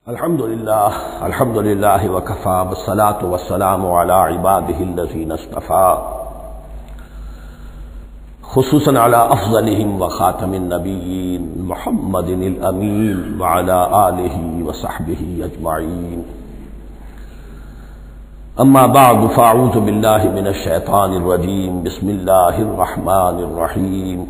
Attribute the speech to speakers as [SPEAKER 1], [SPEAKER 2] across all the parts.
[SPEAKER 1] الحمدللہ وکفى والصلاة والسلام علی عباده الذین اصطفى خصوصاً علی افضلهم وخاتم النبیین محمد الامین وعلی آلہ وصحبہ اجمعین اما بعد فاعوذ باللہ من الشیطان الرجیم بسم اللہ الرحمن الرحیم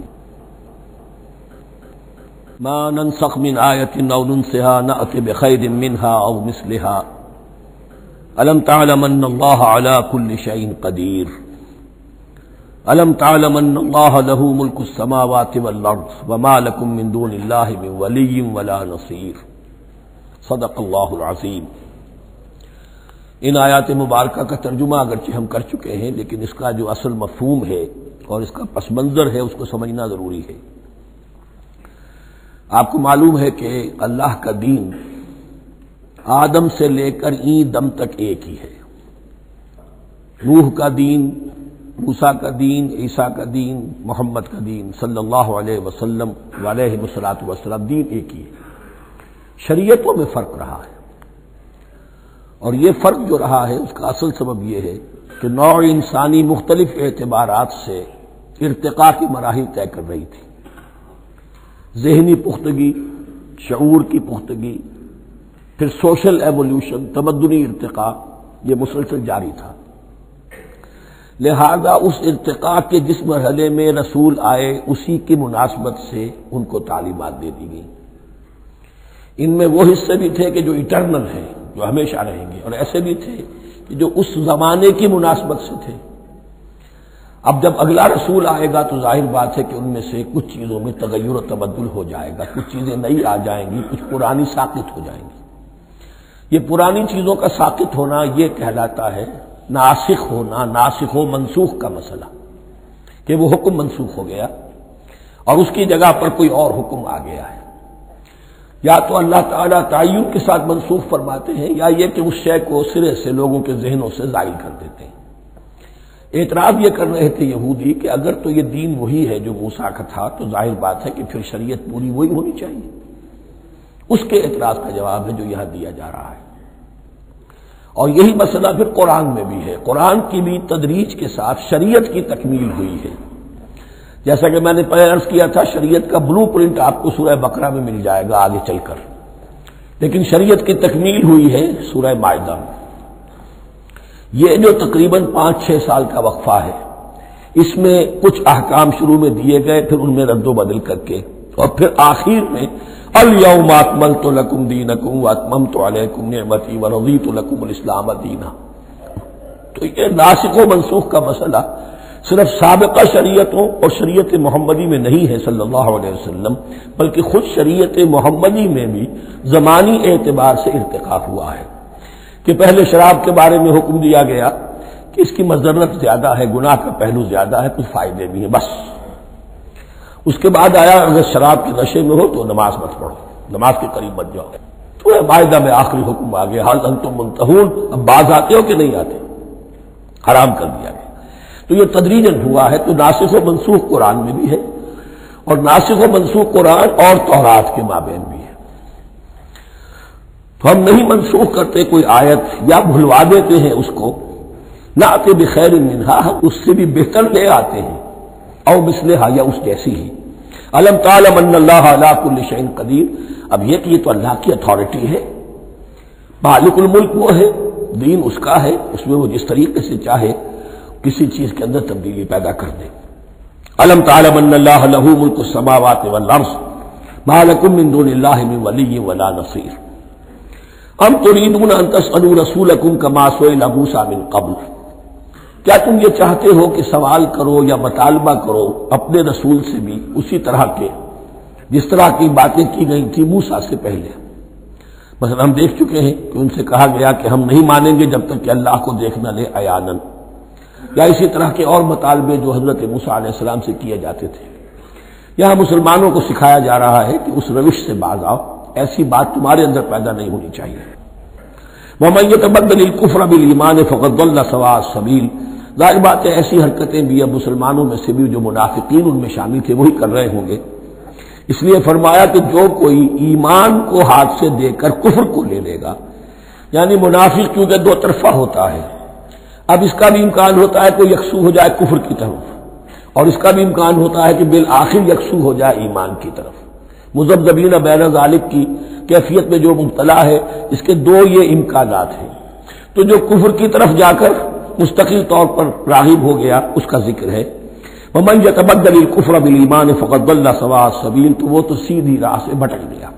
[SPEAKER 1] ما ننسخ من آیت او ننسها نأت بخیر منها او مثلها الم تعلم ان اللہ علی کل شیء قدیر الم تعلم ان اللہ له ملک السماوات والارض وما لکم من دون اللہ من ولی ولا نصیر صدق اللہ العظیم۔ ان آیات مبارکہ کا ترجمہ اگرچہ ہم کر چکے ہیں، لیکن اس کا جو اصل مفہوم ہے اور اس کا پس منظر ہے اس کو سمجھنا ضروری ہے۔ آپ کو معلوم ہے کہ اللہ کا دین آدم سے لے کر این دم تک ایک ہی ہے۔ نوح کا دین، موسیٰ کا دین، عیسیٰ کا دین، محمد کا دین صلی اللہ علیہ وسلم علیہ والسلام دین ایک ہی ہے۔ شریعتوں میں فرق رہا ہے، اور یہ فرق جو رہا ہے اس کا اصل سبب یہ ہے کہ نوع انسانی مختلف اعتبارات سے ارتقاء کی مراحل طے کر رہی تھی۔ ذہنی پختگی، شعور کی پختگی، پھر سوشل ایولیوشن، تمدنی ارتقاء، یہ مسلسل جاری تھا۔ لہذا اس ارتقاء کے جس مرحلے میں رسول آئے اسی کی مناسبت سے ان کو تعلیمات دے دی گئی۔ ان میں وہ حصے بھی تھے کہ جو ایٹرنل ہیں، جو ہمیشہ رہیں گے، اور ایسے بھی تھے کہ جو اس زمانے کی مناسبت سے تھے۔ اب جب اگلا رسول آئے گا تو ظاہر بات ہے کہ ان میں سے کچھ چیزوں میں تغیر و تبدل ہو جائے گا، کچھ چیزیں نئی آ جائیں گی، کچھ پرانی ساقط ہو جائیں گی۔ یہ پرانی چیزوں کا ساقط ہونا یہ کہلاتا ہے ناسخ ہونا، ناسخ و منسوخ کا مسئلہ، کہ وہ حکم منسوخ ہو گیا اور اس کی جگہ پر کوئی اور حکم آ گیا ہے۔ یا تو اللہ تعالیٰ تعین کے ساتھ منسوخ فرماتے ہیں، یا یہ کہ اس شے کو سرے سے لوگوں کے ذہنوں سے زائل کر دیتے ہیں۔ اعتراض یہ کر رہے تھے یہودی کہ اگر تو یہ دین وہی ہے جو موسیٰ کا تھا تو ظاہر بات ہے کہ پھر شریعت پوری وہی ہونی چاہیے۔ اس کے اعتراض کا جواب ہے جو یہاں دیا جا رہا ہے، اور یہی مسئلہ پھر قرآن میں بھی ہے۔ قرآن کی بھی تدریج کے ساتھ شریعت کی تکمیل ہوئی ہے۔ جیسا کہ میں نے پہلے عرض کیا تھا، شریعت کا بلو پرنٹ آپ کو سورہ بقرہ میں مل جائے گا آگے چل کر، لیکن شریعت کی تکمیل ہوئی ہے سورہ مائدہ میں۔ یہ جو تقریباً 5-6 سال کا وقفہ ہے، اس میں کچھ احکام شروع میں دیے گئے، پھر ان میں رد و بدل کر کے، اور پھر آخر میں الیوم اکملت لکم دینکم واتممت علیکم نعمتی ورضیت لکم الاسلام دینا۔ تو یہ ناسخ و منسوخ کا مسئلہ صرف سابقہ شریعتوں اور شریعت محمدی میں نہیں ہے صلی اللہ علیہ وسلم، بلکہ خود شریعت محمدی میں بھی زمانی اعتبار سے ارتقاء ہوا ہے۔ کہ پہلے شراب کے بارے میں حکم دیا گیا کہ اس کی مضرت زیادہ ہے، گناہ کا پہلو زیادہ ہے، کچھ فائدے بھی ہیں، بس۔ اس کے بعد آیا اگر شراب کے نشے میں ہو تو نماز مت پڑھو، نماز کے قریب مت جاؤ۔ تو مائدہ میں آخری حکم آ گیا، حل انتم منتہون، اب باز آتے ہو کہ نہیں آتے، حرام کر دیا گیا۔ تو یہ تدریجاً ہوا ہے۔ تو ناسخ و منسوخ قرآن میں بھی ہے، اور ناسخ و منسوخ قرآن اور تورات کے مابین بھی ہے۔ تو ہم نہیں منسوخ کرتے کوئی آیت یا بھلوا دیتے ہیں اس کو، نہ آتے بخیر منہا، ہم اس سے بھی بہتر لے آتے ہیں، او مثلہا، یا اس جیسی ہی۔ الم تعلم ان اللہ علی کل شیء قدیر، اب یہ کہ یہ تو اللہ کی اتھارٹی ہے، مالک الملک وہ ہے، دین اس کا ہے، اس میں وہ جس طریقے سے چاہے کسی چیز کے اندر تبدیلی پیدا کر دے۔ الم تعلم ان اللہ لہ ملک السماوات والارض ما لکم من دون اللہ من ولی ولا نصیر ام تريدون ان تسألوا رسولكم كما سئل موسى من قبل، کیا تم یہ چاہتے ہو کہ سوال کرو یا مطالبہ کرو اپنے رسول سے بھی اسی طرح کے جس طرح کی باتیں کی گئی تھی موسیٰ سے پہلے؟ مثلا ہم دیکھ چکے ہیں کہ ان سے کہا گیا کہ ہم نہیں مانیں گے جب تک کہ اللہ کو دیکھ نہ لے عیاناً، یا اسی طرح کے اور مطالبے جو حضرت موسیٰ علیہ السلام سے کیے جاتے تھے۔ یہاں مسلمانوں کو سکھایا جا رہا ہے کہ اس روش سے باز آؤ، ایسی بات تمہارے اندر پیدا نہیں ہونی چاہیے۔ وَمَن يَتَبَدَّلِ الْكُفْرَ بِالْإِيمَانِ فَقَدْ ضَلَّ سَوَاءَ السَّبِيلِ، ظاہر بات ہے ایسی حرکتیں بھی اب مسلمانوں میں سے بھی جو منافقین ان میں شامل تھے وہی کر رہے ہوں گے اس لیے فرمایا کہ جو کوئی ایمان کو ہاتھ سے دے کر کفر کو لے لے گا، یعنی منافق کیونکہ دو طرفہ ہوتا ہے، اب اس کا بھی امکان ہوتا ہے کہ یکسو ہو جائے کفر کی طرف، اور اس کا بھی امکان ہوتا ہے کہ بالآخر یکسو ہو جائے ایمان کی طرف۔ مذبذبین بین ذالک کی کیفیت میں جو مبتلا ہے، اس کے دو یہ امکانات ہیں۔ تو جو کفر کی طرف جا کر مستقل طور پر راغب ہو گیا، اس کا ذکر ہے وَمَنْ يَتَبَدَّلِ الْكُفْرَ بِالْإِيمَانِ فَقَدْ ضَلَّ سَوَاءَ السَّبِيلِ، تو وہ تو سیدھی راہ سے بھٹک گیا۔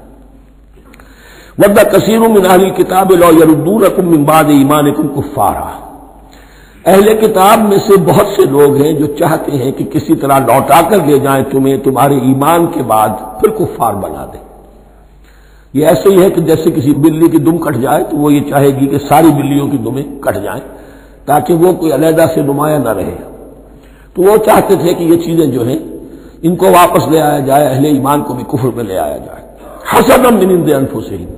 [SPEAKER 1] وَدَّ كَثِيرٌ مِّنْ أَهْلِ الْكِتَابِ لَوْ يَرُدُّونَكُم مِّن بَعْدِ إِيمَانِكُمْ كُفَّارًا، اہل کتاب میں سے بہت سے لوگ ہیں جو چاہتے ہیں کہ کسی طرح لوٹا کر لے جائیں تمہیں تمہارے ایمان کے بعد، پھر کفار بنا دیں۔ یہ ایسے ہی ہے کہ جیسے کسی بلی کی دم کٹ جائے تو وہ یہ چاہے گی کہ ساری بلیوں کی دمیں کٹ جائیں تاکہ وہ کوئی علیحدہ سے نمایاں نہ رہے۔ تو وہ چاہتے تھے کہ یہ چیزیں جو ہیں ان کو واپس لے آیا جائے، اہل ایمان کو بھی کفر میں لے آیا جائے، حسدا من عند انفسہم،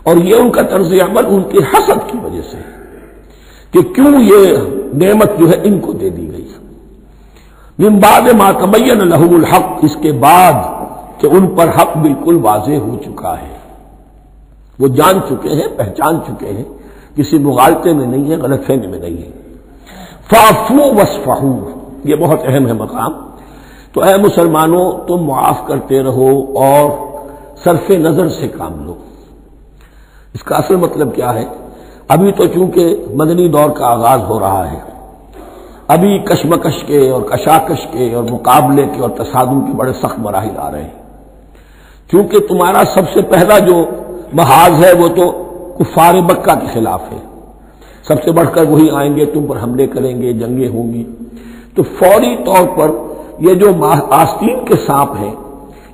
[SPEAKER 1] اور یہ ان کا طرز عمل ان کے حسد کی وجہ سے کہ کیوں یہ نعمت جو ہے ان کو دے دی گئی۔ من بعد ما تبین لهم الحق، اس کے بعد کہ ان پر حق بالکل واضح ہو چکا ہے، وہ جان چکے ہیں، پہچان چکے ہیں، کسی مغالطے میں نہیں ہے، غلط فہمی میں نہیں ہے۔ فاعفوا واصفحوا، یہ بہت اہم ہے مقام۔ تو اے مسلمانوں، تم معاف کرتے رہو اور صرف نظر سے کام لو۔ اس کا اصل مطلب کیا ہے؟ ابھی تو چونکہ مدنی دور کا آغاز ہو رہا ہے، ابھی کشمکش کے اور کشاکش کے اور مقابلے کے اور تصادم کے بڑے سخت مراحل آ رہے ہیں۔ چونکہ تمہارا سب سے پہلا جو محاذ ہے وہ تو کفار مکہ کے خلاف ہے، سب سے بڑھ کر وہی آئیں گے، تم پر حملے کریں گے، جنگیں ہوں گی۔ تو فوری طور پر یہ جو آستین کے سانپ ہیں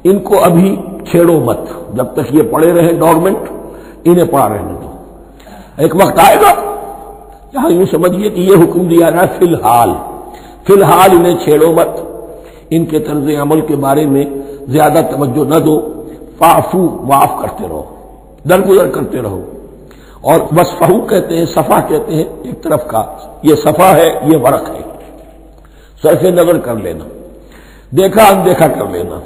[SPEAKER 1] ان کو ابھی چھیڑو مت، جب تک یہ پڑے رہیں ڈورمنٹ، انہیں پڑا رہنے دو۔ ایک وقت آئے گا یہاں یوں سمجھیے کہ یہ حکم دیا رہا ہے فی الحال انہیں چھیڑو مت، ان کے طرز عمل کے بارے میں زیادہ توجہ نہ دو، فاعفو، معاف کرتے رہو، درگزر کرتے رہو۔ اور وصفحو کہتے ہیں، صفح کہتے ہیں ایک طرف کا، یہ صفح ہے، یہ ورق ہے، صرف نظر کر لینا، دیکھا اندیکھا کر لینا،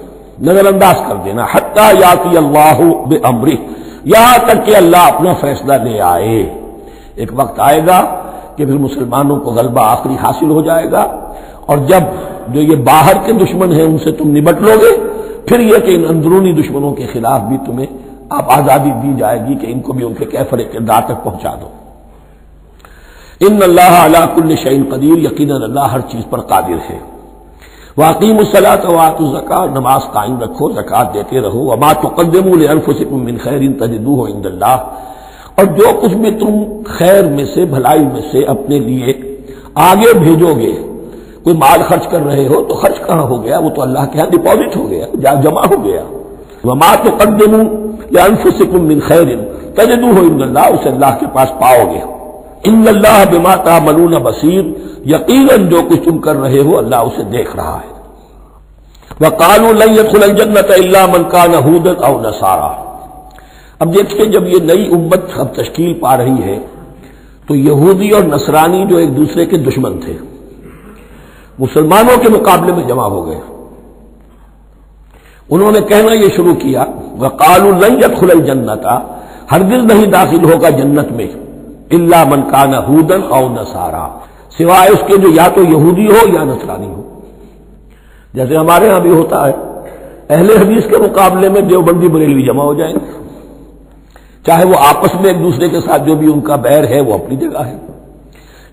[SPEAKER 1] نظر انداز کر دینا، حتی یاتی اللہ بامرہ، یہاں تک کہ اللہ اپنا فیصلہ لے آئے۔ ایک وقت آئے گا کہ پھر مسلمانوں کو غلبہ آخری حاصل ہو جائے گا، اور جب جو یہ باہر کے دشمن ہیں ان سے تم نمٹ لو گے، پھر یہ کہ ان اندرونی دشمنوں کے خلاف بھی تمہیں اب آزادی دی جائے گی کہ ان کو بھی ان کے کیفر کردار تک پہنچا دو۔ ان اللہ علی کل شیء قدیر، یقیناً اللہ ہر چیز پر قادر ہے۔ واقیموا الصلاۃ وآتوا الزکاۃ، نماز قائم رکھو، زکوٰۃ دیتے رہو۔ وما تقدموا لانفسکم من خیر تجدوہ عند اللہ، اور جو کچھ بھی تم خیر میں سے، بھلائی میں سے اپنے لیے آگے بھیجو گے، کوئی مال خرچ کر رہے ہو تو خرچ کہاں ہو گیا؟ وہ تو اللہ کے ہاں ڈپازٹ ہو گیا، جمع ہو گیا۔ وما تقدموا لانفسکم من خیر تجدوہ عند اللہ، اسے اللہ کے پاس پاؤ گے۔ ان اللہ بما تعملون بصیر، یقیناً جو کچھ تم کر رہے ہو اللہ اسے دیکھ رہا ہے۔ وقالوا لن يدخل الجنة الا من كان هودا او نصارى، اب دیکھیں جب یہ نئی امت اب تشکیل پا رہی ہے تو یہودی اور نصرانی جو ایک دوسرے کے دشمن تھے مسلمانوں کے مقابلے میں جمع ہو گئے، انہوں نے کہنا یہ شروع کیا وقالوا لن يدخل الجنة، ہرگز نہیں داخل ہوگا جنت میں، الا من كان هودا او نصارى، سوائے اس کے جو یا تو یہودی ہو یا نصرانی ہو۔ جیسے ہمارے ہاں بھی ہوتا ہے، اہل حدیث کے مقابلے میں دیوبندی بریلوی جمع ہو جائیں، چاہے وہ آپس میں ایک دوسرے کے ساتھ جو بھی ان کا بیر ہے وہ اپنی جگہ ہے۔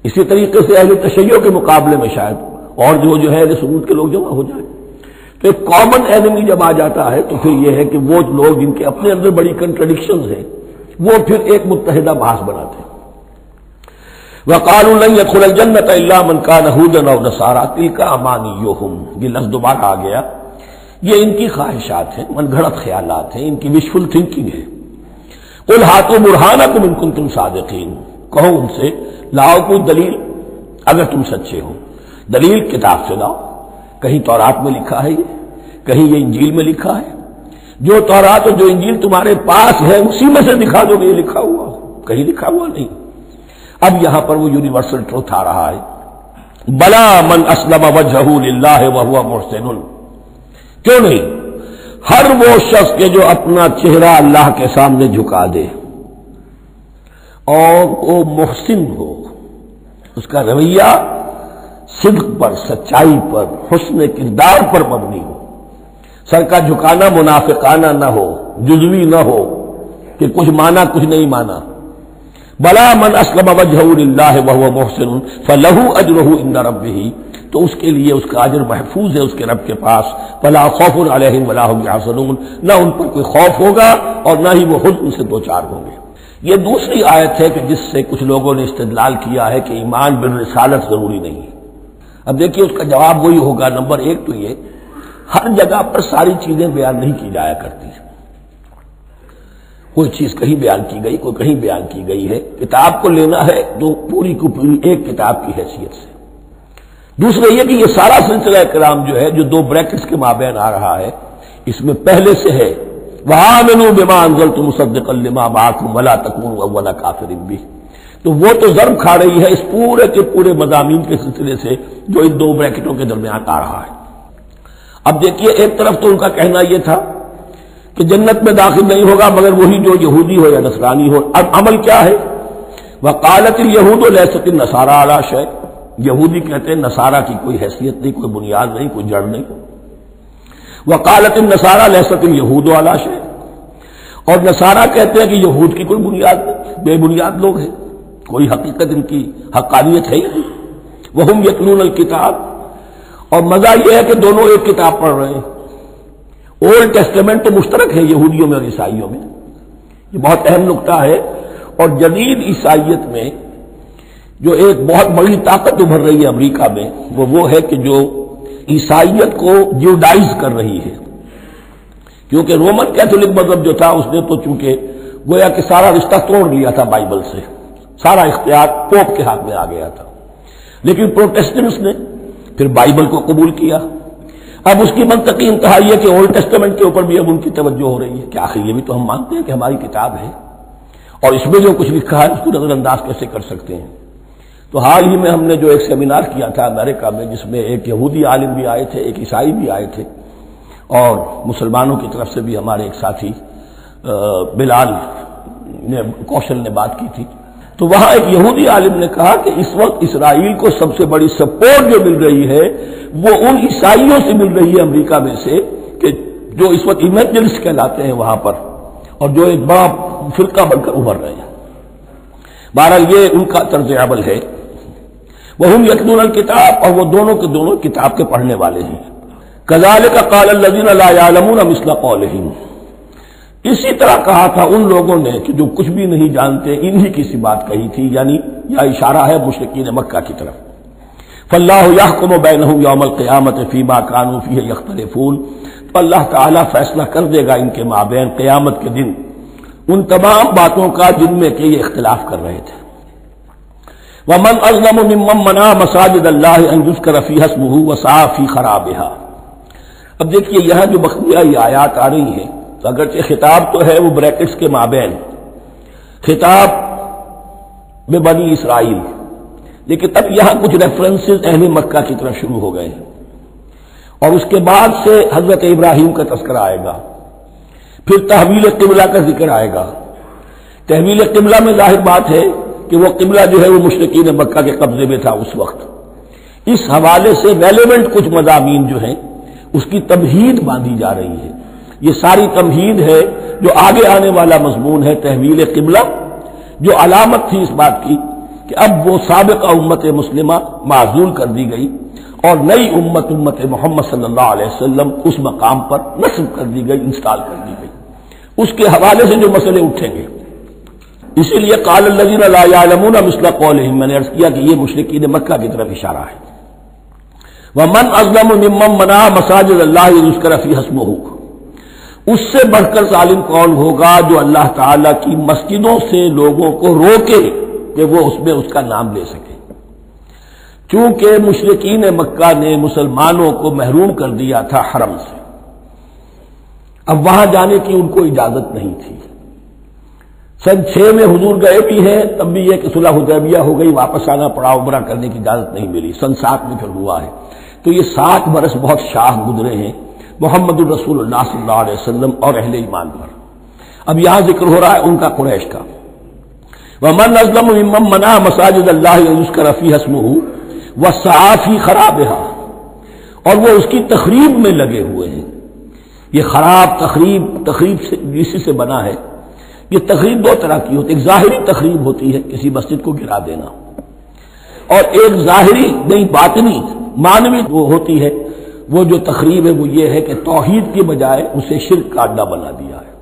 [SPEAKER 1] اسی طریقے سے اہل تشیع کے مقابلے میں شاید اور جو ہے اہل سنت کے لوگ جمع ہو جائیں۔ تو ایک کامن اینمی جب آ جاتا ہے تو پھر یہ ہے کہ وہ لوگ جن کے اپنے اندر بڑی کنٹرڈکشنز ہیں وہ پھر ایک متحدہ محاذ بناتے ہیں۔ وقالوا لن يدخل الجنة الا من كان هودا او نصارى تلك امانيهم، یہ لفظ دوبارہ آ گیا، یہ ان کی خواہشات ہیں، من گھڑت خیالات ہیں، ان کی وشفل تھنکنگ ہے۔ قل هاتوا برهانكم ان كنتم صادقين، کہو ان سے لاؤ کوئی دلیل اگر تم سچے ہو، دلیل کتاب سے لاؤ، کہیں تورات میں لکھا ہے یہ، کہیں یہ انجیل میں لکھا ہے، جو تورات اور جو انجیل تمہارے پاس ہے اسی میں سے دکھا دو کہ یہ لکھا ہوا، کہیں لکھا ہوا نہیں۔ اب یہاں پر وہ یونیورسل ٹروتھ آ رہا ہے، بلا من اسلم وجهه للہ وهو محسن، کیوں نہیں؟ ہر وہ شخص کے جو اپنا چہرہ اللہ کے سامنے جھکا دے اور وہ محسن ہو، اس کا رویہ صدق پر، سچائی پر، حسن کردار پر مبنی ہو، سر کا جھکانا منافقانہ نہ ہو، جزوی نہ ہو کہ کچھ مانا کچھ نہیں مانا۔ بلا من اسلم وجهه لله وهو محسن فله اجره عند ربه، تو اس کے لیے اس کا اجر محفوظ ہے اس کے رب کے پاس۔ فلا خوف علیہم ولا هم يحزنون، نہ ان پر کوئی خوف ہوگا اور نہ ہی وہ حزن سے دوچار ہوں گے۔ یہ دوسری آیت ہے کہ جس سے کچھ لوگوں نے استدلال کیا ہے کہ ایمان بالرسالت ضروری نہیں ہے۔ اب دیکھیے اس کا جواب وہی ہوگا، نمبر ایک تو یہ ہر جگہ پر ساری چیزیں بیان نہیں کی جایا کرتی، کوئی چیز کہیں بیان کی گئی، کوئی کہیں بیان کی گئی ہے۔ کتاب کو لینا ہے تو پوری کو پوری ایک کتاب کی حیثیت سے۔ دوسرا یہ کہ یہ سارا سلسلہ کرام جو ہے، جو دو بریکٹس کے مابین آ رہا ہے، اس میں پہلے سے ہے وَآمِنُوا بِمَا أَنزَلْتُ مُصَدِّقًا لِمَا مَعَكُمْ وَلَا تَكُونُوا أَوَّلَ كَافِرٍ بِهِ، تو وہ تو ضرب کھا رہی ہے اس پورے کے پورے مضامین کے سلسلے سے جو ان دو بریکٹوں کے درمیان آ رہا ہے۔ اب دیکھیے ایک طرف تو ان کا کہنا یہ تھا کہ جنت میں داخل نہیں ہوگا مگر وہی جو یہودی ہو یا نصرانی ہو۔ اب عمل کیا ہے؟ وقالت اليہود لیست النصارى علی شیء، یہودی کہتے ہیں نصارہ کی کوئی حیثیت نہیں، کوئی بنیاد نہیں، کوئی جڑ نہیں۔ وقالت النصارى لیست اليہود علی شیء، اور نصارہ کہتے ہیں کہ یہود کی کوئی بنیاد نہیں، بے بنیاد لوگ ہیں، کوئی حقیقت ان کی حقانیت ہے ہی نہیں۔ وہم یتلون الکتاب، اور مزہ یہ ہے کہ دونوں ایک کتاب پڑھ رہے ہیں۔ اولڈ ٹیسٹمنٹ تو مشترک ہے یہودیوں میں اور عیسائیوں میں، یہ بہت اہم نقطہ ہے۔ اور جدید عیسائیت میں جو ایک بہت بڑی طاقت ابھر رہی ہے امریکہ میں، وہ ہے کہ جو عیسائیت کو جیوڈائز کر رہی ہے، کیونکہ رومن کیتھولک مذہب جو تھا اس نے تو چونکہ گویا کہ سارا رشتہ توڑ لیا تھا بائبل سے، سارا اختیار پوپ کے ہاتھ میں آ گیا تھا، لیکن پروٹیسٹنٹس نے پھر بائبل کو قبول کیا۔ اب اس کی منطقی انتہا یہ کہ اولڈ ٹیسٹمنٹ کے اوپر بھی اب ان کی توجہ ہو رہی ہے کہ آخر یہ بھی تو ہم مانتے ہیں کہ ہماری کتاب ہے اور اس میں جو کچھ لکھا ہے اس کو نظر انداز کیسے کر سکتے ہیں۔ تو حال ہی میں ہم نے جو ایک سیمینار کیا تھا امریکہ میں، جس میں ایک یہودی عالم بھی آئے تھے، ایک عیسائی بھی آئے تھے، اور مسلمانوں کی طرف سے بھی ہمارے ایک ساتھی بلال کوشل نے بات کی تھی، تو وہاں ایک یہودی عالم نے کہا کہ اس وقت اسرائیل کو سب سے بڑی سپورٹ جو مل رہی ہے وہ ان عیسائیوں سے مل رہی ہے امریکہ میں سے، کہ جو اس وقت ایونجلسٹ کہلاتے ہیں وہاں پر، اور جو ایک بڑا فرقہ بن کر ابھر رہے ہیں۔ بہرحال یہ ان کا طرز عمل ہے۔ وہم یتلون الکتاب، اور وہ دونوں کے دونوں کتاب کے پڑھنے والے ہیں۔ کذالک قال الذین لا یعلمون مثل قولہم، اسی طرح کہا تھا ان لوگوں نے کہ جو کچھ بھی نہیں جانتے، انہی کی سی بات کہی تھی، یعنی یہ اشارہ ہے مشرکین مکہ کی طرف۔ فاللہ یحکم بینہم یوم القیامۃ فیما کانوا فیہ یختلفون، تو اللہ تعالیٰ فیصلہ کر دے گا ان کے مابین قیامت کے دن ان تمام باتوں کا جن میں کہ یہ اختلاف کر رہے تھے۔ ومن اظلم ممن منع مساجد اللہ ان یذکر فیہا اسمہ وسعی فی خرابہا۔ اب دیکھیے یہاں جو بقیہ یہ آیات آ رہی ہیں، تو اگرچہ خطاب تو ہے وہ بریکٹس کے مابین، خطاب میں بنی اسرائیل، لیکن اب یہاں کچھ ریفرنسز اہل مکہ کی طرف شروع ہو گئے ہیں، اور اس کے بعد سے حضرت ابراہیم کا تذکرہ آئے گا، پھر تحویل قبلہ کا ذکر آئے گا۔ تحویل قبلہ میں ظاہر بات ہے کہ وہ قبلہ جو ہے وہ مشرکین مکہ کے قبضے میں تھا اس وقت۔ اس حوالے سے ریلیونٹ کچھ مضامین جو ہیں اس کی تمہید باندھی جا رہی ہے۔ یہ ساری تمہید ہے جو آگے آنے والا مضمون ہے تحویل قبلہ، جو علامت تھی اس بات کی کہ اب وہ سابقہ امت مسلمہ معزول کر دی گئی اور نئی امت محمد صلی اللہ علیہ وسلم اس مقام پر نصب کر دی گئی، انسٹال کر دی گئی۔ اس کے حوالے سے جو مسئلے اٹھیں گے، اسی لیے قال الذین لا یعلمون مثل قولہم، میں نے عرض کیا کہ یہ مشرکین مکہ کی طرف اشارہ ہے۔ ومن اظلم ممن منع مساجد اللہ یذکر فیہا اسمہ، اس سے بڑھ کر ظالم کون ہوگا جو اللہ تعالی کی مسجدوں سے لوگوں کو روکے کہ وہ اس میں اس کا نام لے سکے۔ چونکہ مشرکین مکہ نے مسلمانوں کو محروم کر دیا تھا حرم سے، اب وہاں جانے کی ان کو اجازت نہیں تھی۔ سن 6 میں حضور گئے بھی ہیں، تب بھی یہ کہ صلح حدیبیہ ہو گئی، واپس آنا پڑا، عمرہ کرنے کی اجازت نہیں ملی۔ سن 7 میں پھر ہوا ہے، تو یہ 7 برس بہت شاہ گزرے ہیں۔ محمد الرسول اللہ صلی اللہ علیہ وسلم اور اہل ایمان پر۔ اب یہاں ذکر ہو رہا ہے ان کا، قریش کا۔ وَمَنْ أَظْلَمُ مِمَّنْ مَنَعَ مَسَاجِدَ اللَّهِ أَنْ يُذْكَرَ فِيهَا اسْمُهُ وَسَعَىٰ فِي خَرَابِهَا، اور وہ اس کی تخریب میں لگے ہوئے ہیں۔ یہ خراب تخریب سے اسی سے بنا ہے۔ یہ تخریب دو طرح کی ہوتی ہے، ایک ظاہری تخریب ہوتی ہے کسی مسجد کو گرا دینا، اور ایک ظاہری نہیں باطنی معنوی وہ ہوتی ہے۔ وہ جو تخریب ہے وہ یہ ہے کہ توحید کی بجائے اسے شرک کا اڈا بنا دیا ہے۔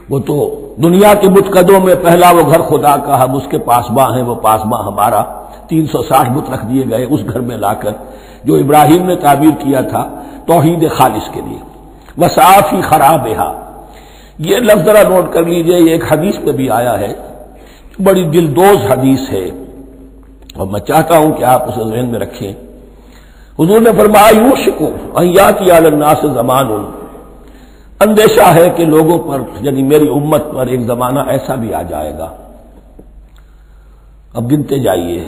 [SPEAKER 1] وہ تو دنیا کے بت قدوں میں پہلا وہ گھر خدا کا، ہم اس کے پاسباں ہیں، وہ پاسباں ہمارا، 360 بت رکھ دیے گئے اس گھر میں لا کر، جو ابراہیم نے تعبیر کیا تھا توحید خالص کے لیے۔ وَسَعَىٰ فِي خَرَابِهَا، یہ لفظ ذرا نوٹ کر لیجئے، یہ ایک حدیث میں بھی آیا ہے، بڑی دلدوز حدیث ہے، اور میں چاہتا ہوں کہ آپ اسے ذہن میں رکھیں۔ حضور نے فرمایا یوشک ان یاتی علی الناس زمان، اندیشہ ہے کہ لوگوں پر یعنی میری امت پر ایک زمانہ ایسا بھی آ جائے گا، اب گنتے جائیے،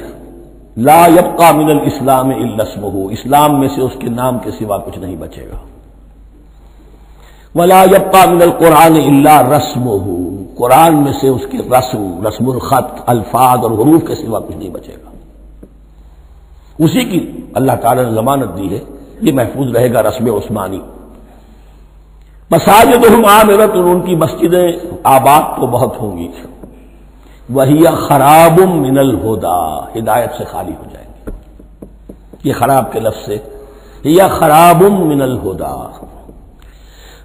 [SPEAKER 1] لا یبقى من الاسلام الا اسمہ، اسلام میں سے اس کے نام کے سوا کچھ نہیں بچے گا، ولا یبقى من القرآن الا رسمہ، قرآن میں سے اس کے رسم الخط، الفاظ اور حروف کے سوا کچھ نہیں بچے گا۔ اسی کی اللہ تعالی نے ضمانت دی ہے، یہ محفوظ رہے گا رسم عثمانی۔ مساجدہم عامرۃ، ان کی مسجدیں آباد تو بہت ہوں گی، وہی خراب من الہدی، ہدایت سے خالی ہو جائیں گے۔ یہ خراب کے لفظ سے ہی خراب من الہدی،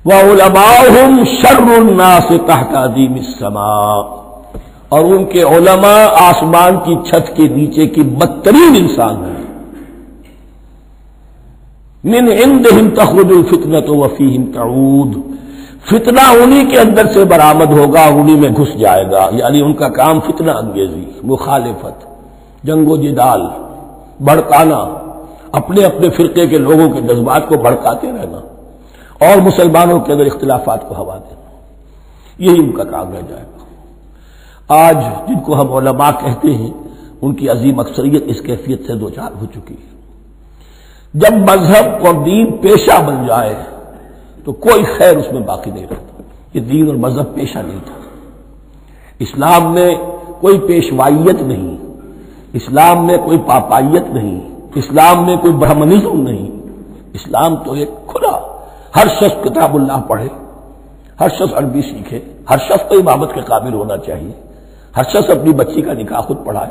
[SPEAKER 1] وعلماؤہم شر الناس تحت عظیم السماء، اور ان کے علماء آسمان کی چھت کے نیچے کی بدترین انسان ہیں۔ من عندہم تخرج الفتنۃ وفیہم تعود، فتنہ انہی کے اندر سے برآمد ہوگا، انہی میں گھس جائے گا، یعنی ان کا کام فتنہ انگیزی، مخالفت، جنگ و جدال، بھڑکانا، اپنے اپنے فرقے کے لوگوں کے جذبات کو بھڑکاتے رہنا اور مسلمانوں کے اندر اختلافات کو ہوا دینا، یہی ان کا کام رہ جائے گا۔ آج جن کو ہم علماء کہتے ہیں ان کی عظیم اکثریت اس کیفیت سے دوچار ہو چکی ہے۔ جب مذہب اور دین پیشہ بن جائے تو کوئی خیر اس میں باقی نہیں رہتا۔ یہ دین اور مذہب پیشہ نہیں تھا، اسلام میں کوئی پیشوائیت نہیں، اسلام میں کوئی پاپائیت نہیں، اسلام میں کوئی برہمنزم نہیں، اسلام تو ایک کھلا، ہر شخص کتاب اللہ پڑھے، ہر شخص عربی سیکھے، ہر شخص کو امامت کے قابل ہونا چاہیے، ہر شخص اپنی بچی کا نکاح خود پڑھائے،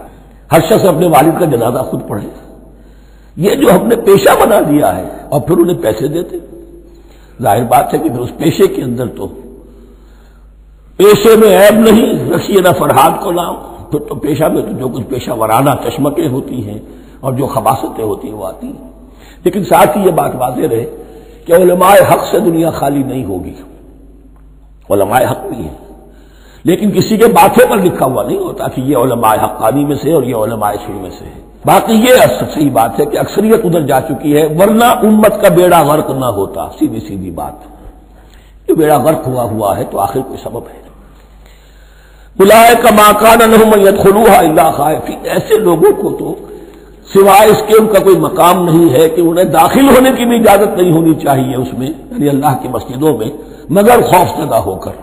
[SPEAKER 1] ہر شخص اپنے والد کا جنازہ خود پڑھے۔ یہ جو ہم نے پیشہ بنا دیا ہے اور پھر انہیں پیسے دیتے، ظاہر بات ہے کہ پھر اس پیشے کے اندر تو پیشے میں عیب نہیں، رکھیے نہ فرہاد کو نام، پھر تو پیشہ میں تو جو کچھ پیشہ ورانہ چشمکیں ہوتی ہیں اور جو خباثتیں ہوتی ہیں وہ آتی ہیں۔ لیکن ساتھ ہی یہ بات واضح رہے کہ علماء حق سے دنیا خالی نہیں ہوگی، علماء حق بھی ہیں، لیکن کسی کے ماتھے پر لکھا ہوا نہیں ہوتا کہ یہ علماء حقانی میں سے اور یہ علماء سوء میں سے ہے۔ باقی یہ صحیح بات ہے کہ اکثریت ادھر جا چکی ہے، ورنہ امت کا بیڑا غرق نہ ہوتا، سیدھی سیدھی بات۔ یہ بیڑا غرق ہوا ہے تو آخر کوئی سبب ہے۔ اولئک ما کان لهم ان يدخلوها الا خائفین، ایسے لوگوں کو تو سوائے اس کے ان کا کوئی مقام نہیں ہے کہ انہیں داخل ہونے کی بھی اجازت نہیں ہونی چاہیے اس میں، یعنی اللہ کی مسجدوں میں، مگر خوف زدہ ہو کر،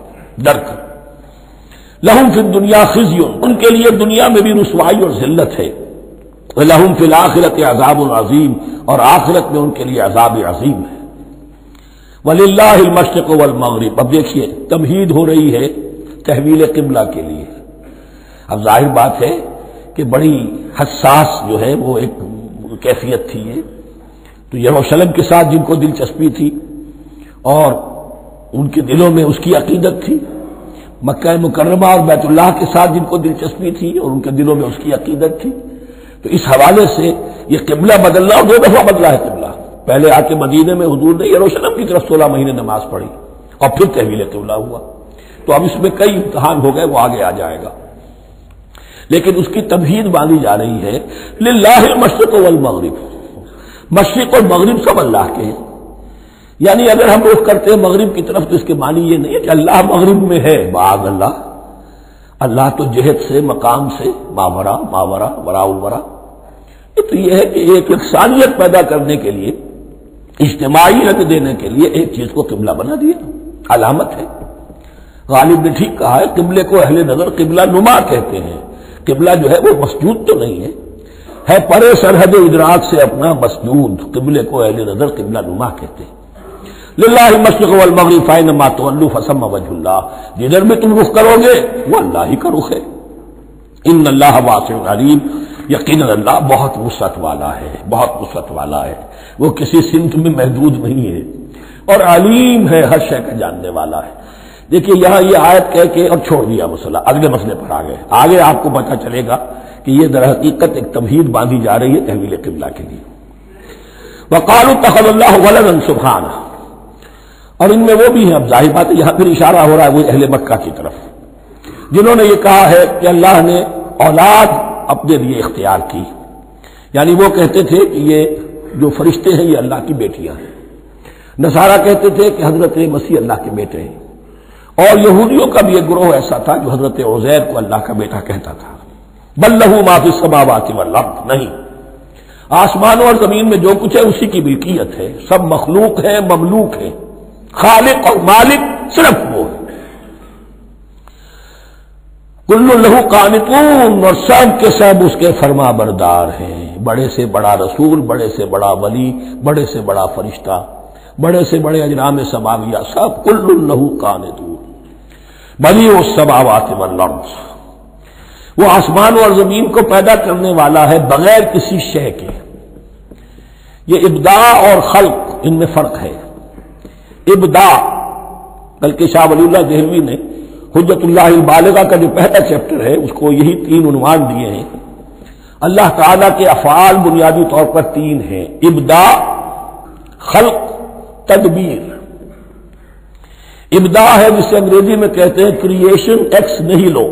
[SPEAKER 1] ڈر کر۔ لہم فی الدنیا خزی، ان کے لیے دنیا میں بھی رسوائی اور ذلت ہے، وَلَهُمْ فِي الْآخِرَةِ عَذَابٌ عَظِيمٌ، اور آخرت میں ان کے لیے عذاب عظیم ہے۔ وَلِلَّهِ الْمَشْرِقُ وَالْمَغْرِبُ، اب دیکھیے تمہید ہو رہی ہے تحویل قبلہ کے لیے۔ اب ظاہر بات ہے کہ بڑی حساس جو ہے وہ ایک کیفیت تھی یہ، تو یروشلم کے ساتھ جن کو دلچسپی تھی اور ان کے دلوں میں اس کی عقیدت تھی، مکہ مکرمہ اور بیت اللہ کے ساتھ جن کو دلچسپی تھی اور ان کے دلوں میں اس کی عقیدت تھی، تو اس حوالے سے یہ قبلہ بدلنا، اور 2 دفعہ بدلا ہے قبلہ۔ پہلے آ کے مدینے میں حضور نے یروشلم کی طرف 16 مہینے نماز پڑھی اور پھر تحویل قبلہ ہوا، تو اب اس میں کئی امتحان ہو گئے، وہ آگے آ جائے گا، لیکن اس کی تمہید باندھی جا رہی ہے۔ للہ المشرق والمغرب، مشرق اور مغرب سب اللہ کے ہیں، یعنی اگر ہم رخ کرتے ہیں مغرب کی طرف تو اس کے معنی یہ نہیں ہے کہ اللہ مغرب میں ہے، معاذ اللہ، اللہ تو جہت سے، مقام سے، ماورا وراء الورا۔ تو یہ ہے کہ ایک یکسانیت پیدا کرنے کے لیے اجتماعی رد دینے کے لیے ایک چیز کو قبلہ بنا دیا، علامت ہے۔ غالب نے ٹھیک کہا ہے، قبلے کو اہل نظر قبلہ نما کہتے ہیں۔ قبلہ جو ہے وہ مسجود تو نہیں ہے پرے سرحد ادراک سے اپنا مسجود، قبلے کو اہل نظر قبلہ نما کہتے ہیں۔ للہ المشرق والمغرب فینما تولوا فثم وجہ اللہ، جدھر بھی تم رخ کرو گے وہ اللہ ہی کا رخ ہے۔ ان اللہ واسع علیم، یقیناً اللہ بہت وسعت والا ہے، بہت وسعت والا ہے، وہ کسی سمت میں محدود نہیں ہے، اور علیم ہے، ہر شے کا جاننے والا ہے۔ دیکھیے یہاں یہ آیت کہہ کے اور چھوڑ دیا مسئلہ، اگلے مسئلے پر آ گئے۔ آگے آپ کو پتہ چلے گا کہ یہ در حقیقت ایک تمہید باندھی جا رہی ہے تحویل قبلہ کے لیے۔ وقالوا اتخذ اللہ ولدا سبحانہ، اور ان میں وہ بھی ہیں، اب ظاہر بات ہے یہاں پھر اشارہ ہو رہا ہے وہ اہل مکہ کی طرف، جنہوں نے یہ کہا ہے کہ اللہ نے اولاد اپنے لیے اختیار کی، یعنی وہ کہتے تھے کہ یہ جو فرشتے ہیں یہ اللہ کی بیٹیاں ہیں، نصارہ کہتے تھے کہ حضرت مسیح اللہ کے بیٹے ہیں، اور یہودیوں کا بھی ایک گروہ ایسا تھا جو حضرت عزیر کو اللہ کا بیٹا کہتا تھا۔ بل لہ ما فی السماوات والارض، نہیں، آسمانوں اور زمین میں جو کچھ ہے اسی کی ملکیت ہے، سب مخلوق ہے، مملوک ہے، خالق اور مالک صرف وہ ہے۔ کل لہ قانتون، اور سب کے سب اس کے فرما بردار ہیں، بڑے سے بڑا رسول، بڑے سے بڑا ولی، بڑے سے بڑا فرشتہ، بڑے سے بڑے اجرام سماویہ، سب کل لہ قانتون۔ بدیع السماوات والارض، وہ آسمان اور زمین کو پیدا کرنے والا ہے بغیر کسی شے کے۔ یہ ابداع اور خلق ان میں فرق ہے۔ ابداع، بلکہ شاہ ولی اللہ دہلوی نے حجت اللہ البالغہ کا جو پہلا چیپٹر ہے اس کو یہی 3 عنوان دیے ہیں۔ اللہ تعالیٰ کے افعال بنیادی طور پر 3 ہیں، ابداع، خلق، تدبیر۔ ابداع ہے جسے انگریزی میں کہتے ہیں کریشن ایکس نہیلو،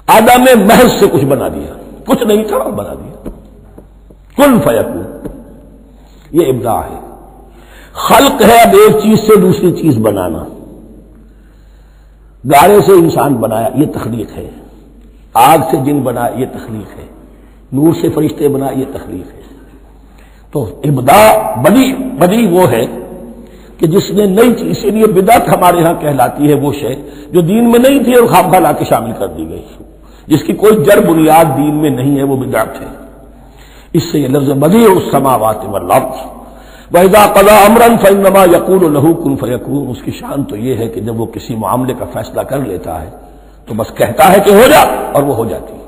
[SPEAKER 1] عدم محض سے کچھ بنا دیا، کچھ نہیں تھا اور بنا دیا، کن فیکون، یہ ابداع ہے۔ خلق ہے اب ایک چیز سے دوسری چیز بنانا، گارے سے انسان بنایا، یہ تخلیق ہے، آگ سے جن بنا یہ تخلیق ہے، نور سے فرشتے بنا یہ تخلیق ہے۔ تو ابداع بدیع وہ ہے کہ جس نے نئی چیز، اسی لیے بدعت ہمارے ہاں کہلاتی ہے وہ شے جو دین میں نہیں تھی اور خواہ لا کے شامل کر دی گئی، جس کی کوئی جڑ بنیاد دین میں نہیں ہے، وہ بدعت ہے۔ اس سے یہ لفظ بدیع السماوات والارض، وَإِذَا قَضَىٰ أَمْرًا فَإِنَّمَا يَقُولُ لَهُ كُن فَيَكُونُ، اس کی شان تو یہ ہے کہ جب وہ کسی معاملے کا فیصلہ کر لیتا ہے تو بس کہتا ہے کہ ہو جا اور وہ ہو جاتی ہے۔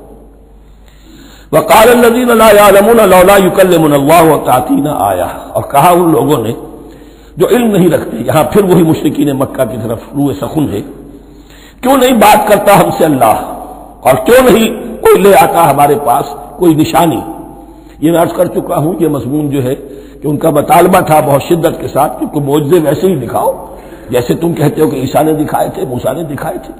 [SPEAKER 1] وَقَالَ الَّذِينَ لَا يَعْلَمُونَ لَوْلَا يُكَلِّمُنَا اللَّهُ وَتَأْتِينَا آیَةٌ، اور کہا ان لوگوں نے جو علم نہیں رکھتے، یہاں پھر وہی مشرکین مکہ کی طرف روئے سخن ہے، کیوں نہیں بات کرتا ہم سے اللہ، اور کیوں نہیں کوئی لے آتا ہمارے پاس کوئی نشانی۔ یہ میں عرض کر چکا ہوں، یہ مضمون جو ہے کہ ان کا مطالبہ تھا بہت شدت کے ساتھ کہ کوئی معجزے ویسے ہی دکھاؤ جیسے تم کہتے ہو کہ عیسیٰ نے دکھائے تھے، موسیٰ نے دکھائے تھے،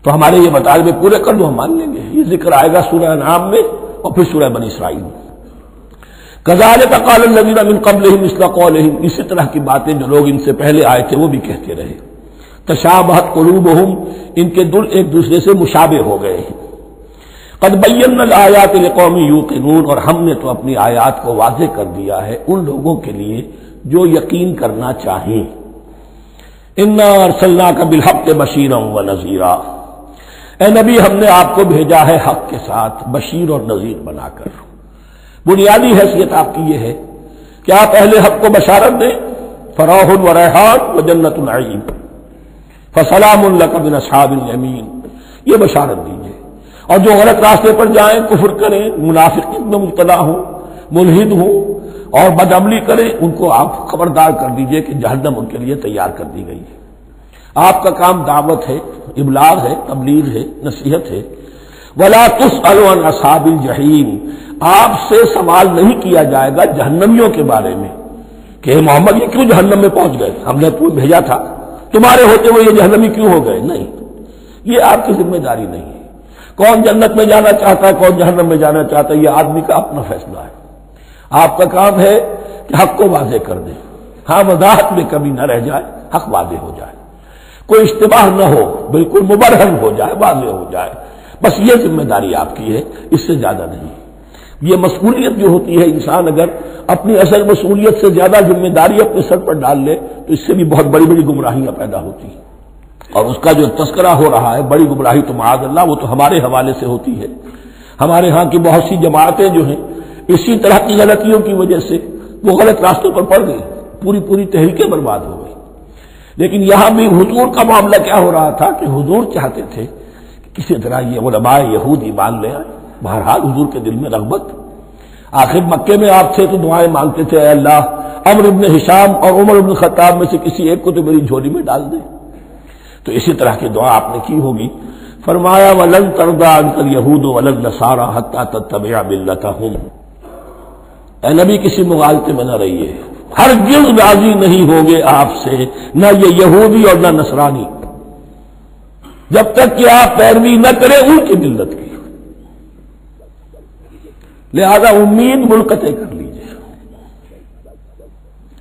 [SPEAKER 1] تو ہمارے یہ مطالبے پورے کر دو، ہم مان لیں گے۔ یہ ذکر آئے گا سورہ انعام میں اور پھر سورہ بنی اسرائیل میں۔ کذالک قال الذین من قبلہم مثل قولہم، اسی طرح کی باتیں جو لوگ ان سے پہلے آئے تھے وہ بھی کہتے رہے۔ تشابہت قلوبہم، ان کے دل ایک دوسرے سے مشابہ ہو گئے ہیں۔ قد بینا الآیات لقوم یوقنون، اور ہم نے تو اپنی آیات کو واضح کر دیا ہے ان لوگوں کے لیے جو یقین کرنا چاہیں۔ انا ارسلناک بالحق بشیرا ونذیرا، اے نبی ہم نے آپ کو بھیجا ہے حق کے ساتھ بشیر اور نذیر بنا کر۔ بنیادی حیثیت آپ کی یہ ہے کہ آپ اہل حق کو بشارت دیں، فراح و ریحان و جنت نعیم، فسلام لک من اصحاب الیمین، یہ بشارت دیجیے۔ اور جو غلط راستے پر جائیں، کفر کریں، منافقین میں مبتلا ہوں، ملحد ہوں اور بدعملی کریں، ان کو آپ خبردار کر دیجئے کہ جہنم ان کے لیے تیار کر دی گئی ہے۔ آپ کا کام دعوت ہے، ابلاغ ہے، تبلیغ ہے، نصیحت ہے۔ وَلَا تُسْأَلُ عَنْ أَصْحَابِ الْجَحِيمِ، آپ سے سوال نہیں کیا جائے گا جہنمیوں کے بارے میں کہ محمد یہ کیوں جہنم میں پہنچ گئے، ہم نے تمہیں بھیجا تھا، تمہارے ہوتے ہوئے یہ جہنمی کیوں ہو گئے، نہیں، یہ آپ کی ذمہ داری نہیں ہے۔ کون جنت میں جانا چاہتا ہے، کون جہنم میں جانا چاہتا ہے، یہ آدمی کا اپنا فیصلہ ہے۔ آپ کا کام ہے کہ حق کو واضح کر دیں، ہاں وضاحت میں کمی نہ رہ جائے، حق واضح ہو جائے، کوئی اشتباہ نہ ہو، بالکل مبرہن ہو جائے، واضح ہو جائے، بس یہ ذمہ داری آپ کی ہے، اس سے زیادہ نہیں۔ یہ مسئولیت جو ہوتی ہے، انسان اگر اپنی اصل مسئولیت سے زیادہ ذمہ داری اپنے سر پر ڈال لے تو اس سے بھی بہت بڑی بڑی گمراہیاں پیدا ہوتی ہیں، اور اس کا جو تذکرہ ہو رہا ہے بڑی گمراہی تو معاذ اللہ وہ تو ہمارے حوالے سے ہوتی ہے۔ ہمارے ہاں کی بہت سی جماعتیں جو ہیں اسی طرح کی غلطیوں کی وجہ سے وہ غلط راستوں پر پڑ گئی، پوری تحریکیں برباد ہو گئی۔ لیکن یہاں بھی حضور کا معاملہ کیا ہو رہا تھا کہ حضور چاہتے تھے کہ کسی طرح یہ علماء یہود ایمان لے آئے۔ بہرحال حضور کے دل میں رغبت، آخر مکے میں آپ تھے تو دعائیں مانگتے تھے، اے اللہ عمرو بن ہشام اور عمر بن خطاب میں سے کسی ایک کو تو میری جھولی میں ڈال دے۔ تو اسی طرح کی دعا آپ نے کی ہوگی۔ فرمایا وَلَن تَرْضَىٰ عَنكَ الْيَهُودُ وَلَا النَّصَارَىٰ حَتَّىٰ تَتَّبِعَ مِلَّتَهُمْ۔ اے نبی کسی مغالطے میں نہ رہیے، ہرگز راضی نہیں ہوں گے آپ سے نہ یہ یہودی اور نہ نصرانی، جب تک کہ آپ پیروی نہ کریں ان کی ملت کی۔ لہذا امید منقطع کر لیجیے،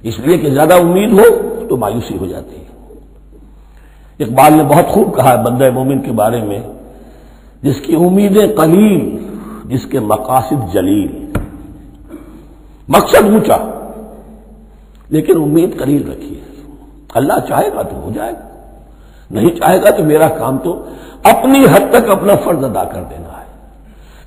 [SPEAKER 1] اس لیے کہ زیادہ امید ہو تو مایوسی ہو جاتی ہے۔ اقبال نے بہت خوب کہا ہے بندہ مومن کے بارے میں، جس کی امیدیں قلیل، جس کے مقاصد جلیل۔ مقصد اونچا لیکن امید قلیل رکھیے، اللہ چاہے گا تو ہو جائے گا، نہیں چاہے گا تو میرا کام تو اپنی حد تک اپنا فرض ادا کر دینا ہے۔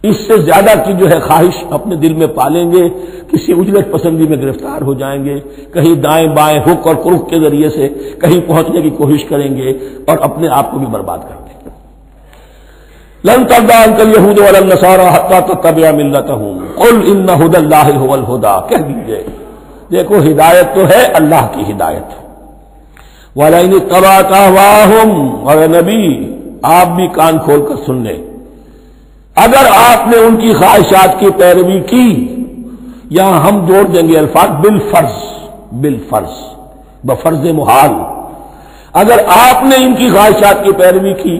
[SPEAKER 1] اس سے زیادہ کی جو ہے خواہش اپنے دل میں پالیں گے، کسی اجرت پسندی میں گرفتار ہو جائیں گے، کہیں دائیں بائیں ہک اور کرک کے ذریعے سے کہیں پہنچنے کی کوشش کریں گے اور اپنے آپ کو بھی برباد کر دیں گے۔ لن ترضى عنك اليهود ولا النصارى حتى تتبع ملتهم قل ان هدى الله هو الهدى، کہہ دیجئے دیکھو ہدایت تو ہے اللہ کی ہدایت۔ وَلَئِنِ اتَّبَعْتَ أَهْوَاءَهُمْ، اور نبی آپ بھی کان کھول کر سن لیں، اگر آپ نے ان کی خواہشات کی پیروی کی، یہاں ہم جوڑ دیں گے الفاظ بالفرض بفرض محال، اگر آپ نے ان کی خواہشات کی پیروی کی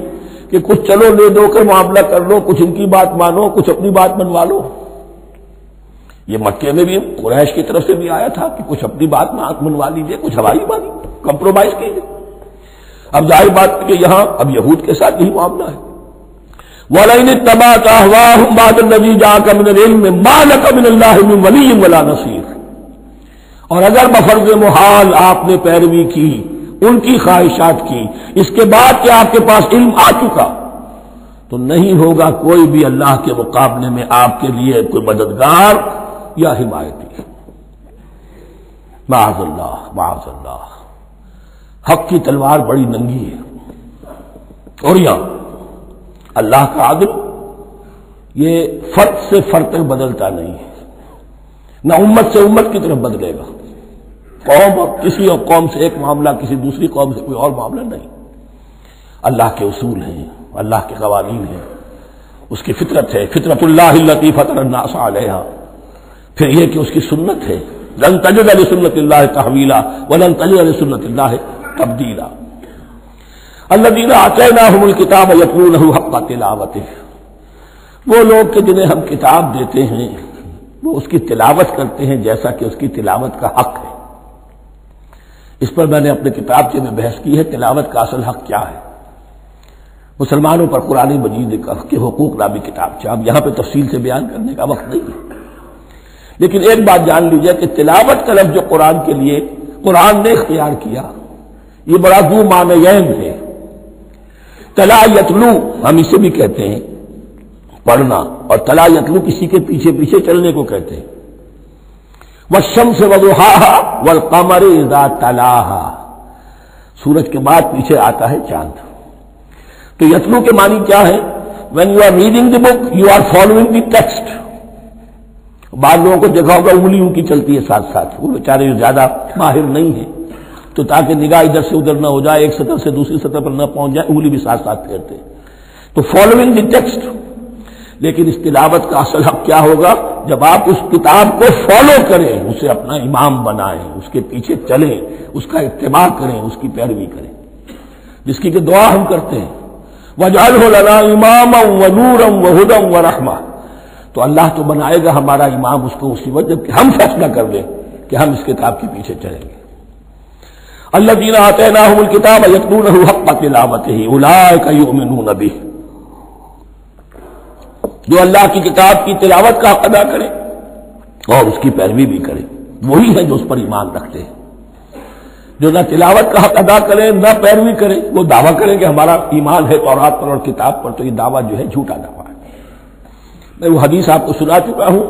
[SPEAKER 1] کہ کچھ چلو لے دو کر معاملہ کر لو، کچھ ان کی بات مانو، کچھ اپنی بات منوا لو۔ یہ مکے میں بھی قریش کی طرف سے بھی آیا تھا کہ کچھ اپنی بات منوا لیجیے، کچھ ہماری بات کمپرومائز کیجیے۔ اب ظاہر بات کہ یہاں اب یہود کے ساتھ یہی معاملہ ہے۔ وَلَئِنِ اتَّبَعْتَ أَهْوَاءَهُمْ بَعْدَ الَّذِي جَاءَكَ مِنَ الْعِلْمِ مَا لَكَ مِنَ اللَّهِ مِنْ وَلِيٍّ وَلَا نَصِيرٍ، اور اگر بفرض محال آپ نے پیروی کی ان کی خواہشات کی، اس کے بعد کہ آپ کے پاس علم آ چکا، تو نہیں ہوگا کوئی بھی اللہ کے مقابلے میں آپ کے لیے کوئی مددگار یا حمایتی۔ معاذ اللہ معاذ اللہ، حق کی تلوار بڑی ننگی ہے، اور یہاں اللہ کا عدل یہ فرد سے فرد تک بدلتا نہیں ہے، نہ امت سے امت کی طرف بدلے گا، قوم اور کسی اور قوم سے ایک معاملہ، کسی دوسری قوم سے کوئی اور معاملہ نہیں۔ اللہ کے اصول ہیں، اللہ کے قوانین ہیں، اس کی فطرت ہے، فطرت اللہ التی فطر الناس علیہا، پھر یہ کہ اس کی سنت ہے، لن تجد لسنت اللہ تحویلا ولن تجد لسنت اللہ تبدیلا۔ الذین آتیناہم الکتاب یتلونہ حق تلاوتہ، وہ لوگ کہ جنہیں ہم کتاب دیتے ہیں وہ اس کی تلاوت کرتے ہیں جیسا کہ اس کی تلاوت کا حق ہے۔ اس پر میں نے اپنے کتابچے میں بحث کی ہے، تلاوت کا اصل حق کیا ہے۔ مسلمانوں پر قرآن مجید کے حقوق نامی کتابچہ، اب یہاں پہ تفصیل سے بیان کرنے کا وقت نہیں ہے، لیکن ایک بات جان لیجیے کہ تلاوت کا لفظ جو قرآن کے لیے قرآن نے اختیار کیا، یہ بڑا ذو معنیین ہے۔ تلا یتلو ہم اسے بھی کہتے ہیں پڑھنا، اور تلا یتلو کسی کے پیچھے پیچھے چلنے کو کہتے ہیں۔ والشمس وضحاها والقمر اذا تلاها، سورج کے بعد پیچھے آتا ہے چاند۔ تو یتلو کے معنی کیا ہے؟ when you are reading the book you are following the text۔ بعض لوگوں کو دیکھا ہوگا انگلی ان کی چلتی ہے ساتھ ساتھ، وہ بیچارے زیادہ ماہر نہیں ہیں تو تاکہ نگاہ ادھر سے ادھر نہ ہو جائے، ایک سطح سے دوسری سطح پر نہ پہنچ جائے، انگلی بھی ساتھ ساتھ پھیرتے ہیں، تو فالوئنگ دی ٹیکسٹ۔ لیکن اس تلاوت کا اصل حق کیا ہوگا؟ جب آپ اس کتاب کو فالو کریں، اسے اپنا امام بنائیں، اس کے پیچھے چلیں، اس کا اتباع کریں، اس کی پیروی کریں، جس کی کہ دعا ہم کرتے ہیں وَاجْعَلْهُ لَنَا إِمَامًا وَنُورًا وَهُدًى وَرَحْمَةً، تو اللہ تو بنائے گا ہمارا امام اس کو اسی وقت جب کہ ہم فیصلہ کر دیں کہ ہم اس کتاب کے پیچھے چلیں گے۔ الذین آتیناہم الکتاب یتلونہ حق تلاوتہ اولئک یؤمنون بہ، جو اللہ کی کتاب کی تلاوت کا حق ادا کرے اور اس کی پیروی بھی کرے، وہی ہے جو اس پر ایمان رکھتے ہیں۔ جو نہ تلاوت کا حق ادا کرے نہ پیروی کرے، وہ دعویٰ کریں کہ ہمارا ایمان ہے تورات پر اور کتاب پر، تو یہ دعویٰ جو ہے جھوٹا دعویٰ ہے۔ میں وہ حدیث آپ کو سنا چکا ہوں،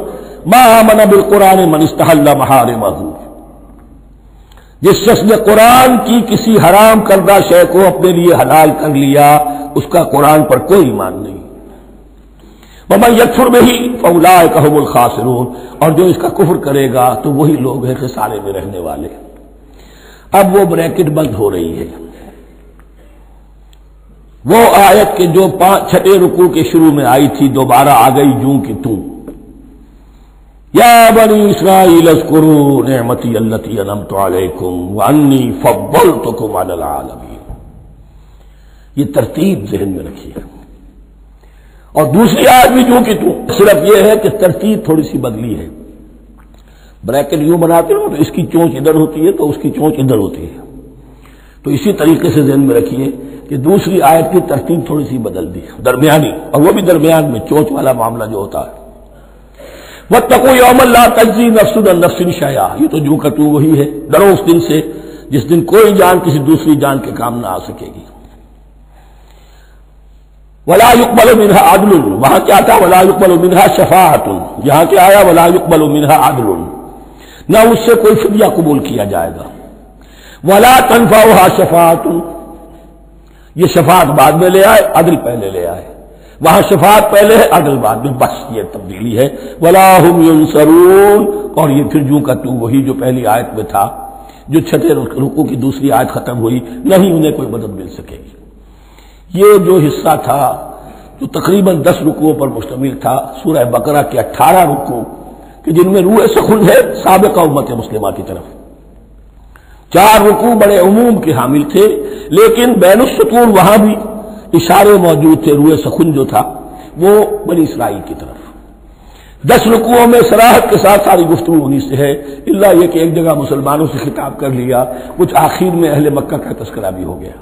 [SPEAKER 1] ما آمن بالقرآن من استحل محارمہ، جس شخص نے قرآن کی کسی حرام کردہ شے کو اپنے لیے حلال کر لیا، اس کا قرآن پر کوئی ایمان نہیں۔ ومن یکفر بہ فاولئک ھم الخاسرون، اور جو اس کا کفر کرے گا تو وہی لوگ ہیں خسارے میں رہنے والے۔ اب وہ بریکٹ بند ہو رہی ہے، وہ آیت کے جو 6 رکوع کے شروع میں آئی تھی دوبارہ آ گئی جوں کی توں، یا بنی اسرائیل اذکروا نعمتی التی انعمت علیکم وانی فضلتکم علی العالمین۔ یہ ترتیب ذہن میں رکھیے۔ اور دوسری آیت بھی جوں کی توں، صرف یہ ہے کہ ترتیب تھوڑی سی بدلی ہے۔ بریکٹ یوں بناتے ہو تو اس کی چونچ ادھر ہوتی ہے تو اس کی چونچ ادھر ہوتی ہے، تو اسی طریقے سے ذہن میں رکھیے کہ دوسری آیت کی ترتیب تھوڑی سی بدل دی، درمیانی، اور وہ بھی درمیان میں چونچ والا معاملہ جو ہوتا ہے۔ واتقوا یوما لا تجزی نفس عن نفس شیئا، یہ تو جو کتو وہی ہے، ڈرو اس دن سے جس دن کوئی جان کسی دوسری جان کے کام نہ آ سکے گی۔ ولا يقبل منها عدل، وہاں کیا تھا ولا يقبل منها شفاعت، یہاں کیا آیا ولا يقبل منها عدل، نہ اس سے کوئی فدیہ قبول کیا جائے گا۔ ولا تنفعها شفاعت، یہ شفاعت بعد میں لے آئے، عدل پہلے لے آئے، وہاں شفاعت پہلے ہے عدل بعد میں، بس یہ تبدیلی ہے۔ ولا هم ينصرون، اور یہ پھر جو کا تو وہی جو پہلی آیت میں تھا، جو 6 رکوع کی دوسری آیت ختم ہوئی، نہیں انہیں کوئی مدد مل سکے گی۔ یہ جو حصہ تھا جو تقریباً 10 رکوعوں پر مشتمل تھا، سورہ بقرہ کے 18 رکوع کہ جن میں روح سخن ہے سابقہ امت مسلمہ کی طرف، 4 رکوع بڑے عموم کے حامل تھے، لیکن بین السطور وہاں بھی اشارے موجود تھے، روح سخن جو تھا وہ بنی اسرائیل کی طرف۔ 10 رکوعوں میں صراحت کے ساتھ ساری گفتگو انہی سے ہے، الا یہ کہ ایک جگہ مسلمانوں سے خطاب کر لیا، کچھ آخر میں اہل مکہ کا تذکرہ بھی ہو گیا۔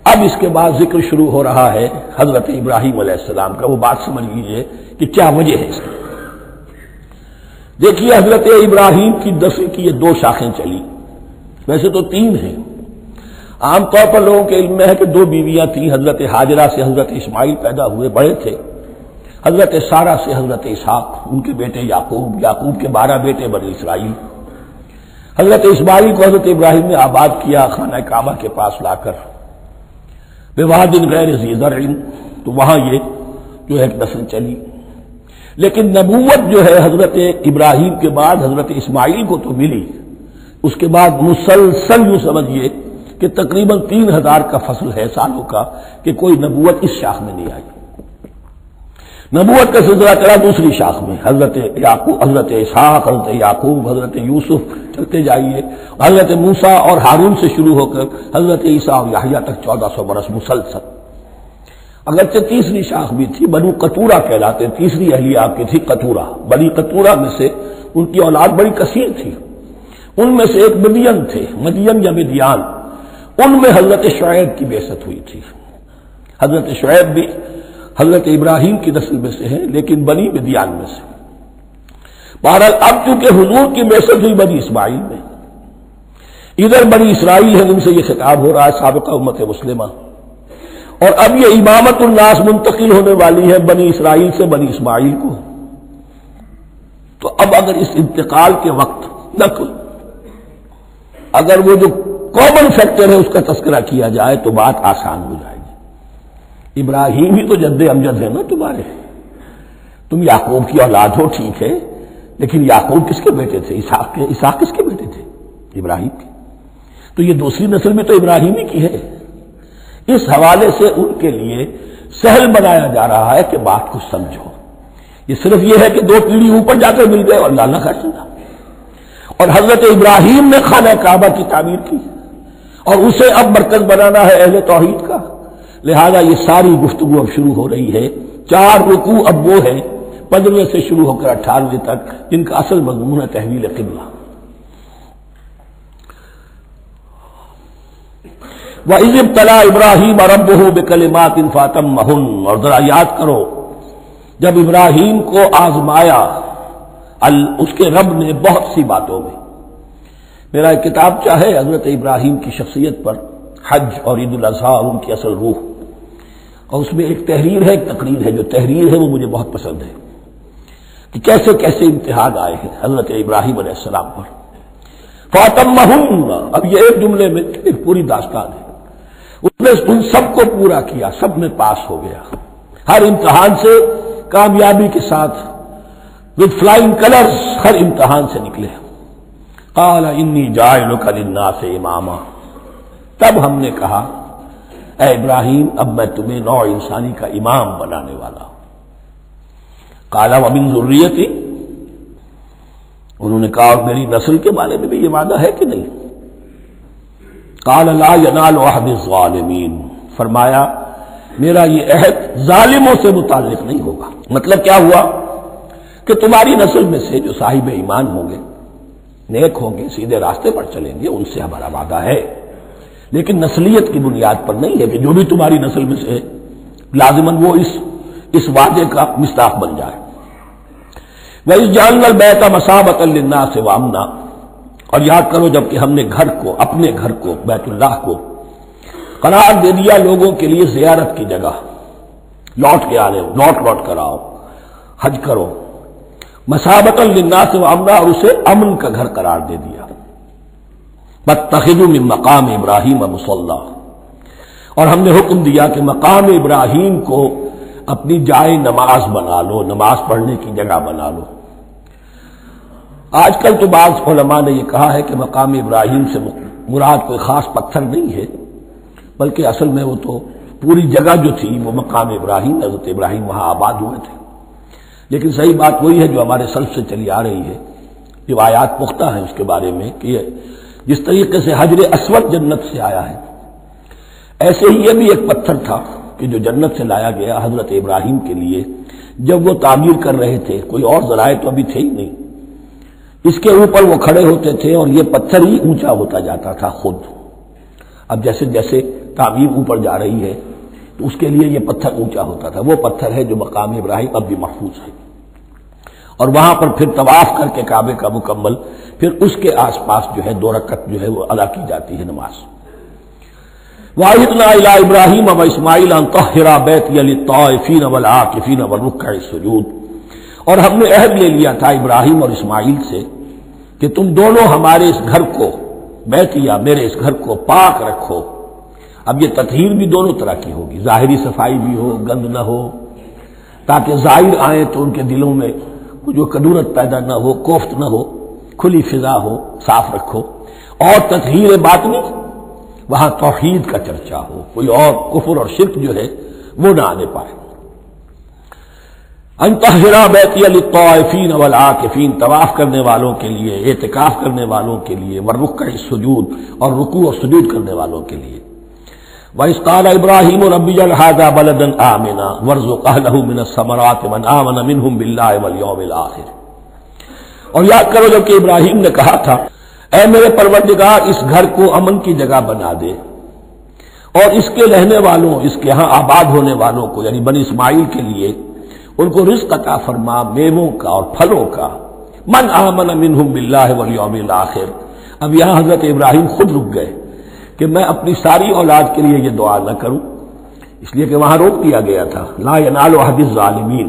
[SPEAKER 1] اب اس کے بعد ذکر شروع ہو رہا ہے حضرت ابراہیم علیہ السلام کا۔ وہ بات سمجھ لیجیے کہ کیا وجہ ہے اس کی۔ دیکھیے حضرت ابراہیم کی دفع کی یہ 2 شاخیں چلی، ویسے تو 3 ہیں۔ عام طور پر لوگوں کے علم میں ہے کہ 2 بیویاں تھیں، حضرت ہاجرہ سے حضرت اسماعیل پیدا ہوئے، بڑے تھے، حضرت سارہ سے حضرت اسحاق، ان کے بیٹے یعقوب، یعقوب کے 12 بیٹے بنی اسرائیل۔ حضرت اسماعیل کو حضرت ابراہیم نے آباد کیا خانہ کعبہ کے پاس لا کر، بواد غیر ذی زرع، تو وہاں یہ جو ایک نسل چلی۔ لیکن نبوت جو ہے حضرت ابراہیم کے بعد حضرت اسماعیل کو تو ملی، اس کے بعد مسلسل یوں سمجھیے کہ تقریباً 3000 کا فصل ہے سالوں کا کہ کوئی نبوت اس شاخ میں نہیں آئی۔ نبوت کا سلسلہ چلا دوسری شاخ میں، حضرت یعقوب، حضرت اسحاق، حضرت یعقوب، حضرت یوسف، چلتے جائیے، حضرت موسیٰ اور ہارون سے شروع ہو کر حضرت عیسیٰ اور یحییٰ تک 1400 برس مسلسل۔ اگرچہ تیسری شاخ بھی تھی، بنو قطورہ کہلاتے، تیسری اہلیہ آپ کی تھی قطورہ، بنی قطورہ میں سے ان کی اولاد بڑی کثیر تھی، ان میں سے ایک مدین تھے، مدین یا مدیان، ان میں حضرت شعیب کی بعثت ہوئی تھی۔ حضرت شعیب بھی حضرت ابراہیم کی نسل میں سے ہیں، لیکن بنی مدیان میں سے۔ بہرحال اب چونکہ حضور کی بعثت ہوئی بنی اسماعیل میں، ادھر بنی اسرائیل ہے، ان سے یہ خطاب ہو رہا ہے سابقہ امت مسلمہ، اور اب یہ امامت الناس منتقل ہونے والی ہے بنی اسرائیل سے بنی اسماعیل کو۔ تو اب اگر اس انتقال کے وقت نقل، اگر وہ جو کامن فیکٹر ہے اس کا تذکرہ کیا جائے تو بات آسان ہو جائے گی۔ ابراہیم ہی تو جد امجد ہے نا تمہارے، تم یعقوب کی اولاد ہو ٹھیک ہے، لیکن یعقوب کس کے بیٹے تھے؟ اسحاق کس کے بیٹے تھے؟ ابراہیم کے۔ تو یہ دوسری نسل میں تو ابراہیم ہی کی ہے۔ اس حوالے سے ان کے لیے سہل بنایا جا رہا ہے کہ بات کو سمجھو، یہ صرف یہ ہے کہ 2 پیڑھی اوپر جا کر مل گئے اور لانا کر چلا، اور حضرت ابراہیم نے خانہ کعبہ کی تعمیر کی اور اسے اب مرکز بنانا ہے اہل توحید کا، لہذا یہ ساری گفتگو اب شروع ہو رہی ہے۔ 4 رکوع اب وہ ہے 15 سے شروع ہو کر 18 تک، جن کا اصل مضمون ہے تحویل قبلہ۔ وَإِذِ ابْتَلَىٰ إِبْرَاهِيمَ رَبُّهُ بِكَلِمَاتٍ فَأَتَمَّهُنَّ، اور ذرا یاد کرو جب ابراہیم کو آزمایا اس کے رب نے بہت سی باتوں میں. میرا ایک کتاب چاہے حضرت ابراہیم کی شخصیت پر، حج اور عید الاضحیٰ اور ان کی اصل روح، اور اس میں ایک تحریر ہے، ایک تقریر ہے. جو تحریر ہے وہ مجھے بہت پسند ہے کہ کیسے کیسے امتحان آئے ہیں حضرت ابراہیم علیہ السلام پر. فَأَتَمَّهُنَّ، اب یہ ایک جملے میں ایک پوری داستان ہے. اس نے ان سب کو پورا کیا، سب میں پاس ہو گیا، ہر امتحان سے کامیابی کے ساتھ وتھ فلائنگ کلرز ہر امتحان سے نکلے. قال انی جاعلک للناس اماما، تب ہم نے کہا اے ابراہیم اب میں تمہیں نوع انسانی کا امام بنانے والا ہوں. قال ومن ذریتی، انہوں نے کہا اور میری نسل کے بارے میں بھی یہ وعدہ ہے کہ نہیں؟ قال لا ینال عہد الظالمین، فرمایا میرا یہ عہد ظالموں سے متعلق نہیں ہوگا. مطلب کیا ہوا کہ تمہاری نسل میں سے جو صاحب ایمان ہوں گے، نیک ہوں گے، سیدھے راستے پر چلیں گے، ان سے ہمارا وعدہ ہے، لیکن نسلیت کی بنیاد پر نہیں ہے کہ جو بھی تمہاری نسل میں سے لازماً وہ اس وعدے کا مصداق بن جائے. وَإِذْ جَعَلْنَا الْبَيْتَ مَثَابَةً لِلنَّاسِ وَأَمْنًا، اور یاد کرو جب کہ ہم نے گھر کو، اپنے گھر کو، بیت اللہ کو قرار دے دیا لوگوں کے لیے زیارت کی جگہ، لوٹ کے آنے، لوٹ کر آؤ، حج کرو. مثابۃ للناس وامنا، اور اسے امن کا گھر قرار دے دیا. واتخذوا من مقام ابراہیم مصلی، اور ہم نے حکم دیا کہ مقام ابراہیم کو اپنی جائے نماز بنا لو، نماز پڑھنے کی جگہ بنا لو. آج کل تو بعض علماء نے یہ کہا ہے کہ مقام ابراہیم سے مراد کوئی خاص پتھر نہیں ہے، بلکہ اصل میں وہ تو پوری جگہ جو تھی وہ مقام ابراہیم، حضرت ابراہیم وہاں آباد ہوئے تھے. لیکن صحیح بات وہی ہے جو ہمارے سلف سے چلی آ رہی ہے، روایات پختہ ہیں اس کے بارے میں کہ جس طریقے سے حجر اسود جنت سے آیا ہے، ایسے ہی یہ بھی ایک پتھر تھا کہ جو جنت سے لایا گیا حضرت ابراہیم کے لیے جب وہ تعمیر کر رہے تھے. کوئی اور ذرائع تو ابھی تھے ہی نہیں، اس کے اوپر وہ کھڑے ہوتے تھے اور یہ پتھر ہی اونچا ہوتا جاتا تھا خود. اب جیسے جیسے تعمیر اوپر جا رہی ہے تو اس کے لیے یہ پتھر اونچا ہوتا تھا. وہ پتھر ہے جو مقام ابراہیم اب بھی محفوظ ہے، اور وہاں پر پھر طواف کر کے کعبے کا مکمل، پھر اس کے آس پاس جو ہے 2 رکعت جو ہے وہ ادا کی جاتی ہے نماز. وَعَهِدْنَا إِلَىٰ إِبْرَاهِيمَ وَإِسْمَاعِيلَ أَن طَهِّرَا بَيْتِيَ لِلطَّائِفِينَ وَالْعَاكِفِينَ وَالرُّكَّعِ السُّجُودِ، اور ہم نے عہد لے لیا تھا ابراہیم اور اسماعیل سے کہ تم دونوں ہمارے اس گھر کو، بیتیا میرے اس گھر کو پاک رکھو. اب یہ تطہیر بھی دونوں طرح کی ہوگی، ظاہری صفائی بھی ہو، گند نہ ہو، تاکہ زائر آئیں تو ان کے دلوں میں جو کدورت پیدا نہ ہو، کوفت نہ ہو، کھلی فضا ہو، صاف رکھو. اور تطہیر باطنی، وہاں توحید کا چرچا ہو، کوئی اور کفر اور شرک جو ہے وہ نہ آنے پائے. ان طہرا بیتی للطائفین والعاکفین، طواف کرنے والوں کے لیے، اعتکاف کرنے والوں کے لیے، والرکع السجود، اور رکوع اور سجود کرنے والوں کے لیے. وَإِذْ قَالَ إِبْرَاهِيمُ رَبِّ اجْعَلْ هَٰذَا بَلَدًا آمِنًا وَارْزُقْ أَهْلَهُ مِنَ الثَّمَرَاتِ مَنْ آمَنَ مِنْهُمْ بِاللَّهِ وَالْيَوْمِ الْآخِرِ. اور یاد کرو جب کہ ابراہیم نے کہا تھا اے میرے پروردگار اس گھر کو امن کی جگہ بنا دے، اور اس کے رہنے والوں، اس کے ہاں آباد ہونے والوں کو یعنی بنی اسماعیل کے لیے ان کو رزق عطا فرما، میووں کا اور پھلوں کا. من آمن منہم باللہ والیوم الآخر. اب یہاں حضرت ابراہیم خود رک گئے کہ میں اپنی ساری اولاد کے لیے یہ دعا نہ کروں، اس لیے کہ وہاں روک دیا گیا تھا لا ینال عہد الظالمین.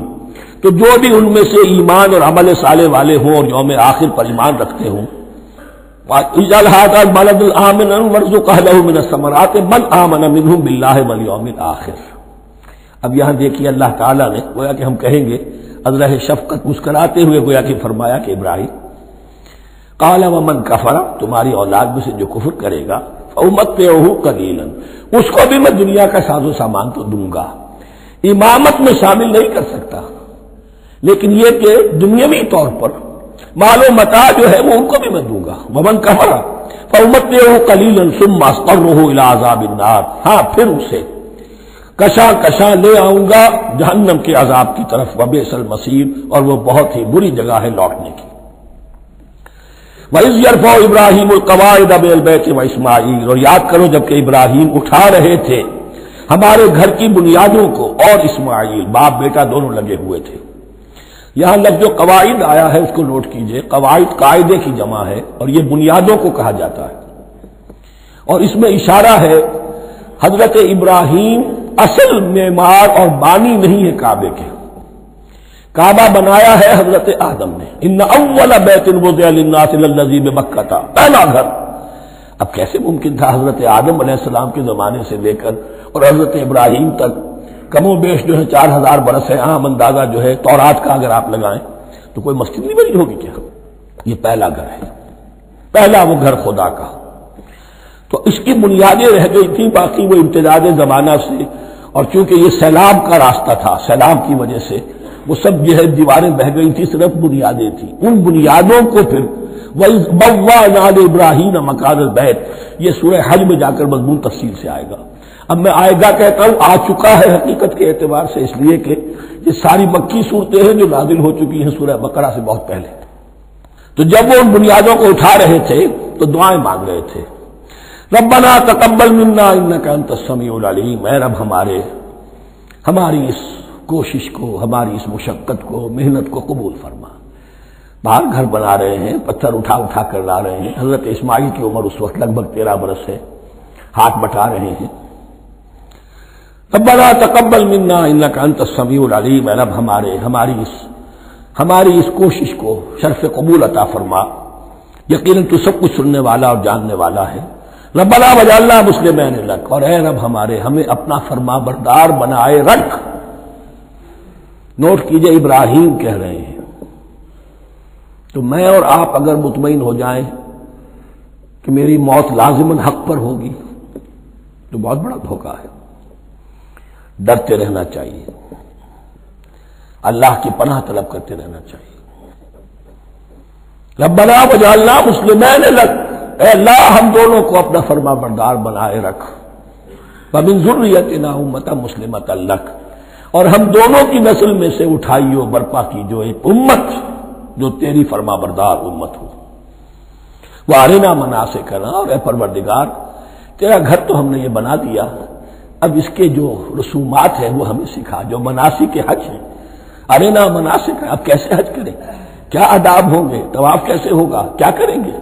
[SPEAKER 1] تو جو بھی ان میں سے ایمان اور عمل صالح والے ہوں اور یوم آخر پر ایمان رکھتے ہوں، اجعل هذا البلد آمنا وارزق اهله من الثمرات من آمن منهم باللہ والیوم الآخر. اب یہاں دیکھیے اللہ تعالیٰ نے گویا کہ ہم کہیں گے ازرہ شفقت مسکراتے ہوئے گویا کہ فرمایا کہ ابراہیم قال ومن کفر، تمہاری اولاد میں سے جو کفر کرے گا فأمتعه قلیلا، اس کو بھی میں دنیا کا ساز و سامان تو دوں گا. امامت میں شامل نہیں کر سکتا، لیکن یہ کہ دنیاوی طور پر مال و متاع جو ہے وہ ان کو بھی میں دوں گا. ومن کفر فأمتعه قلیلا ثم اضطره الى عذاب النار، ہاں پھر اسے کشاں کشاں لے آؤں گا جہنم کے عذاب کی طرف. وبئس المصیر، اور وہ بہت ہی بری جگہ ہے لوٹنے کی. وَإِذْ يَرْفَعُ إِبْرَاهِيمُ الْقَوَاعِدَ مِنَ الْبَيْتِ وَإِسْمَاعِيلُ، اور یاد کرو جب کہ ابراہیم اٹھا رہے تھے ہمارے گھر کی بنیادوں کو، اور اسماعیل باپ بیٹا دونوں لگے ہوئے تھے۔ یہاں لفظ جو قواعد آیا ہے اس کو نوٹ کیجئے، قواعد قاعدے کی جمع ہے اور یہ بنیادوں کو کہا جاتا ہے، اور اس میں اشارہ ہے حضرت ابراہیم اصل معمار اور بانی نہیں ہے کعبے کے، کعبہ بنایا ہے حضرت آدم نے۔ ان اول بیت وضع للناس للذی ببکۃ، پہلا گھر۔ اب کیسے ممکن تھا حضرت آدم علیہ السلام کے زمانے سے لے کر اور حضرت ابراہیم تک کم و بیش جو ہے 4000 برس ہے، عام اندازہ جو ہے تورات کا اگر آپ لگائیں تو کوئی مسجد نہیں بنی ہوگی کیا؟ یہ پہلا گھر ہے، پہلا وہ گھر خدا کا۔ تو اس کی بنیادیں رہ گئی تھیں، باقی وہ امتداد زمانہ سے، اور چونکہ یہ سیلاب کا راستہ تھا، سیلاب کی وجہ سے وہ سب جو ہے دیواریں بہہ گئی تھی، صرف بنیادیں تھیں۔ ان بنیادوں کو پھر وَإِذْ بَوَّأْنَا لِإِبْرَاهِيمَ مَكَانَ الْبَيْتِ، یہ سورہ حج میں جا کر مضمون تفصیل سے آئے گا۔ اب میں آئے گا کہتا ہوں، آ چکا ہے حقیقت کے اعتبار سے، اس لیے کہ یہ ساری مکی صورتیں ہیں جو نازل ہو چکی ہیں سورہ بقرہ سے بہت پہلے۔ تو جب وہ ان بنیادوں کو اٹھا رہے تھے تو دعائیں مانگ رہے تھے، ربنا تقبل منا انک انت السمیع العلیم، اے رب ہماری اس کوشش کو، ہماری اس مشقت کو، محنت کو قبول فرما۔ باہر گھر بنا رہے ہیں، پتھر اٹھا اٹھا کر لا رہے ہیں، حضرت اسماعیل کی عمر اس وقت لگ بھگ 13 برس ہے، ہاتھ بٹا رہے ہیں۔ ربنا تقبل منا انک انت السمیع العلیم، اے رب ہماری اس کوشش کو شرف قبول عطا فرما، یقیناً تو سب کچھ سننے والا اور جاننے والا ہے۔ ربنا وجعلنا مسلمین لک، اور اے رب ہمیں اپنا فرما بردار بنائے رکھ۔ نوٹ کیجئے ابراہیم کہہ رہے ہیں، تو میں اور آپ اگر مطمئن ہو جائیں کہ میری موت لازماً حق پر ہوگی تو بہت بڑا دھوکہ ہے۔ ڈرتے رہنا چاہیے، اللہ کی پناہ طلب کرتے رہنا چاہیے۔ ربنا وجعلنا مسلمین لک، اے اللہ ہم دونوں کو اپنا فرما بردار بنائے رکھ، ومن ذریتنا امۃ مسلمۃ لک، اور ہم دونوں کی نسل میں سے اٹھائیو برپا کی جو ایک امت جو تیری فرما بردار امت ہو۔ وارنا مناسکنا، اور اے پروردگار تیرا گھر تو ہم نے یہ بنا دیا، اب اس کے جو رسومات ہیں وہ ہمیں سکھا، جو مناسک حج ہیں، ارنا مناسک، اب کیسے حج کریں، کیا آداب ہوں گے، طواف کیسے ہوگا، کیا کریں گے۔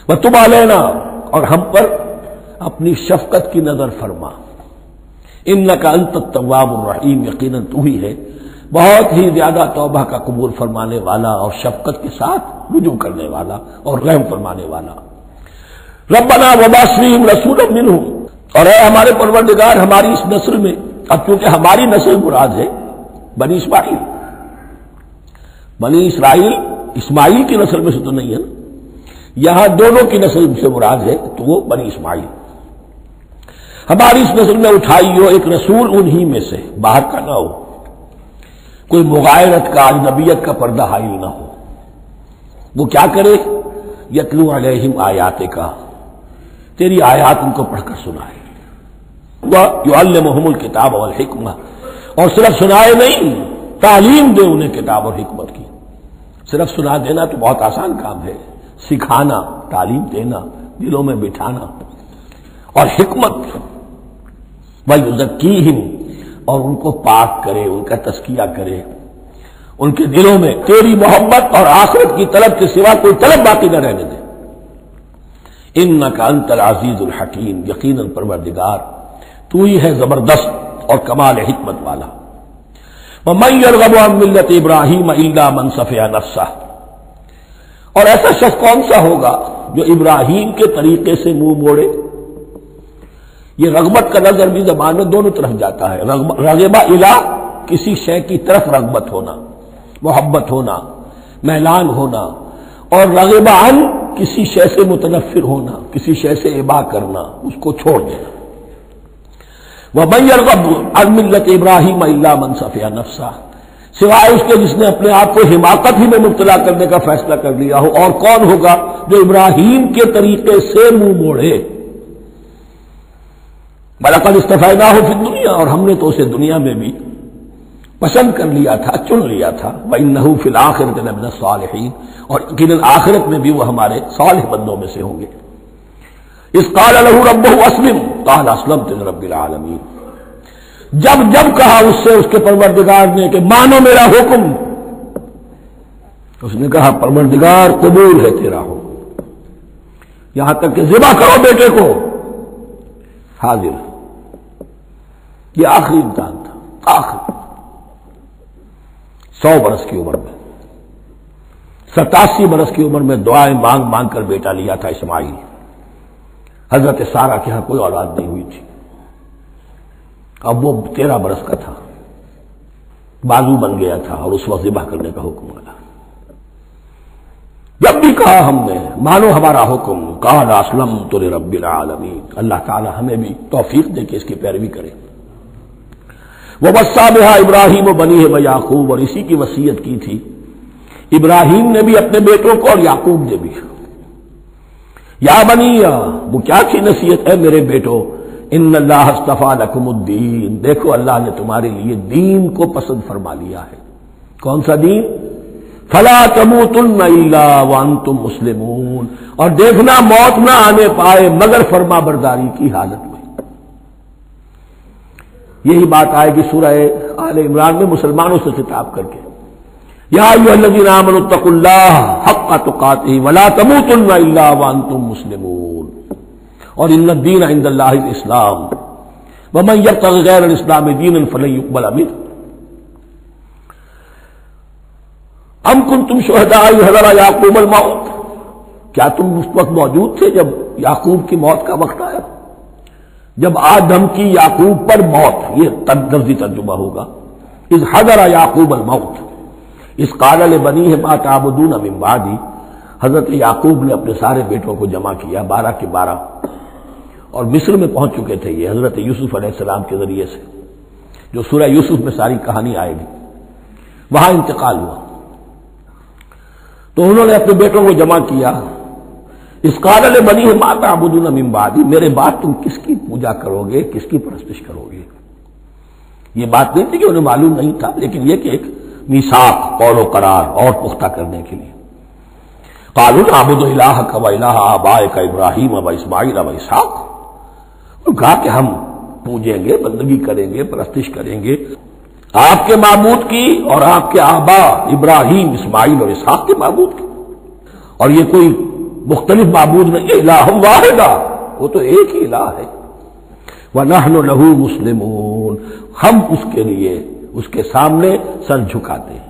[SPEAKER 1] وتب علینا، اور ہم پر اپنی شفقت کی نظر فرما، انک انت التواب الرحیم، یقیناً تو ہی ہے بہت ہی زیادہ توبہ کا قبول فرمانے والا اور شفقت کے ساتھ رجوع کرنے والا اور رحم فرمانے والا۔ ربنا وبعث فیہم رسولا منہم، اور اے ہمارے پروردگار ہماری اس نسل میں، اب چونکہ ہماری نسل مراد ہے بنی اسرائیل اسماعیل کی نسل میں سے تو نہیں ہے نا، یہاں دونوں کی نسل سے مراد ہے تو وہ بنی اسماعیل، ہماری اس نسل میں اٹھائی ہو ایک رسول انہی میں سے، باہر کا نہ ہو، کوئی مغایرت کا اجنبیت کا پردہ حائل نہ ہو، وہ کیا کرے، یتلو علیہم آیاتک، تیری آیات ان کو پڑھ کر سنائے، وَيُعَلِّمُهُمُ الْكِتَابَ وَالْحِکْمَةَ، اور صرف سنائے نہیں، تعلیم دے انہیں کتاب اور حکمت کی۔ صرف سنا دینا تو بہت آسان کام ہے، سکھانا، تعلیم دینا، دلوں میں بٹھانا، اور حکمت، وَيُزَكِّيهِمْ، اور ان کو پاک کرے، ان کا تزکیہ کرے، ان کے دلوں میں تیری محبت اور آخرت کی طلب کے سوا کوئی طلب باقی نہ رہنے دے۔ انک انت العزیز الحکیم، یقیناً پروردگار تو ہی ہے زبردست اور کمال حکمت والا۔ وَمَن يَرْغَبُ عَن مِّلَّةِ إِبْرَاهِيمَ إِلَّا مَن سَفِهَ نَفْسَهُ، اور ایسا شخص کون سا ہوگا جو ابراہیم کے طریقے سے منہ موڑے۔ یہ رغبت کا نظر بھی زبان میں دونوں طرف جاتا ہے، رغبہ الی، کسی شے کی طرف رغبت ہونا، محبت ہونا، میلان ہونا، اور رغبہ عن، کسی شے سے متنفر ہونا، کسی شے سے ابا کرنا، اس کو چھوڑ دینا۔ وَمَن يَرْغَبُ عَن مِّلَّةِ إِبْرَاهِيمَ إِلَّا مَن سَفِهَ نَفْسَهُ، سوائے اس کے جس نے اپنے آپ کو حماقت ہی میں مبتلا کرنے کا فیصلہ کر لیا ہو، اور کون ہوگا جو ابراہیم کے طریقے سے منہ موڑے۔ وَلَقَدِ اصْطَفَيْنَاهُ فِي الدُّنْيَا، اور ہم نے تو اسے دنیا میں بھی پسند کر لیا تھا، چن لیا تھا۔ وَإِنَّهُ فِي الْآخِرَةِ لَمِنَ الصَّالِحِينَ، اور یقیناً آخرت میں بھی وہ ہمارے صالح بندوں میں سے ہوں گے۔ اذ قال له ربه اسلم قال اسلمت لرب العالمین، جب جب کہا اس سے اس کے پروردگار نے کہ مانو میرا حکم، اس نے کہا پروردگار قبول ہے تیرا حکم، یہاں تک کہ ذبح کرو بیٹے کو، حاضر۔ یہ آخری امتحان تھا، آخری 100 برس کی عمر میں، 87 برس کی عمر میں دعائیں مانگ مانگ کر بیٹا لیا تھا اسماعیل۔ حضرت سارہ کے ہاں کوئی اولاد نہیں ہوئی تھی، اب وہ 13 برس کا تھا، بازو بن گیا تھا، اور اس وقت ذبح کرنے کا حکم آیا۔ جب بھی کہا ہم نے مانو ہمارا حکم، قال اسلمت لرب العالمین، اللہ تعالی ہمیں بھی توفیق دے کہ اس کی پیروی کریں۔ ووصى بها ابراہیم وبنیہ ویعقوب، اور اسی کی وصیت کی تھی ابراہیم نے بھی اپنے بیٹوں کو اور یعقوب نے بھی۔ یا بنی، وہ کیا کی نصیحت ہے میرے بیٹو، ان اللہ اصطفیٰ لکم الدین، دیکھو اللہ نے تمہارے لیے دین کو پسند فرما لیا ہے۔ کون سا دین؟ فلا تموتن الا وانتم مسلمون، اور دیکھنا موت نہ آنے پائے مگر فرما برداری کی حالت میں۔ یہی بات آئے گی سورہ آل عمران میں مسلمانوں سے خطاب کر کے، یا ایھا الذین آمنوا اتقوا اللہ حق تقاتہ ولا تموتن الا وانتم مسلمون، اور ان الدین عند اللہ الاسلام ومن یبتغی غیر الاسلام دینا فلن یقبل منہ۔ ام کنتم شہداء اذ حضر یعقوب الموت، کیا تم اس وقت موجود تھے جب یعقوب کی موت کا وقت آیا؟ جب آدم کی یعقوب پر موت، یہ لفظی ترجمہ ہوگا، اذ حضر یعقوب الموت اذ قال لبنیہ ما تعبدون من بعدی، حضرت یعقوب نے اپنے سارے بیٹوں کو جمع کیا، 12 کے 12، اور مصر میں پہنچ چکے تھے یہ حضرت یوسف علیہ السلام کے ذریعے سے، جو سورہ یوسف میں ساری کہانی آئے گی، وہاں انتقال ہوا۔ تو انہوں نے اپنے بیٹوں کو جمع کیا، اس قال لبنیہ ما تعبدون من بعدی، میرے بعد تم کس کی پوجا کرو گے، کس کی پرستش کرو گے؟ یہ بات نہیں تھی کہ انہیں معلوم نہیں تھا، لیکن یہ کہ ایک میثاق، قول و قرار اور پختہ کرنے کے لیے۔ قالوا نعبد الہک و الہ آبائک ابراہیم و اسماعیل و اسحاق، کہا کہ ہم پوجیں گے، بندگی کریں گے، پرستش کریں گے آپ کے معبود کی اور آپ کے آبا ابراہیم، اسماعیل اور اسحاق کے معبود کی، اور یہ کوئی مختلف معبود نہیں، الہ واحد، وہ تو ایک ہی الہ ہے۔ وَنَحْنُ لَهُ مُسْلِمُونَ، ہم اس کے لیے، اس کے سامنے سر جھکاتے ہیں،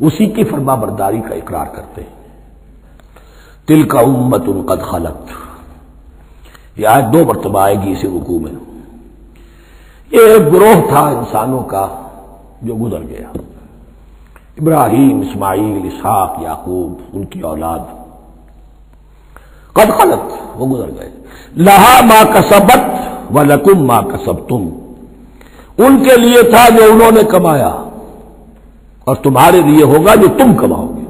[SPEAKER 1] اسی کی فرما برداری کا اقرار کرتے ہیں۔ تِلْكَ أُمَّةٌ قَدْ خَلَتْ، یہ آیت 2 مرتبہ آئے گی اسی رکوع میں۔ یہ ایک گروہ تھا انسانوں کا جو گزر گیا، ابراہیم، اسماعیل، اسحاق، یعقوب، ان کی اولاد، قد خلت، وہ گزر گئے۔ لہا ما کسبت ولکم ما کسبتم، ان کے لیے تھا جو انہوں نے کمایا، اور تمہارے لیے ہوگا جو تم کماؤ گے۔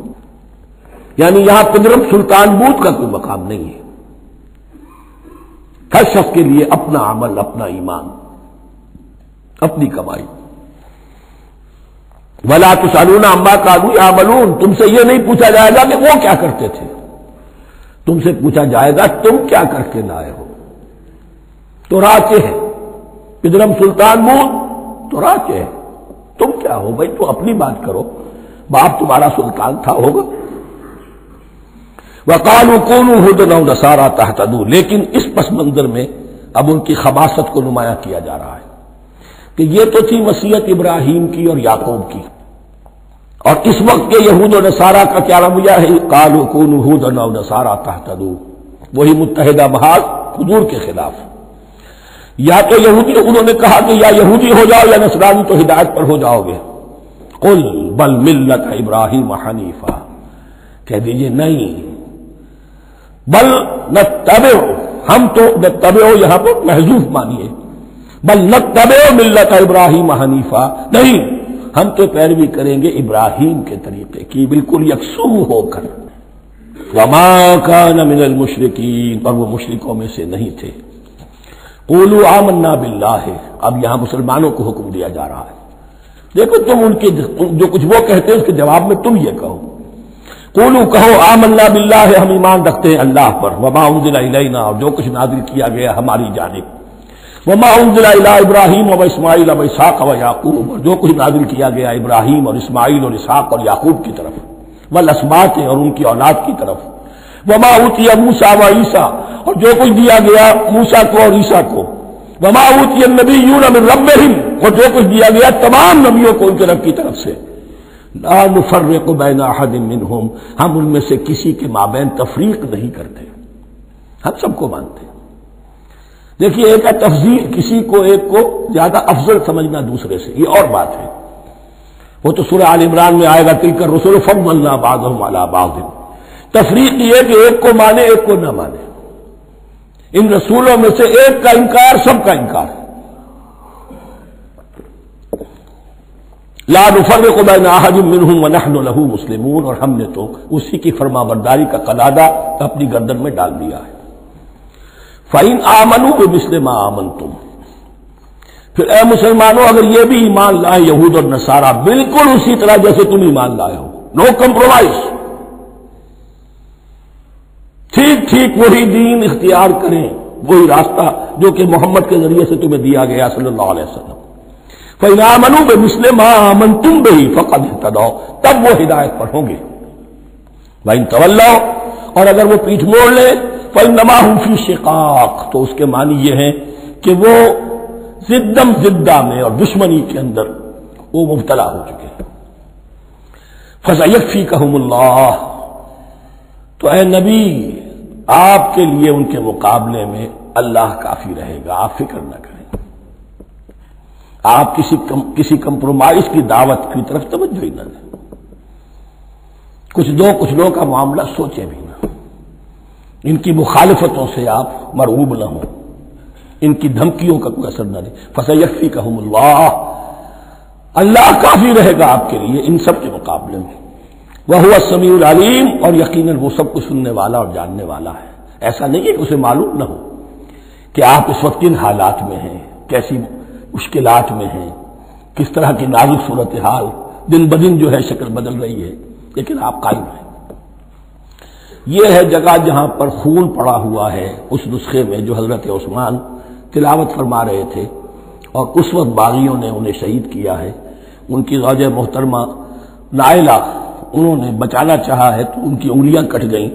[SPEAKER 1] یعنی یہاں پدرم سلطان بود کا کوئی مقام نہیں ہے، ہر شخص کے لیے اپنا عمل، اپنا ایمان، اپنی کمائی۔ ولا تسألون عما كانوا يعملون، تم سے یہ نہیں پوچھا جائے گا کہ وہ کیا کرتے تھے، تم سے پوچھا جائے گا تم کیا کر کے لائے ہو۔ تو راچے ہے پدرم سلطان بود، تو راچے ہے، تم کیا ہو بھائی، تو اپنی بات کرو، باپ تمہارا سلطان تھا، ہوگا۔ وَقَالُوا كُونُوا هُودًا أَوْ نَصَارَىٰ تَهْتَدُوا، لیکن اس پس منظر میں اب ان کی خباثت کو نمایاں کیا جا رہا ہے کہ یہ تو تھی وصیت ابراہیم کی اور یعقوب کی، اور اس وقت کے یہود و نصارہ کا کیا رویہ ہے؟ قَالُوا كُونُوا هُودًا أَوْ نَصَارَىٰ تَهْتَدُوا، وہی متحدہ محاذ حضور کے خلاف۔ یا تو یہودی، انہوں نے کہا کہ یا یہودی ہو جاؤ یا نصرانی تو ہدایت پر ہو جاؤ گے۔ قُلْ بَلْ مِلَّةَ إِبْرَاهِيمَ حَنِيفًا، کہہ دیجئے نہیں، بل نتبع، ہم تو نتبع یہاں پر محذوف مانیے، بل نتبع ملت ابراہیم حنیفہ، نہیں، ہم تو پیروی کریں گے ابراہیم کے طریقے کی، بالکل یکسو ہو کر۔ وما کان من المشرکین، اور وہ مشرکوں میں سے نہیں تھے۔ قولوا آمنا باللہ، اب یہاں مسلمانوں کو حکم دیا جا رہا ہے، دیکھو تم ان کے جو کچھ وہ کہتے ہیں اس کے جواب میں تم یہ کہو، قولوا کہو آمنا باللہ، ہم ایمان رکھتے ہیں اللہ پر، وما انزل الینا، اور جو کچھ نازل کیا گیا ہماری جانب، وما انزل الی ابراہیم و اسماعیل و اسحاق و یعقوب، اور جو کچھ نازل کیا گیا ابراہیم اور اسماعیل اور اسحاق اور یعقوب کی طرف، والاسباط اور ان کی اولاد کی طرف، وما اوتی موسیٰ و عیسیٰ، اور جو کچھ دیا گیا موسیٰ کو اور عیسیٰ کو، وما اوتی النبیون من ربہم، اور جو کچھ دیا گیا تمام نبیوں کو ان کے رب کی طرف سے، لا نفرق بین احد منہم، ہم ان میں سے کسی کے مابین تفریق نہیں کرتے، ہم سب کو مانتے ہیں۔ دیکھیے ایک ہے تفضیل، کسی کو ایک کو زیادہ افضل سمجھنا دوسرے سے، یہ اور بات ہے، وہ تو سورہ آل عمران میں آئے گا تلک الرسل فضلنا بعضهم علی بعض۔ تفریق یہ کہ ایک کو مانے ایک کو نہ مانے، ان رسولوں میں سے ایک کا انکار سب کا انکار ہے۔ لا نفرق بین احد منہم ونحن له مسلمون، اور ہم نے تو اسی کی فرمانبرداری کا قلادہ اپنی گردن میں ڈال دیا ہے۔ فَإِنْ آمَنُوا بِمِثْلِ مَا آمَنْتُمْ، پھر اے مسلمانوں اگر یہ بھی ایمان لائے یہود اور نصارہ بالکل اسی طرح جیسے تم ایمان لائے ہو، نو کمپرومائز، ٹھیک ٹھیک وہی دین اختیار کریں، وہی راستہ جو کہ محمد کے ذریعے سے تمہیں دیا گیا صلی اللہ علیہ وسلم۔ فَإِنْ آمَنُوا بِمِثْلِ مَا آمَنْتُمْ بِهِ فَقَدْ اهْتَدَوْا، تب وہ ہدایت پر ہوں گے۔ وَإِنْ تَوَلَّوْا، اور اگر وہ پیٹھ موڑ لے، فَإِنَّمَا هُمْ فِي شِقَاقٍ، تو اس کے معنی یہ ہے کہ وہ زدم زدہ میں اور دشمنی کے اندر وہ مبتلا ہو چکے ہیں۔ فَسَيَكْفِيكَهُمُ اللَّهُ، تو اے نبی آپ کے لیے ان کے مقابلے میں اللہ کافی رہے گا، آپ فکر نہ کریں، آپ کسی کمپرومائز کی دعوت کی طرف توجہ ہی نہ دیں، کچھ دو کا معاملہ سوچیں بھی نہ، ان کی مخالفتوں سے آپ مرعوب نہ ہوں، ان کی دھمکیوں کا کوئی اثر نہ دے۔ فَسَيَكْفِيكَهُمُ اللَّهُ، اللہ کافی رہے گا آپ کے لیے ان سب کے مقابلے میں۔ وَهُوَ السَّمِيعُ الْعَلِيمُ، اور یقیناً وہ سب کچھ سننے والا اور جاننے والا ہے۔ ایسا نہیں ہے کہ اسے معلوم نہ ہو کہ آپ اس وقت کن حالات میں ہیں، کیسی مشکلات میں ہیں، کس طرح کی نازک صورتحال دن بدن جو ہے شکل بدل رہی ہے، لیکن آپ قائم ہیں۔ یہ ہے جگہ جہاں پر خون پڑا ہوا ہے، اس نسخے میں جو حضرت عثمان تلاوت فرما رہے تھے، اور اس وقت باغیوں نے انہیں شہید کیا ہے۔ ان کی زوجہ محترمہ نائلہ، انہوں نے بچانا چاہا ہے تو ان کی انگلیاں کٹ گئیں،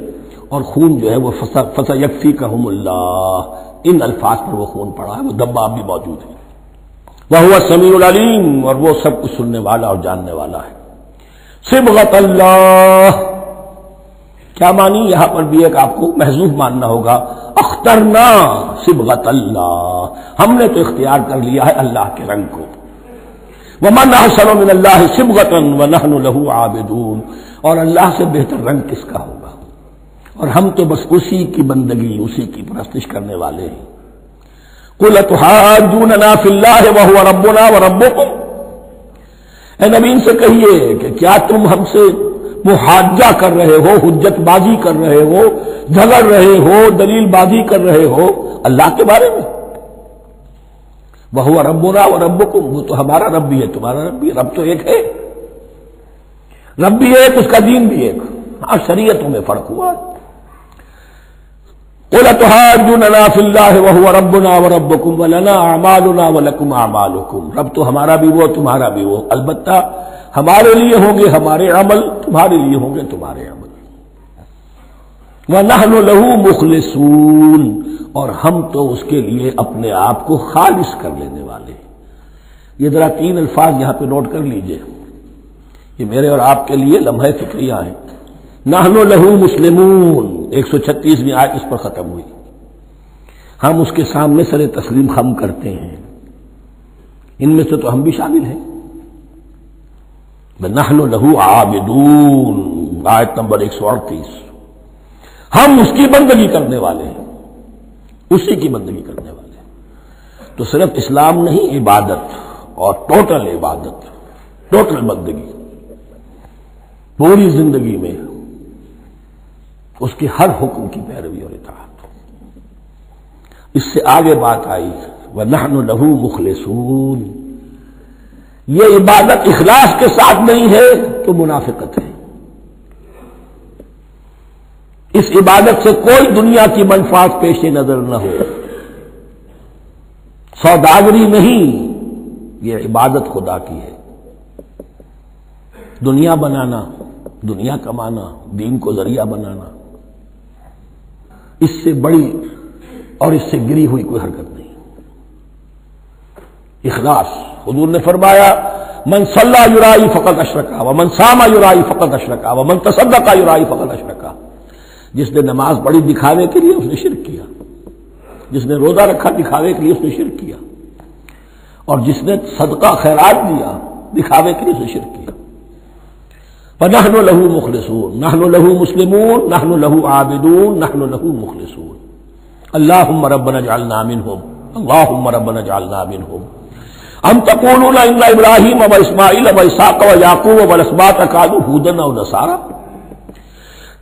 [SPEAKER 1] اور خون جو ہے وہ فَسَيَكْفِيكَهُمُ اللَّهُ، ان الفاظ پر وہ خون پڑا ہے، وہ دباب بھی موجود ہے۔ وَهُوَ السَّمِيعُ الْعَلِيمُ، اور وہ سب کچھ سننے والا اور جاننے والا ہے۔ صبغۃ اللہ، کیا معنی یہاں پر بھی ایک آپ کو محذوف ماننا ہوگا، اخترنا صبغۃ اللہ، ہم نے تو اختیار کر لیا ہے اللہ کے رنگ کو۔ وَمَنْ أَحْسَنُ مِنَ اللَّهِ صِبْغَةً وَنَحْنُ لَهُ عَابِدُونَ، اور اللہ سے بہتر رنگ کس کا ہوگا، اور ہم تو بس اسی کی بندگی، اسی کی پرستش کرنے والے ہیں۔ قُلْ أَتُحَاجُّونَنَا فِي اللَّهِ وَهُوَ رَبُّنَا وَرَبُّكُمْ، اے نبی ان سے کہیے کہ کیا تم ہم سے محاجہ کر رہے ہو، حجت بازی کر رہے ہو، جھگڑ رہے ہو، دلیل بازی کر رہے ہو اللہ کے بارے میں؟ وَهُوَ رَبُّنَا وَرَبُّكُمْ، وہ تو ہمارا رب بھی ہے تمہارا رب بھی ہے، رب تو ایک ہے، رب بھی ایک، اس کا دین بھی ایک، ہاں شریعتوں میں فرق ہوا ہے۔ قُلْ أَتُحَاجُّونَنَا فِي اللَّهِ وَهُوَ رَبُّنَا وَرَبُّكُمْ وَلَنَا أَعْمَالُنَا وَلَكُمْ أَعْمَالُكُمْ، رب تو ہمارا بھی وہ تمہارا بھی وہ، البتہ ہمارے لیے ہوں گے ہمارے عمل، تمہارے لیے ہوں گے تمہارے عمل۔ وَنَحْنُ لَهُ مُخْلِصُونَ، اور ہم تو اس کے لیے اپنے آپ کو خالص کر لینے والے ہیں۔ یہ ذرا 3 الفاظ یہاں پہ نوٹ کر لیجئے، یہ میرے اور آپ کے لیے لمحہ فکریہ ہیں۔ نحن لہو مسلمون، 136ویں آیت اس پر ختم ہوئی، ہم اس کے سامنے سر تسلیم خم کرتے ہیں، ان میں سے تو ہم بھی شامل ہیں۔ نحن لہو عابدون، آیت نمبر 138، ہم اس کی بندگی کرنے والے ہیں، اسی کی بندگی کرنے والے ہیں۔ تو صرف اسلام نہیں، عبادت اور ٹوٹل عبادت، ٹوٹل بندگی، پوری زندگی میں اس کے ہر حکم کی پیروی اور اطاعت۔ اس سے آگے بات آئی وَنَحْنُ لَهُ مُخْلِصُونَ، یہ عبادت اخلاص کے ساتھ نہیں ہے تو منافقت ہے۔ اس عبادت سے کوئی دنیا کی منفعت پیش نظر نہ ہو، سوداگری نہیں، یہ عبادت خدا کی ہے۔ دنیا بنانا، دنیا کمانا، دین کو ذریعہ بنانا، اس سے بڑی اور اس سے گری ہوئی کوئی حرکت نہیں۔ اخلاص، حضور نے فرمایا من صلی یرائی فقط اشرکا ومن صام یرائی فقط اشرکا ومن تصدق یرائی فقط اشرکا۔ جس نے نماز پڑھی دکھاوے کے لیے اس نے شرک کیا، جس نے روزہ رکھا دکھاوے کے لیے اس نے شرک کیا، اور جس نے صدقہ خیرات دیا دکھاوے کے لیے اس نے شرک کیا۔ فنحن له مخلصون، نحن له مسلمون، نحن له عابدون، نحن له مخلصون۔ اللهم ربنا اجعلنا منهم، اللهم ربنا اجعلنا منهم۔ ام تقولون ان ابراہیم واسماعیل واسحاق ویعقوب والاسباط كانوا هودا او نصارى،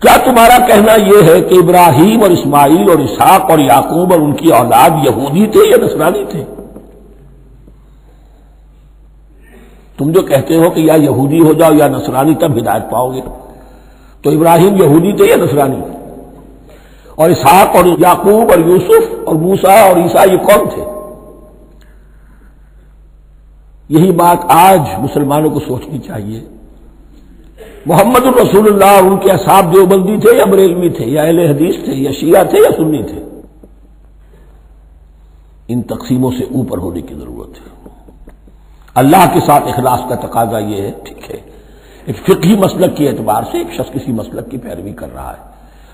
[SPEAKER 1] کیا تمہارا کہنا یہ ہے کہ ابراہیم اور اسماعیل اور اسحاق اور یعقوب اور ان کی اولاد یہودی تھے یا نصرانی تھے؟ تم جو کہتے ہو کہ یا یہودی ہو جاؤ یا نصرانی تب ہدایت پاؤ گے، تو ابراہیم یہودی تھے یا نصرانی تھے؟ اور اسحاق اور یعقوب اور یوسف اور موسیٰ اور عیسیٰ یہ کون تھے؟ یہی بات آج مسلمانوں کو سوچنی چاہیے۔ محمد الرسول اللہ اور ان کے اصحاب دیوبندی تھے یا بریلوی تھے یا اہل حدیث تھے یا شیعہ تھے یا سنی تھے؟ ان تقسیموں سے اوپر ہونے کی ضرورت ہے۔ اللہ کے ساتھ اخلاص کا تقاضا یہ ہے، ٹھیک ہے ایک فقہی مسلک کے اعتبار سے ایک شخص کسی مسلک کی پیروی کر رہا ہے،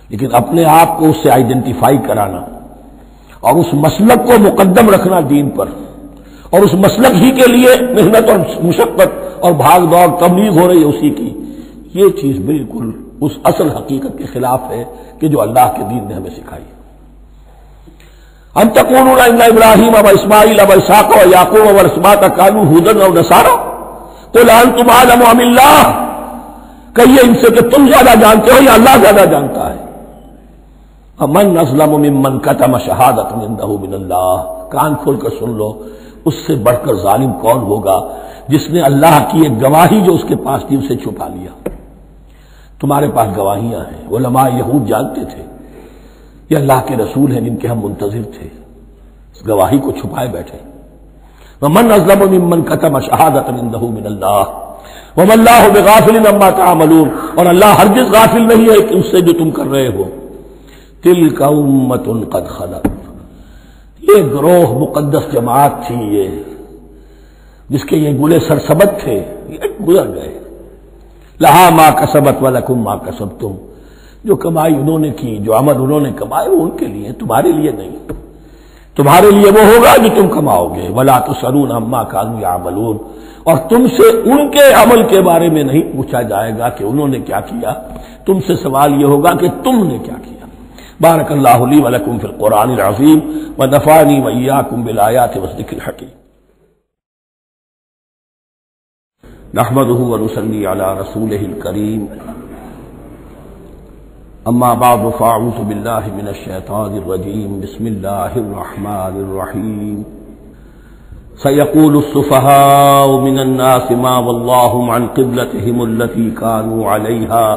[SPEAKER 1] لیکن اپنے آپ کو اس سے آئیڈینٹیفائی کرانا اور اس مسلک کو مقدم رکھنا دین پر، اور اس مسلک ہی کے لیے محنت اور مشقت اور بھاگ دوڑ تبلیغ ہو رہی ہے اسی کی، یہ چیز بالکل اس اصل حقیقت کے خلاف ہے کہ جو اللہ کے دین نے ہمیں سکھائی ہے۔ ام تقولون ان ابراہیم واسماعیل واسحاق ویعقوب والاسباط كانوا هودا او نصارى قل انتم اعلم ام اللہ، کہیے ان سے کہ تم زیادہ جانتے ہو یا اللہ زیادہ جانتا ہے۔ ومن اظلم ممن كتم شهادة عنده من اللہ، کان کھول کر سن لو، اس سے بڑھ کر ظالم کون ہوگا جس نے اللہ کی ایک گواہی جو اس کے پاس تھی اسے چھپا لیا۔ تمہارے پاس گواہیاں ہیں، علماء یہود جانتے تھے یہ اللہ کے رسول ہیں جن کے ہم منتظر تھے، اس گواہی کو چھپائے بیٹھے۔ ومن اظلم ممن كتم شهادة عنده من اللہ وما اللہ بغافل عما تعملون، اور اللہ ہرگز غافل نہیں ہے کہ اس سے جو تم کر رہے ہو۔ تلک امۃ قد خلت، یہ گروہ مقدس جماعت تھی یہ جس کے یہ گلے سرسبد تھے، یہ گزر گئے۔ لہا ما کسبت ولکم ما کسبتم، جو کمائی انہوں نے کی، جو عمل انہوں نے کمائے وہ ان کے لیے، تمہارے لیے نہیں۔ تمہارے لیے وہ ہوگا جو تم کماؤ گے۔ ولا تسألون عما كانوا يعملون، اور تم سے ان کے عمل کے بارے میں نہیں پوچھا جائے گا کہ انہوں نے کیا کیا، تم سے سوال یہ ہوگا کہ تم نے کیا کیا۔ بارک اللہ لی ولکم فی القرآن العظیم ونفعنی وإیاکم بالآیات والذکر الحکیم۔ نحمده ونصلی علی رسوله الکریم، اما بعد فاعوذ باللہ من الشیطان الرجیم، بسم اللہ الرحمن الرحیم۔ سیقول السفہاء من الناس ما واللہم عن قبلتہم التی کانوا علیہا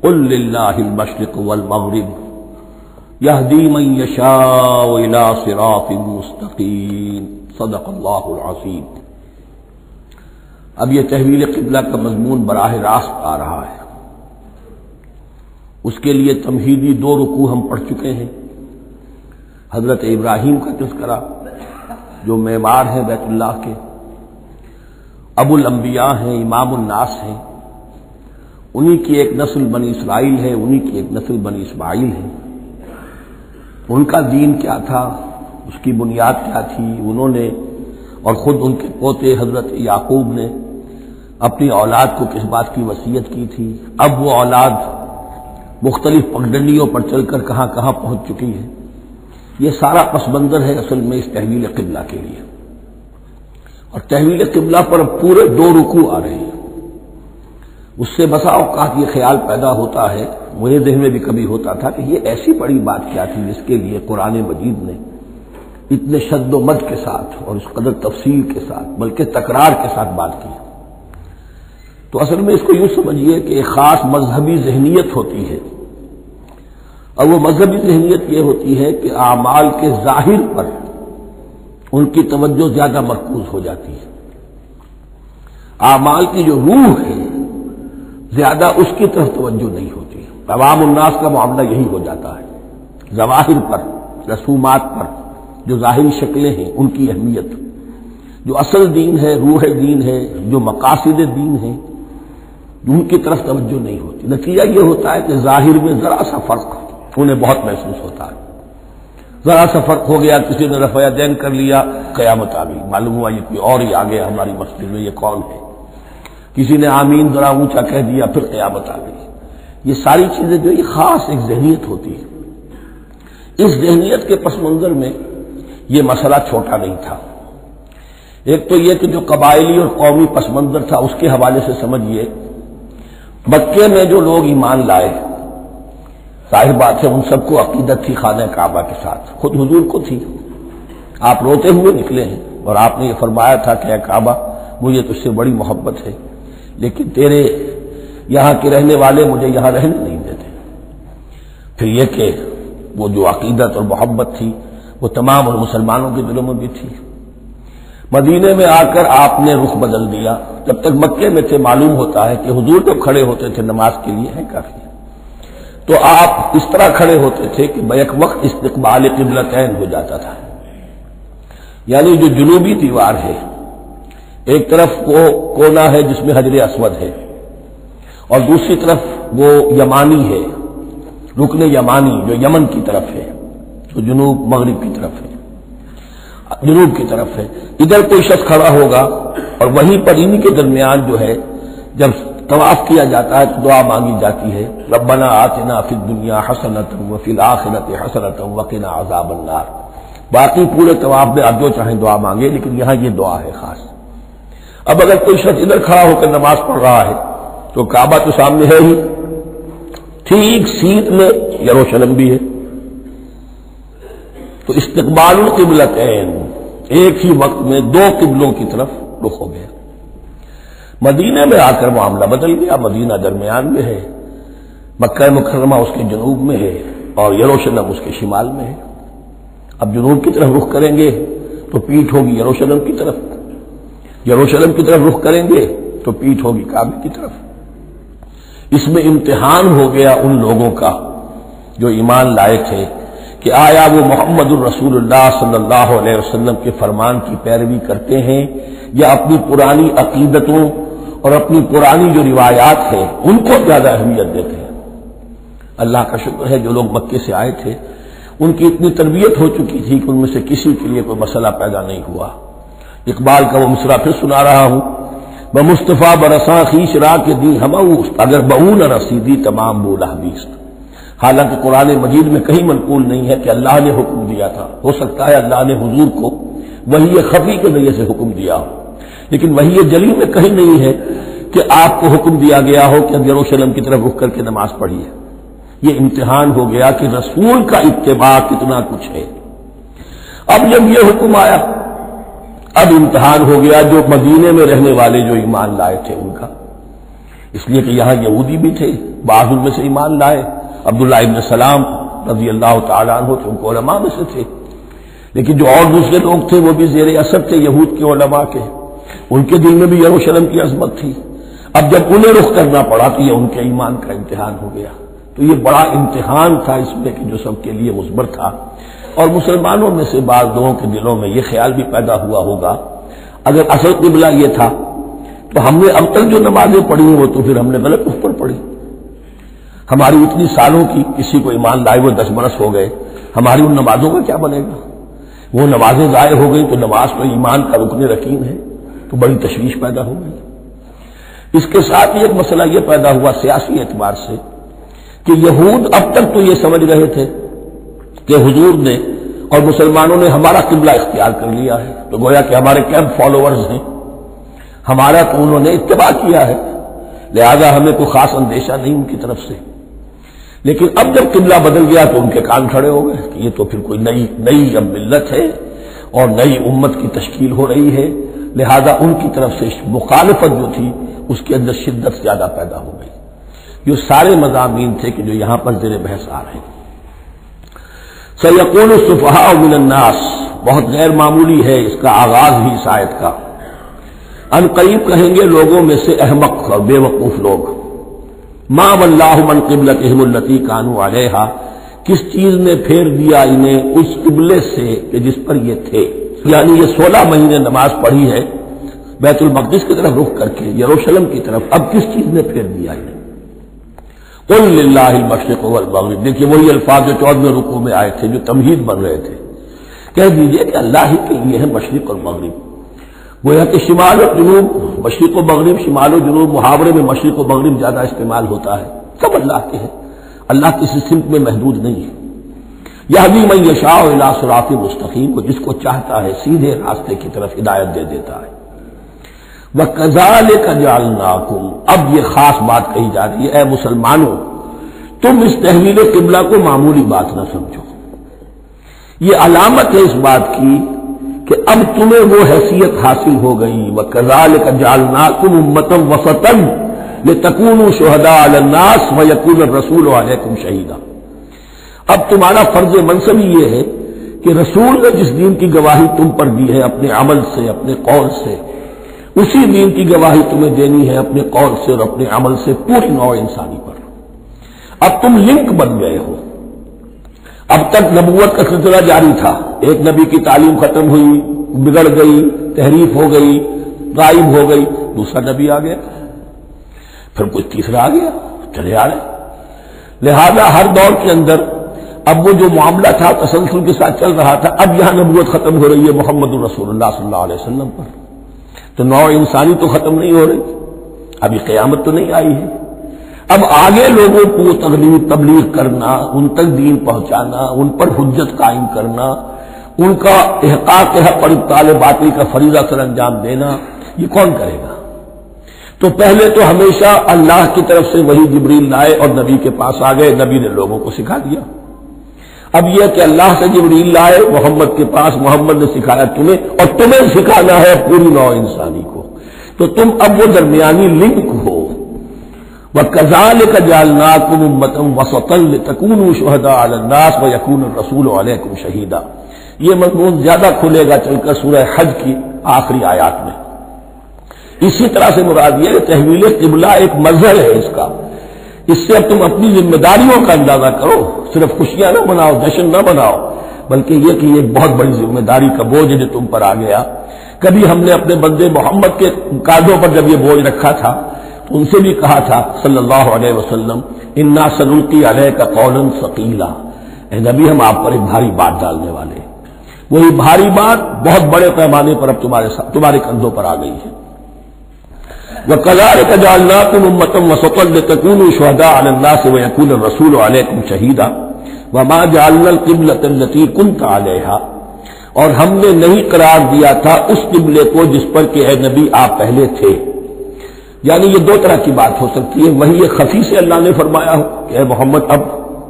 [SPEAKER 1] قل للہ المشرق والمغرب یہدی من یشاء الی صراط مستقیم، صدق اللہ العظیم۔ اب یہ تحویل قبلہ کا مضمون براہ راست آ رہا ہے۔ اس کے لیے تمہیدی 2 رکوع ہم پڑھ چکے ہیں۔ حضرت ابراہیم کا تذکرہ جو معمار ہیں بیت اللہ کے، ابو الانبیاء ہیں، امام الناس ہیں، انہی کی ایک نسل بنی اسرائیل ہے، انہی کی ایک نسل بنی اسماعیل ہے۔ ان کا دین کیا تھا، اس کی بنیاد کیا تھی، انہوں نے اور خود ان کے پوتے حضرت یعقوب نے اپنی اولاد کو کس بات کی وصیت کی تھی، اب وہ اولاد مختلف پگڈنڈیوں پر چل کر کہاں کہاں پہنچ چکی ہے، یہ سارا پس منظر ہے اصل میں اس تحویل قبلہ کے لیے۔ اور تحویل قبلہ پر پورے 2 رکوع آ رہے ہیں۔ اس سے بسا اوقات یہ خیال پیدا ہوتا ہے، میرے ذہن میں بھی کبھی ہوتا تھا کہ یہ ایسی بڑی بات کیا تھی جس کے لیے قرآن مجید نے اتنے شد و مد کے ساتھ اور اس قدر تفصیل کے ساتھ بلکہ تکرار کے ساتھ بات کی۔ تو اصل میں اس کو یوں سمجھیے کہ ایک خاص مذہبی ذہنیت ہوتی ہے، اور وہ مذہبی ذہنیت یہ ہوتی ہے کہ اعمال کے ظاہر پر ان کی توجہ زیادہ مرکوز ہو جاتی ہے. اعمال کی جو روح ہے زیادہ اس کی طرف توجہ نہیں ہوتی. عوام الناس کا معاملہ یہی ہو جاتا ہے. ظواہر پر، رسومات پر، جو ظاہری شکلیں ہیں ان کی اہمیت، جو اصل دین ہے، روح دین ہے، جو مقاصد دین ہیں، ان کی طرف توجہ نہیں ہوتی. نتیجہ یہ ہوتا ہے کہ ظاہر میں ذرا سا فرق انہیں بہت محسوس ہوتا ہے. ذرا سا فرق ہو گیا، کسی نے رفع دین کر لیا، قیامت آ گئی، معلوم ہوا یہ کوئی اور ہی آ گیا ہماری مسجد میں، یہ کون ہے. کسی نے آمین ذرا اونچا کہہ دیا، پھر قیامت آ گئی. یہ ساری چیزیں جو یہ خاص ایک ذہنیت ہوتی ہے. اس ذہنیت کے پس منظر میں یہ مسئلہ چھوٹا نہیں تھا. ایک تو یہ کہ جو قبائلی اور قومی پس منظر تھا اس کے حوالے سے سمجھیے، مکے میں جو لوگ ایمان لائے، ظاہر بات ہے ان سب کو عقیدت تھی خانہ کعبہ کے ساتھ، خود حضور کو تھی. آپ روتے ہوئے نکلے ہیں اور آپ نے یہ فرمایا تھا کہ اے کعبہ مجھے تجھ سے بڑی محبت ہے، لیکن تیرے یہاں کے رہنے والے مجھے یہاں رہنے نہیں دیتے. پھر یہ کہ وہ جو عقیدت اور محبت تھی وہ تمام مسلمانوں کے دلوں میں بھی تھی. مدینے میں آ کر آپ نے رخ بدل دیا. جب تک مکے میں تھے معلوم ہوتا ہے کہ حضور جب کھڑے ہوتے تھے نماز کے لیے ہے کافی، تو آپ اس طرح کھڑے ہوتے تھے کہ بیک وقت استقبال قبلتین ہو جاتا تھا. یعنی جو جنوبی دیوار ہے، ایک طرف وہ کونا ہے جس میں حجر اسود ہے، اور دوسری طرف وہ یمانی ہے، رکن یمانی جو یمن کی طرف ہے، جو جنوب مغرب کی طرف ہے، جنوب کی طرف ہے. ادھر کوئی شخص کھڑا ہوگا اور وہیں پر انہی کے درمیان جو ہے جب طواف کیا جاتا ہے تو دعا مانگی جاتی ہے، ربنا آتنا فی الدنیا حسنۃ وفی الآخرۃ حسنۃ وقنا عذاب النار. باقی پورے طواف میں آپ جو چاہیں دعا مانگے، لیکن یہاں یہ دعا ہے خاص. اب اگر کوئی شخص ادھر کھڑا ہو کر نماز پڑھ رہا ہے تو کعبہ تو سامنے ہے ہی، ٹھیک سیٹ میں یروشلم بھی ہے، تو استقبال القبلتین ایک ہی وقت میں دو قبلوں کی طرف رخ ہو گیا. مدینہ میں آ کر معاملہ بدل گیا. مدینہ درمیان میں ہے، مکہ مکرمہ اس کے جنوب میں ہے اور یروشلم اس کے شمال میں ہے. اب جنوب کی طرف رخ کریں گے تو پیٹھ ہوگی یروشلم کی طرف، یروشلم کی طرف رخ کریں گے تو پیٹھ ہوگی کعبے کی طرف. اس میں امتحان ہو گیا ان لوگوں کا جو ایمان لائے تھے کہ آیا وہ محمد الرسول اللہ صلی اللہ علیہ وسلم کے فرمان کی پیروی کرتے ہیں یا اپنی پرانی عقیدتوں اور اپنی پرانی جو روایات ہیں ان کو زیادہ اہمیت دیتے ہیں. اللہ کا شکر ہے جو لوگ مکے سے آئے تھے ان کی اتنی تربیت ہو چکی تھی کہ ان میں سے کسی کے لیے کوئی مسئلہ پیدا نہیں ہوا. اقبال کا وہ مصرع پھر سنا رہا ہوں، بمصطفیٰ برساں خیش را کے دی ہماؤست اگر بہون رسیدی تمام بولہ بیست. حالانکہ قرآن مجید میں کہیں منقول نہیں ہے کہ اللہ نے حکم دیا تھا. ہو سکتا ہے اللہ نے حضور کو وحی خفی کے ذریعے سے حکم دیا ہو، لیکن وحی جلی میں کہیں نہیں ہے کہ آپ کو حکم دیا گیا ہو کہ یروشلم کی طرف رخ کر کے نماز پڑھیے. یہ امتحان ہو گیا کہ رسول کا اتباع کتنا کچھ ہے. اب جب یہ حکم آیا اب امتحان ہو گیا جو مدینے میں رہنے والے جو ایمان لائے تھے ان کا، اس لیے کہ یہاں یہودی بھی تھے، بعض ان میں سے ایمان لائے. عبداللہ ابن سلام رضی اللہ تعالیٰ عنہ تھے، ان کو علماء میں سے تھے، لیکن جو اور دوسرے لوگ تھے وہ بھی زیر اثر تھے یہود کے علماء کے، ان کے دل میں بھی یروشلم کی عظمت تھی. اب جب انہیں رخ کرنا پڑا تو یہ ان کے ایمان کا امتحان ہو گیا. تو یہ بڑا امتحان تھا اس میں کہ جو سب کے لیے مثبت تھا. اور مسلمانوں میں سے بعض لوگوں کے دلوں میں یہ خیال بھی پیدا ہوا ہوگا اگر اصل قبلہ یہ تھا تو ہم نے اب تک جو نمازیں پڑھی ہیں وہ تو پھر ہم نے غلط اس پر پڑھی. ہماری اتنی سالوں کی کسی کو ایمان لائے وہ 10 برس ہو گئے، ہماری ان نمازوں کا کیا بنے گا؟ وہ نمازیں ضائع ہو گئی تو نماز تو ایمان کا رکن رکین ہے، تو بڑی تشویش پیدا ہو گئی. اس کے ساتھ ہی ایک مسئلہ یہ پیدا ہوا سیاسی اعتبار سے کہ یہود اب تک تو یہ سمجھ رہے تھے کہ حضور نے اور مسلمانوں نے ہمارا قبلہ اختیار کر لیا ہے، تو گویا کہ ہمارے کیمپ فالوورز ہیں، ہمارا تو انہوں نے اتباع کیا ہے، لہذا ہمیں کوئی خاص اندیشہ نہیں ان کی طرف سے. لیکن اب جب قبلہ بدل گیا تو ان کے کان کھڑے ہو گئے کہ یہ تو پھر کوئی نئی اب ملت ہے اور نئی امت کی تشکیل ہو رہی ہے، لہذا ان کی طرف سے مخالفت جو تھی اس کے اندر شدت زیادہ پیدا ہو گئی. یہ سارے مضامین تھے کہ جو یہاں پر زیر بحث آ رہے ہیں. سَيَقُولُ السُّفَهَاءُ مِنَ النَّاسِ بہت غیر معمولی ہے اس کا آغاز ہی اس آیت کا. ان قریب کہیں گے لوگوں میں سے احمق اور بے وقوف لوگ، ما واللہ من قبلتہم التی کانوا علیہا، کس چیز نے پھیر دیا انہیں اس قبلے سے کہ جس پر یہ تھے. یعنی یہ 16 مہینے نماز پڑھی ہے بیت المقدس کی طرف رخ کر کے، یروشلم کی طرف، اب کس چیز نے پھیر دیا انہیں؟ قل للہ المشرق والمغرب، دیکھیے وہی الفاظ جو 14ویں رکوع میں آئے تھے جو تمہید بن رہے تھے. کہہ دیجئے کہ اللہ ہی کے لیے ہے مشرق اور مغرب. گویا کہ شمال و جنوب، مشرق و مغرب، شمال و جنوب، محاورے میں مشرق و مغرب زیادہ استعمال ہوتا ہے. سب اللہ کے ہیں، اللہ کسی سمت میں محدود نہیں ہے. یہدی من یشاء الی صراط مستقیم، کو جس کو چاہتا ہے سیدھے راستے کی طرف ہدایت دے دیتا ہے. وَكَذَلِكَ جَعَلْنَاكُمْ، اب یہ خاص بات کہی جا رہی ہے، اے مسلمانوں تم اس تحویل قبلہ کو معمولی بات نہ سمجھو. یہ علامت ہے اس بات کی کہ اب تمہیں وہ حیثیت حاصل ہو گئی. وَكَذَلِكَ جَعَلْنَاكُمْ أُمَّةً وَسَطًا لِتَكُونُوا شُهَدَاءَ عَلَى النَّاسِ وَيَكُونَ الرَّسُولُ عَلَيْكُمْ شَهِيدًا. اب تمہارا فرض منصب یہ ہے کہ رسول نے جس دین کی گواہی تم پر دی ہے اپنے عمل سے، اپنے قول سے، اسی دین کی گواہی تمہیں دینی ہے اپنے قول سے اور اپنے عمل سے پوری نوع انسانی پر. اب تم لنک بن گئے ہو. اب تک نبوت کا سلسلہ جاری تھا، ایک نبی کی تعلیم ختم ہوئی، بگڑ گئی، تحریف ہو گئی، غائب ہو گئی، دوسرا نبی آ گیا، پھر کچھ تیسرا آ گیا، چلے آ رہے. لہذا ہر دور کے اندر اب وہ جو معاملہ تھا تسلسل کے ساتھ چل رہا تھا، اب یہاں نبوت ختم ہو رہی ہے محمد رسول اللہ صلی اللہ علیہ وسلم پر، تو نوع انسانی تو ختم نہیں ہو رہی، ابھی قیامت تو نہیں آئی ہے. اب آگے لوگوں کو تبلیغ کرنا، ان تک دین پہنچانا، ان پر حجت قائم کرنا، ان کا احقاق حق اور ابطال باطل کا فریضہ سر انجام دینا، یہ کون کرے گا؟ تو پہلے تو ہمیشہ اللہ کی طرف سے وہی جبریل لائے اور نبی کے پاس آ گئے، نبی نے لوگوں کو سکھا دیا. اب یہ کہ اللہ سے جبریل لائے محمد کے پاس، محمد نے سکھایا تمہیں، اور تمہیں سکھانا ہے پوری نوع انسانی کو. تو تم اب وہ درمیانی لنک ہو. وَكَذَلِكَ جَعَلْنَاكُمْ أُمَّةً وَسَطًا لِتَكُونُوا شُهَدَاءَ عَلَى النَّاسِ وَيَكُونَ الرَّسُولُ عَلَيْكُمْ شَهِيدًا. یہ مضمون زیادہ کھلے گا چل کر سورہ حج کی آخری آیات میں. اسی طرح سے مراد یہ تحویل قبلہ ایک مظہر ہے اس کا. اس سے اب تم اپنی ذمہ داریوں کا اندازہ کرو، صرف خوشیاں نہ مناؤ، جشن نہ مناؤ، بلکہ یہ کہ یہ بہت بڑی ذمہ داری کا بوجھ جو تم پر آ گیا. کبھی ہم نے اپنے بندے محمد کے کاندھوں پر جب یہ بوجھ رکھا تھا تو ان سے بھی کہا تھا صلی اللہ علیہ وسلم، انا سنلقی علیک قولا ثقیلا، اے نبی ہم آپ پر ایک بھاری بات ڈالنے والے ہیں. وہی بھاری بات بہت بڑے پیمانے پر اب تمہارے کندھوں پر آ گئی ہے. وَكَذَلِكَ جَعَلْنَاكُمْ أُمَّةً وَسَطًا لِتَكُونُوا شُهَدَاءَ عَلَى النَّاسِ وَيَكُونَ الرَّسُولُ عَلَيْكُمْ شَهِيدًا وَمَا جَعَلْنَا الْقِبْلَةَ الَّتِي كُنْتَ عَلَيْهَا، اور ہم نے نہیں قرار دیا تھا اس قبلے کو جس پر کہ اے نبی آپ پہلے تھے. یعنی یہ دو طرح کی بات ہو سکتی ہے، وہی یہ خفی سے اللہ نے فرمایا ہو کہ اے محمد اب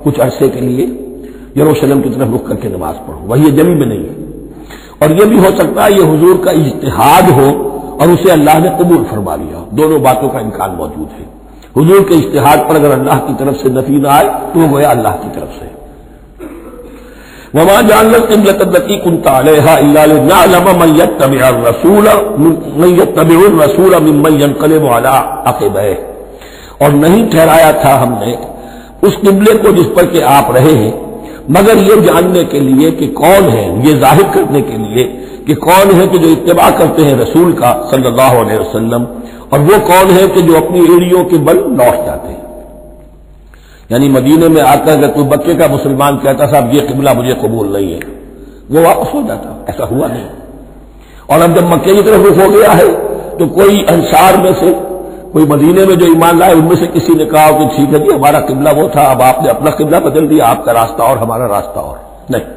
[SPEAKER 1] کچھ عرصے کے لیے یروشلم کی طرف رخ کر کے نماز پڑھو، وہی جمی میں نہیں ہے. اور یہ بھی ہو سکتا ہے یہ حضور کا اجتہاد ہو اور اسے اللہ نے قبول فرما لیا. دونوں باتوں کا امکان موجود ہے. حضور کے اجتہاد پر اگر اللہ کی طرف سے نفی نہ آئے تو وہ گویا اللہ کی طرف سے. وَمَا جَعَلْنَا الْقِبْلَةَ الَّتِي كُنْتَ عَلَيْهَا إِلَّا لِنَعْلَمَ مَن يَتَّبِعُ الرَّسُولَ مِمَّن يَنقَلِبُ عَلَىٰ عَقِبَيْهِ، اور نہیں ٹھہرایا تھا ہم نے اس قبلے کو جس پر کہ آپ رہے ہیں مگر یہ جاننے کے لیے کہ کون ہے، یہ ظاہر کرنے کے لیے کہ کون ہے کہ جو اتباع کرتے ہیں رسول کا صلی اللہ علیہ وسلم، اور وہ کون ہے کہ جو اپنی ایڑیوں کے بل لوٹ جاتے ہیں. یعنی مدینے میں آ کر اگر کوئی بچے کا مسلمان کہتا صاحب یہ قبلہ مجھے قبول نہیں ہے، وہ واپس ہو جاتا. ایسا ہوا نہیں. اور اب جب مکے کی طرف رخ ہو گیا ہے تو کوئی انصار میں سے، کوئی مدینے میں جو ایمان لائے ان میں سے کسی نے کہا کہ ٹھیک ہے جی ہمارا قبلہ وہ تھا، اب آپ نے اپنا قبلہ بدل دیا، آپ کا راستہ اور ہمارا راستہ اور. نہیں،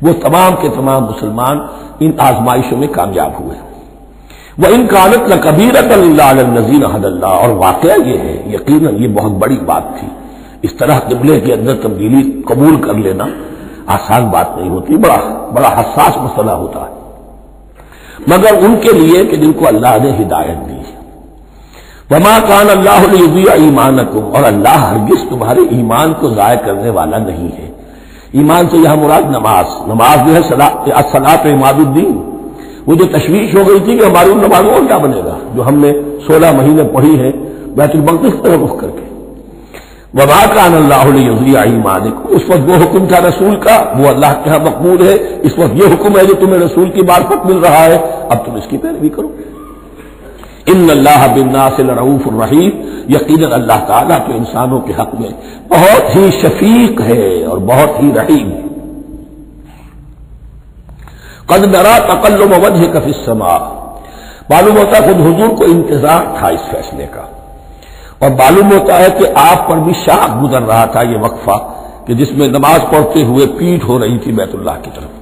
[SPEAKER 1] وہ تمام کے تمام مسلمان ان آزمائشوں میں کامیاب ہوئے. وَإِنْ كَانَتْ لَكَبِيرَةً إِلَّا عَلَى الَّذِينَ هَدَى اللَّهُ، اور واقعہ یہ ہے یقیناً یہ بہت بڑی بات تھی. اس طرح قبلے کے اندر تبدیلی قبول کر لینا آسان بات نہیں ہوتی، بڑا حساس مسئلہ ہوتا ہے، مگر ان کے لیے کہ جن کو اللہ نے ہدایت دی. وَمَا كَانَ اللَّهُ لِيُضِيعَ إِيمَانَكُمْ، اور اللہ ہرگز تمہارے ایمان کو ضائع کرنے والا نہیں ہے. ایمان سے یہاں مراد نماز جو ہے الصلاۃ عماد الدین. وہ جو تشویش ہو گئی تھی کہ ہماری ان نمازوں کا کیا بنے گا جو ہم نے 16 مہینے پڑھی ہے بیت المقدس کی طرف رخ کر کے. وما کان اللہ لیضیع ایمانکم، اس وقت وہ حکم تھا رسول کا، وہ اللہ کے ہاں مقبول ہے. اس وقت یہ حکم ہے جو تمہیں رسول کی معرفت مل رہا ہے، اب تم اس کی پیروی کرو. ان اللہ بالناس لرؤوف الرحیم، یقیناً اللہ تعالیٰ تو انسانوں کے حق میں بہت ہی شفیق ہے اور بہت ہی رحیم ہے. قد نرى تقلب وجهك في السماء، معلوم ہوتا ہے خود حضور کو انتظار تھا اس فیصلے کا، اور معلوم ہوتا ہے کہ آپ پر بھی شاق گزر رہا تھا یہ وقفہ کہ جس میں نماز پڑھتے ہوئے پیٹھ ہو رہی تھی بیت اللہ کی طرف.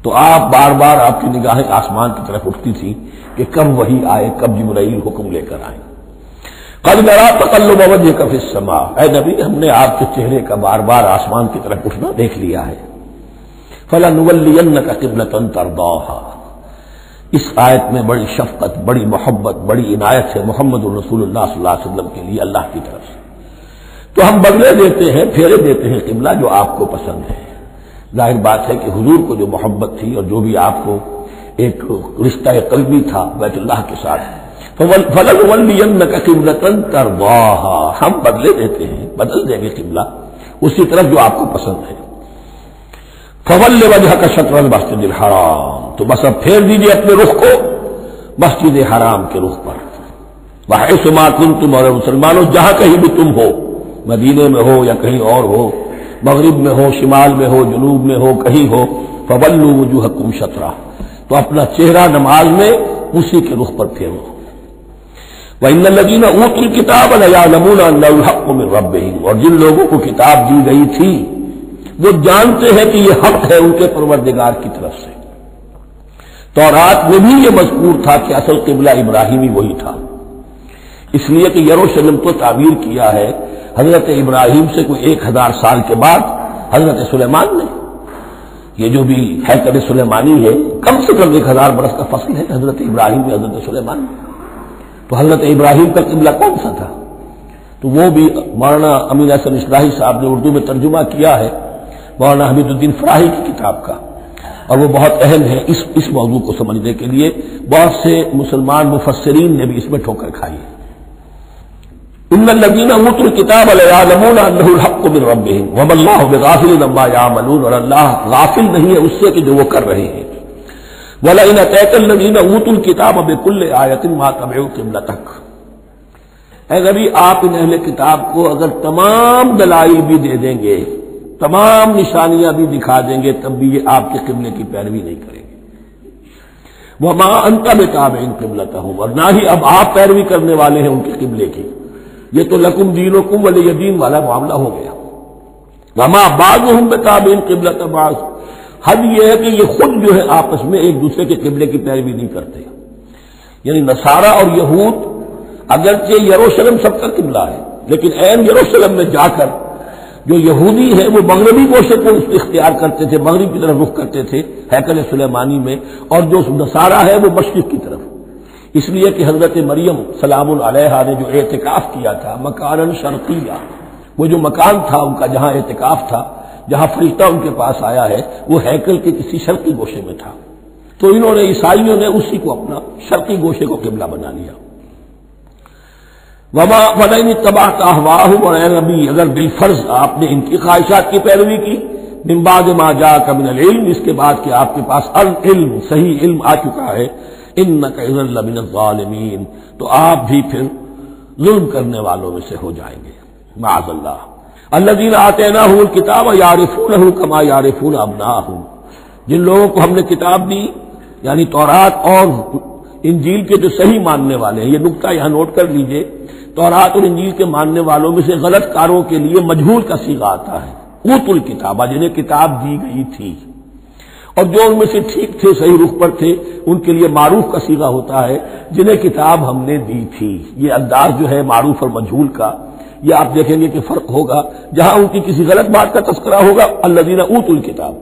[SPEAKER 1] تو آپ بار بار آپ کی نگاہیں آسمان کی طرف اٹھتی تھی کہ کب وحی آئے، کب جبرائیل حکم لے کر آئے. قد نرى تقلب وجهك في السماء، اے نبی ہم نے آپ کے چہرے کا بار بار آسمان کی طرف اٹھنا دیکھ لیا ہے. فَلَنُوَلِّيَنَّكَ قِبْلَةً تَرْضَاهَا، اس آیت میں بڑی شفقت، بڑی محبت، بڑی عنایت ہے محمد رسول اللہ صلی اللہ علیہ وسلم کے لیے اللہ کی طرف سے. تو ہم بدلے دیتے ہیں، پھیرے دیتے ہیں قبلہ جو آپ کو پسند ہے. ظاہر بات ہے کہ حضور کو جو محبت تھی اور جو بھی آپ کو ایک رشتہ قلبی تھا بیت اللہ کے ساتھ، فَلَنُوَلِّيَنَّكَ قِبْلَةً تَرْضَاهَا، ہم بدلے دیتے ہیں، بدل دیں گے قبلہ اسی طرف جو آپ کو پسند ہے. فَوَلِّ وَجْهَكَ شَطْرَ الْمَسْجِدِ الْحَرَامِ، تو بس اب پھیر دیجیے اپنے رخ کو مسجد حرام کے رخ پر. وَحَيْثُ مَا كُنتُمْ، اور مسلمانوں جہاں کہیں بھی تم ہو، مدینے میں ہو یا کہیں اور ہو، مغرب میں ہو، شمال میں ہو، جنوب میں ہو، کہیں ہو، فَوَلُّوا وُجُوهَكُمْ شَطْرَهُ، تو اپنا چہرہ نماز میں اسی کے رخ پر پھیرو. وَإِنَّ الَّذِينَ أُوتُوا الْكِتَابَ لَيَعْلَمُونَ أَنَّهُ الْحَقُّ مِنْ رَبِّهِمْ، اور جن لوگوں کو کتاب دی گئی تھی وہ جانتے ہیں کہ یہ حق ہے ان کے پروردگار کی طرف سے. تورات میں بھی یہ مذکور تھا کہ اصل قبلہ ابراہیمی وہی تھا، اس لیے کہ یروشلم کو تعمیر کیا ہے حضرت ابراہیم سے کوئی 1000 سال کے بعد حضرت سلیمان نے. یہ جو بھی ہیکل سلیمانی ہے کم سے کم 1000 برس کا فصل ہے حضرت ابراہیم میں حضرت سلیمان. تو حضرت ابراہیم کا قبلہ کون سا تھا؟ تو وہ بھی مولانا امین احسن اصلاحی صاحب نے اردو میں ترجمہ کیا ہے مولانا حمید الدین فراہی کی کتاب کا، اور وہ بہت اہم ہے اس موضوع کو سمجھنے کے لیے. بہت سے مسلمان مفسرین نے بھی اس میں ٹھوکر کھائی ہے. ان الذین اوتوا الکتاب لیعلمون انہ الحق من ربہم وما اللہ بغافل عما یعملون، اور اللہ غافل نہیں ہے اس سے کہ جو وہ کر رہے ہیں. ولئن اتیت الذین اوتوا الکتاب بکل آیۃ ما تبعوا قبلتک، اے نبی آپ ان اہل کتاب کو اگر تمام دلائل بھی دے دیں گے، تمام نشانیاں بھی دکھا دیں گے، تب بھی یہ آپ کے قبلے کی پیروی نہیں کریں گے. وما انت بتابع قبلتہم، اور نہ ہی اب آپ پیروی کرنے والے ہیں ان کے قبلے کی. یہ تو لکم دینکم ولی دین والا معاملہ ہو گیا. وما بعضهم بتابع قبلۃ بعض، حد یہ ہے کہ یہ خود جو ہے آپس میں ایک دوسرے کے قبلے کی پیروی نہیں کرتے. یعنی نصارہ اور یہود اگرچہ یروشلم سب کا قبلہ ہے، لیکن عین یروشلم میں جا کر جو یہودی ہے وہ مغربی گوشے کو اختیار کرتے تھے، مغرب کی طرف رخ کرتے تھے ہیکل سلیمانی میں، اور جو نصارہ ہے وہ مشرق کی طرف. اس لیے کہ حضرت مریم سلام علیہا نے جو اعتکاف کیا تھا مکانن شرقیہ، وہ جو مکان تھا ان کا جہاں اعتکاف تھا، جہاں فرشتہ ان کے پاس آیا ہے، وہ ہیکل کے کسی شرقی گوشے میں تھا. تو انہوں نے عیسائیوں نے اسی کو اپنا شرقی گوشے کو قبلہ بنا لیا. وما ولئن اتبعت اهواءهم، اور اے نبی اگر بالفرض آپ نے ان کی خواہشات کی پیروی کی، من بعد ما جاءك من العلم، اس کے بعد کہ آپ کے پاس العلم صحیح علم آ چکا ہے، انك اذا لمن الظالمین، تو آپ بھی پھر ظلم کرنے والوں میں سے ہو جائیں گے معاذ اللہ. الذين آتيناهم الكتاب يعرفونه كما يعرفون ابناءهم، جن لوگوں کو ہم نے کتاب دی یعنی تورات اور انجیل کے جو صحیح ماننے والے ہیں، یہ نقطہ یہاں نوٹ کر لیجئے، تورات اور انجیل کے ماننے والوں میں سے غلط کاروں کے لیے مجہول کا صیغہ آتا ہے. اوتوا الکتاب، جنہیں کتاب دی گئی تھی، اور جو ان میں سے ٹھیک تھے صحیح رخ پر تھے ان کے لیے معروف کا صیغہ ہوتا ہے جنہیں کتاب ہم نے دی تھی. یہ انداز جو ہے معروف اور مجہول کا، یہ آپ دیکھیں گے کہ فرق ہوگا. جہاں ان کی کسی غلط بات کا تذکرہ ہوگا الذین اوتوا الکتاب،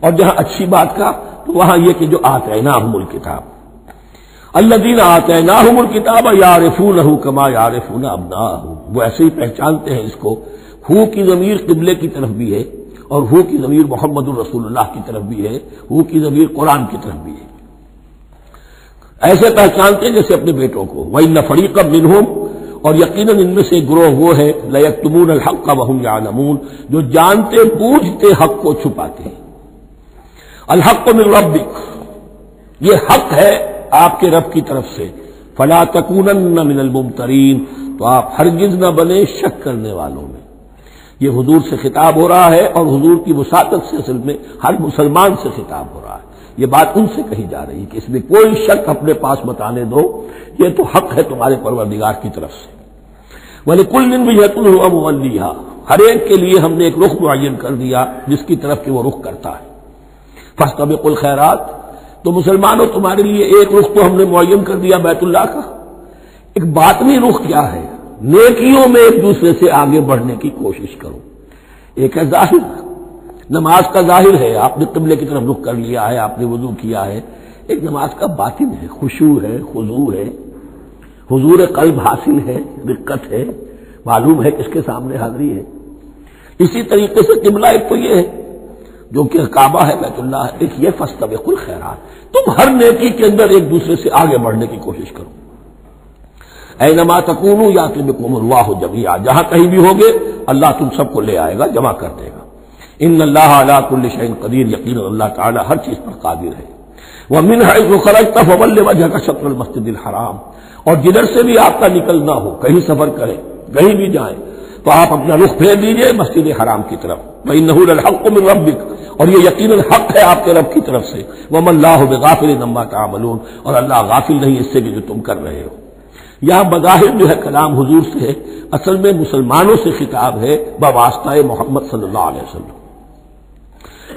[SPEAKER 1] اور جہاں اچھی بات کا تو وہاں یہ کہ جو آتیناہم الکتاب. الذین آتیناہم الکتاب یعرفونہ کما یعرفون ابناءہم، وہ ایسے ہی پہچانتے ہیں اس کو. ہو کی ضمیر قبلے کی طرف بھی ہے اور ہو کی ضمیر محمد الرسول اللہ کی طرف بھی ہے، ہو کی ضمیر قرآن کی طرف بھی ہے۔ ایسے پہچانتے جیسے اپنے بیٹوں کو۔ وَإِنَّ فَرِيقًا مِّنْهُمْ، اور یقیناً ان میں سے گروہ وہ ہے لَيَكْتُمُونَ الْحَقَّ وَهُمْ يَعْلَمُونَ، جو جانتے بوجھتے حق کو چھپاتے ہیں۔ الحق من ربک، یہ حق ہے آپ کے رب کی طرف سے۔ فَلَا تَكُونَنَّ مِنَ الْمُمْتَرِينَ، تو آپ ہرگز نہ بنے شک کرنے والوں میں۔ یہ حضور سے خطاب ہو رہا ہے، اور حضور کی وساطت سے اصل میں ہر مسلمان سے خطاب ہو رہا ہے۔ یہ بات ان سے کہی جا رہی ہے کہ اس میں کوئی شک اپنے پاس مت آنے دو، یہ تو حق ہے تمہارے پروردگار کی طرف سے۔ وَلِكُلٍّ وِجْهَةٌ هُوَ مُوَلِّيهَا، ہر ایک کے لیے ہم نے ایک رخ معین کر دیا جس کی طرف کہ وہ رخ کرتا ہے۔ فَاسْتَبِقُوا الْخَيْرَاتِ، تو مسلمانوں تمہارے لیے ایک رخ تو ہم نے معین کر دیا بیت اللہ کا۔ ایک باطنی رخ کیا ہے؟ نیکیوں میں ایک دوسرے سے آگے بڑھنے کی کوشش کرو۔ ایک ہے ظاہر، نماز کا ظاہر ہے، آپ نے قبلے کی طرف رخ کر لیا ہے، آپ نے وضو کیا ہے۔ ایک نماز کا باطن ہے، خشوع ہے، خضوع ہے، حضور قلب حاصل ہے، رقت ہے، معلوم ہے کس کے سامنے حاضری ہے۔ اسی طریقے سے قبلہ ایک تو یہ ہے جو کہ کعبہ ہے، بیت اللہ ہے، ایک یہ فاستبقوا الخیرات، تم ہر نیکی کے اندر ایک دوسرے سے آگے بڑھنے کی کوشش کرو۔ اینما تکونوا یأتی بکم اللہ جمیعا، جہاں کہیں بھی ہوگے اللہ تم سب کو لے آئے گا، جمع کر دے گا۔ ان اللہ علی کل شیء قدیر، یقینا اللہ تعالی ہر چیز پر قادر ہے۔ ومن حیث خرجت فول وجهک شطر المسجد الحرام، اور جدھر سے بھی آپ کا نکلنا ہو، کہیں سفر کریں، کہیں بھی جائیں، تو آپ اپنا رخ پھیر دیجئے مسجد حرام کی طرف۔ وانہ للحق من ربک، اور یہ یقیناً حق ہے آپ کے رب کی طرف سے۔ وما اللہ بغافل عما تعملون، اور اللہ غافل نہیں اس سے بھی جو تم کر رہے ہو۔ یہاں بظاہر جو ہے کلام حضور سے ہے، اصل میں مسلمانوں سے خطاب ہے بواسطہ محمد صلی اللہ علیہ وسلم۔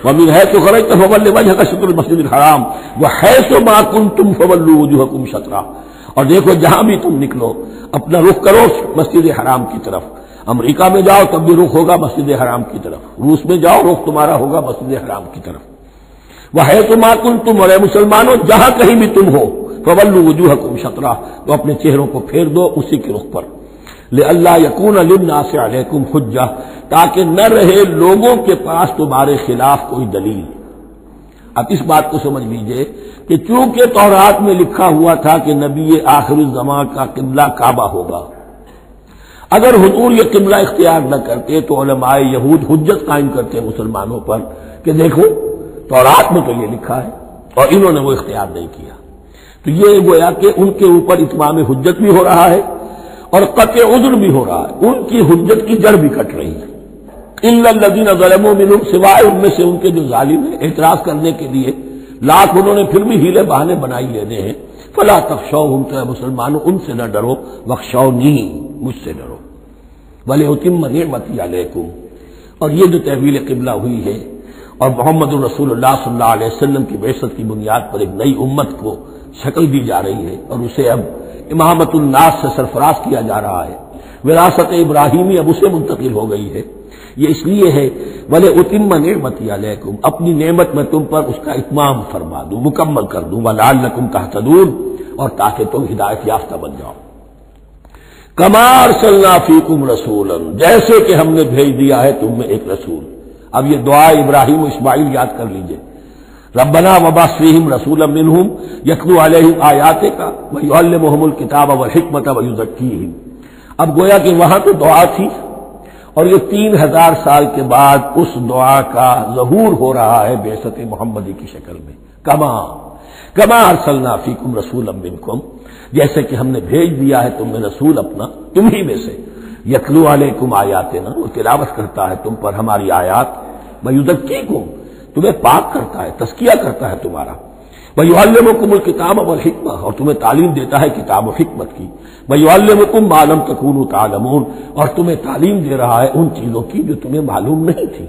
[SPEAKER 1] وَمِنْ حَيْثُ خَرَجْتَ فَوَلِّ وَجْهَكَ شَطْرَ الْمَسْجِدِ الْحَرَامِ وَحَيْثُ مَا كُنْتُمْ فَوَلُّوا وُجُوهَكُمْ شَطْرَهُ، اور دیکھو جہاں بھی تم نکلو اپنا رخ کرو مسجد حرام کی طرف۔ امریکہ میں جاؤ تب بھی رخ ہوگا مسجد حرام کی طرف، روس میں جاؤ رخ تمہارا ہوگا مسجد حرام کی طرف۔ وَحَيْثُ مَا كُنْتُمْ، اور اے مسلمانوں جہاں کہیں بھی تم ہو، فَوَلُّوا وُجُوهَكُمْ شَطْرَهُ، تو اپنے چہروں کو پھیر دو اسی کے رخ پر۔ لِأَلَّا يَكُونَ لِلنَّاسِ عَلَيْكُمْ حُجَّةٌ، تاکہ نہ رہے لوگوں کے پاس تمہارے خلاف کوئی دلیل۔ اب اس بات کو سمجھ لیجئے کہ چونکہ تورات میں لکھا ہوا تھا کہ نبی آخر الزمان کا قبلہ کعبہ ہوگا، اگر حضور یہ قبلہ اختیار نہ کرتے تو علماء یہود حجت قائم کرتے مسلمانوں پر کہ دیکھو تورات میں تو یہ لکھا ہے اور انہوں نے وہ اختیار نہیں کیا۔ تو یہ گویا کہ ان کے اوپر اتمام حجت بھی ہو رہا ہے اور قطع عذر بھی ہو رہا ہے، ان کی حجت کی جڑ بھی کٹ رہی ہے۔ الا الذین ظلموا منہم، سوائے ان میں سے ان کے جو ظالم ہیں، اعتراض کرنے کے لیے لاکھ انہوں نے پھر بھی ہیلے بہانے بنائی لینے ہیں۔ فلا تخشوہم، تو مسلمانوں ان سے نہ ڈرو، واخشونی، مجھ سے ڈرو۔ ولیتم نعمتی علیکم، اور یہ جو تحویل قبلہ ہوئی ہے اور محمد الرسول اللہ صلی اللہ علیہ وسلم کی بعثت کی بنیاد پر ایک نئی امت کو شکل دی جا رہی ہے اور اسے اب امامت الناس سے سرفراز کیا جا رہا ہے، وراثت ابراہیمی اب اسے منتقل ہو گئی ہے۔ یہ اس لیے ہے وَلِأُتِمَّ نِعْمَتِي عَلَيْكُمْ، اپنی نعمت میں تم پر اس کا اتمام فرما دوں، مکمل کر دوں، وَلَعَلَّكُمْ تَهْتَدُونَ، اور تاکہ تم ہدایت یافتہ بن جاؤ۔ كَمَا أَرْسَلْنَا فِيكُمْ رَسُولًا، جیسے کہ ہم نے بھیج دیا ہے تم میں ایک رسول۔ اب یہ دعا ابراہیم و اسماعیل یاد کر لیجئے، ربنا وبعث فیہم رسولا منہم یتلو علیہم آیاتک ویعلمہم الکتاب والحکمۃ ویزکیہم۔ اب گویا کہ وہاں تو دعا تھی اور یہ 3000 سال کے بعد اس دعا کا ظہور ہو رہا ہے بعثت محمدی کی شکل میں۔ کما ارسلنا فیکم رسولا منکم، جیسے کہ ہم نے بھیج دیا ہے تم میں رسول اپنا تم ہی میں سے، یتلو علیکم آیاتنا، وہ تلاوت کرتا ہے تم پر ہماری آیات، ویزکیکم، تمہیں پاک کرتا ہے، تزکیہ کرتا ہے تمہارا، وَيُعَلِّمُكُمُ الْكِتَابَ وَالْحِکْمَةَ، اور تمہیں تعلیم دیتا ہے کتاب و حکمت کی، وَيُعَلِّمُكُم مَّا لَمْ تَكُونُوا تَعْلَمُونَ، اور تمہیں تعلیم دے رہا ہے ان چیزوں کی جو تمہیں معلوم نہیں تھی۔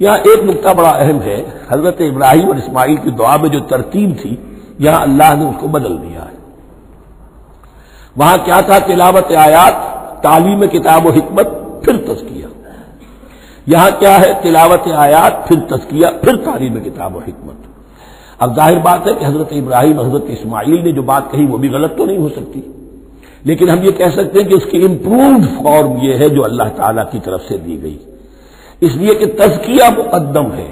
[SPEAKER 1] یہاں ایک نقطہ بڑا اہم ہے، حضرت ابراہیم اور اسماعیل کی دعا میں جو ترتیب تھی یہاں اللہ نے اس کو بدل دیا ہے۔ وہاں کیا تھا؟ تلاوت آیات، تعلیم کتاب و حکمت، پھر تزکیہ۔ یہاں کیا ہے؟ تلاوت آیات، پھر تزکیہ، پھر تعلیم کتاب و حکمت۔ اب ظاہر بات ہے کہ حضرت ابراہیم حضرت اسماعیل نے جو بات کہی وہ بھی غلط تو نہیں ہو سکتی، لیکن ہم یہ کہہ سکتے ہیں کہ اس کی امپرووڈ فارم یہ ہے جو اللہ تعالیٰ کی طرف سے دی گئی۔ اس لیے کہ تزکیہ مقدم ہے.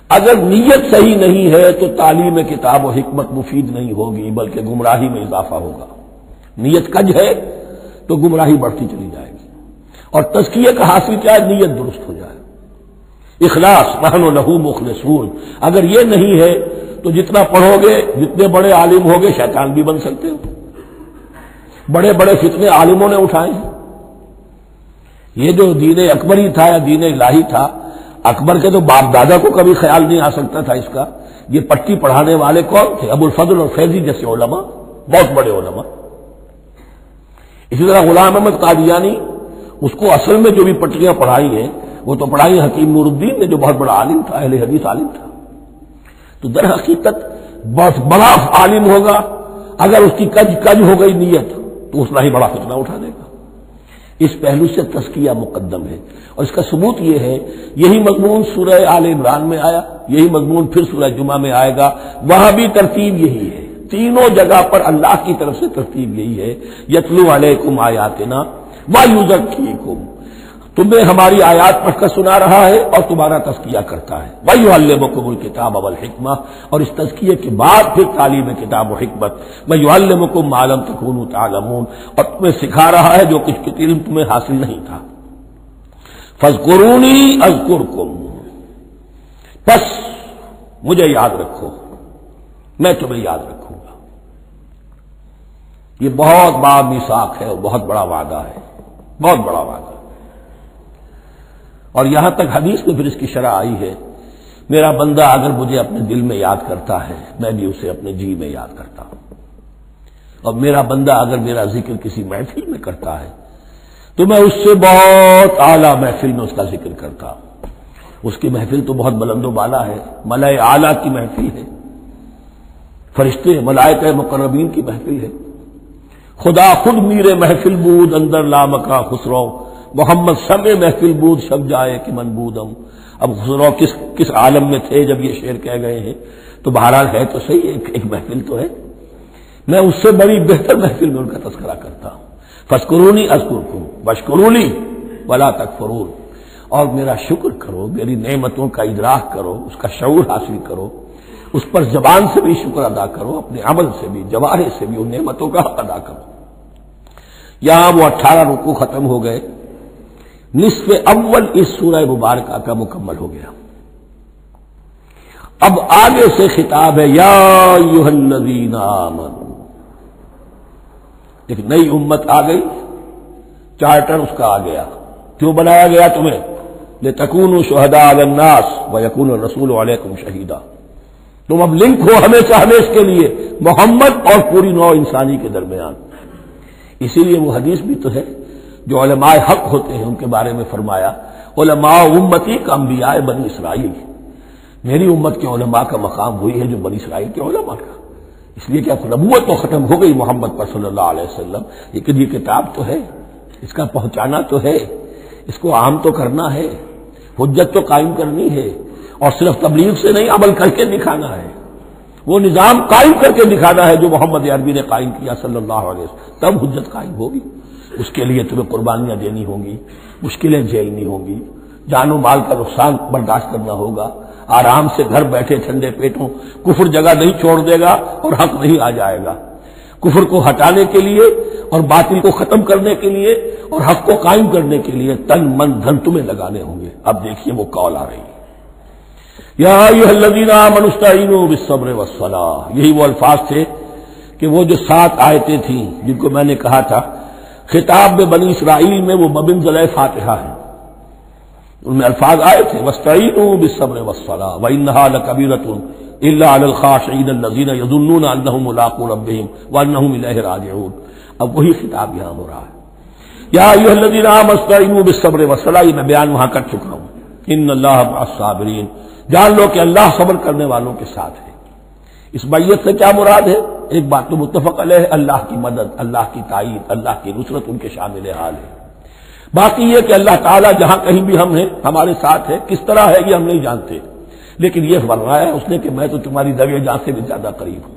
[SPEAKER 1] اگر نیت صحیح نہیں ہے تو تعلیم کتاب و حکمت مفید نہیں ہوگی بلکہ گمراہی میں اضافہ ہوگا. نیت کج ہے تو گمراہی بڑھتی چلی جائے گی. اور تزکیہ کا حاصل کیا ہے؟ نیت درست ہو جائے. اخلاص، نحن لہ مخلصون. اگر یہ نہیں ہے تو جتنا پڑھو گے، جتنے بڑے عالم ہوگے، شیطان بھی بن سکتے ہو. بڑے بڑے فتنے عالموں نے اٹھائے ہیں. یہ جو دین اکبری تھا یا دین الہی تھا، اکبر کے تو باپ دادا کو کبھی خیال نہیں آ سکتا تھا اس کا. یہ پٹی پڑھانے والے کون تھے؟ ابو الفضل اور فیضی جیسے علماء، بہت بڑے علماء. اسی طرح غلام احمد قادیانی، اس کو اصل میں جو بھی پٹیاں پڑھائی ہیں وہ تو پڑھائی حکیم نور الدین نے، جو بہت بڑا عالم تھا، اہل حدیث عالم تھا. تو در حقیقت بہت بڑا عالم ہوگا، اگر اس کی کج ہو گئی نیت تو اس ہی بڑا فتنہ اٹھا دے گا. اس پہلو سے تزکیہ مقدم ہے. اور اس کا ثبوت یہ ہے، یہی مضمون سورہ آل عمران میں آیا، یہی مضمون پھر سورہ جمعہ میں آئے گا. وہاں بھی ترتیب یہی ہے. تینوں جگہ پر اللہ کی طرف سے ترتیب یہی ہے، یتلو علیکم آیاتنا ویزکیکم. تمہیں ہماری آیات پڑھ کر سنا رہا ہے اور تمہارا تزکیہ کرتا ہے. ویعلمکم الکتاب والحکمہ. اور اس تزکیے کے بعد پھر تعلیم کتاب و حکمت. ویعلمکم ما لم تکونوا تعلمون. اور تمہیں سکھا رہا ہے جو کچھ علم تمہیں حاصل نہیں تھا. فاذکرونی اذکرکم. بس مجھے یاد رکھو، میں تمہیں یاد رکھوں گا. یہ بہت بڑا میثاق ہے اور بہت بڑا وعدہ ہے، بہت بڑا وعدہ. اور یہاں تک حدیث میں پھر اس کی شرح آئی ہے، میرا بندہ اگر مجھے اپنے دل میں یاد کرتا ہے میں بھی اسے اپنے جی میں یاد کرتا ہوں. اور میرا بندہ اگر میرا ذکر کسی محفل میں کرتا ہے تو میں اس سے بہت اعلیٰ محفل میں اس کا ذکر کرتا ہوں. اس کی محفل تو بہت بلند و بالا ہے، ملائے اعلیٰ کی محفل ہے، فرشتے ملائکہ مقربین کی محفل ہے. خدا خود میرے محفل بود اندر لامکا خسرو، محمد سمے محفل بود شب جائے کہ من بودم. اب خسرو کس عالم میں تھے جب یہ شعر کہہ گئے ہیں؟ تو بہرحال ہے تو صحیح، ایک محفل تو ہے. میں اس سے بڑی بہتر محفل میں ان کا تذکرہ کرتا ہوں. فاذکرونی اذکرکم واشکروا لی ولا تکفرون. اور میرا شکر کرو، میری نعمتوں کا ادراک کرو، اس کا شعور حاصل کرو، اس پر زبان سے بھی شکر ادا کرو، اپنے عمل سے بھی، جوارح سے بھی ان نعمتوں کا حق ادا کرو. یہاں وہ 18 رکوع ختم ہو گئے. نصف اول اس سورہ مبارکہ کا مکمل ہو گیا. اب آگے سے خطاب ہے، یا ایھا الذین آمنوا. ایک نئی امت آ گئی، چارٹر اس کا آ گیا. کیوں بنایا گیا تمہیں؟ لتکونوا شہداء علی الناس ویکون الرسول علیکم شہیدا. تم اب لنک ہو ہمیشہ ہمیشہ کے لیے محمد اور پوری نوع انسانی کے درمیان. اسی لیے وہ حدیث بھی تو ہے جو علماء حق ہوتے ہیں ان کے بارے میں فرمایا، علماء امتی کا انبیاء بنی اسرائیل. میری امت کے علماء کا مقام وہی ہے جو بنی اسرائیل کے علماء کا. اس لیے کہ اب نبوت تو ختم ہو گئی محمد پر صلی اللہ علیہ وسلم، لیکن یہ کتاب تو ہے، اس کا پہنچانا تو ہے، اس کو عام تو کرنا ہے، حجت تو قائم کرنی ہے. اور صرف تبلیغ سے نہیں، عمل کر کے دکھانا ہے. وہ نظام قائم کر کے دکھانا ہے جو محمد عربی نے قائم کیا صلی اللہ علیہ وسلم، تب حجت قائم ہوگی. اس کے لیے تمہیں قربانیاں دینی ہوں گی، مشکلیں جھیلنی ہوں گی، جان و مال کا نقصان برداشت کرنا ہوگا. آرام سے گھر بیٹھے ٹھنڈے پیٹوں کفر جگہ نہیں چھوڑ دے گا اور حق نہیں آ جائے گا. کفر کو ہٹانے کے لیے اور باطل کو ختم کرنے کے لیے اور حق کو قائم کرنے کے لیے تن من دھن تمہیں لگانے ہوں گے. اب دیکھیے وہ کال آ رہی ہے، یا ایھا الذین آمنوا استعینوا بالصبر والصلاۃ. یہی وہ الفاظ تھے کہ وہ جو 7 آیتیں تھیں جن کو میں نے کہا تھا خطاب میں بنی اسرائیل میں وہ بمنزلہ فاتحہ ہیں، ان میں الفاظ آئے تھے واستعینوا بالصبر والصلاۃ وانھا لکبیرۃ الا علی الخاشعین الذین یظنون انھم ملاقو ربہم وانھم الیہ راجعون. اب وہی خطاب یہاں ہو رہا ہے، یا ایھا الذین آمنوا استعینوا بالصبر والصلاۃ. یہ میں بیان وہاں کر چکا ہوں. ان اللہ مع الصابرین. جان لو کہ اللہ صبر کرنے والوں کے ساتھ ہے. اس بیعت سے کیا مراد ہے؟ ایک بات تو متفق علیہ ہے، اللہ کی مدد، اللہ کی تائید، اللہ کی نصرت ان کے شامل حال ہے. باقی یہ کہ اللہ تعالیٰ جہاں کہیں بھی ہم ہیں ہمارے ساتھ ہے، کس طرح ہے یہ ہم نہیں جانتے، لیکن یہ فرمایا ہے اس نے کہ میں تو تمہاری دویہ جان سے بھی زیادہ قریب ہوں.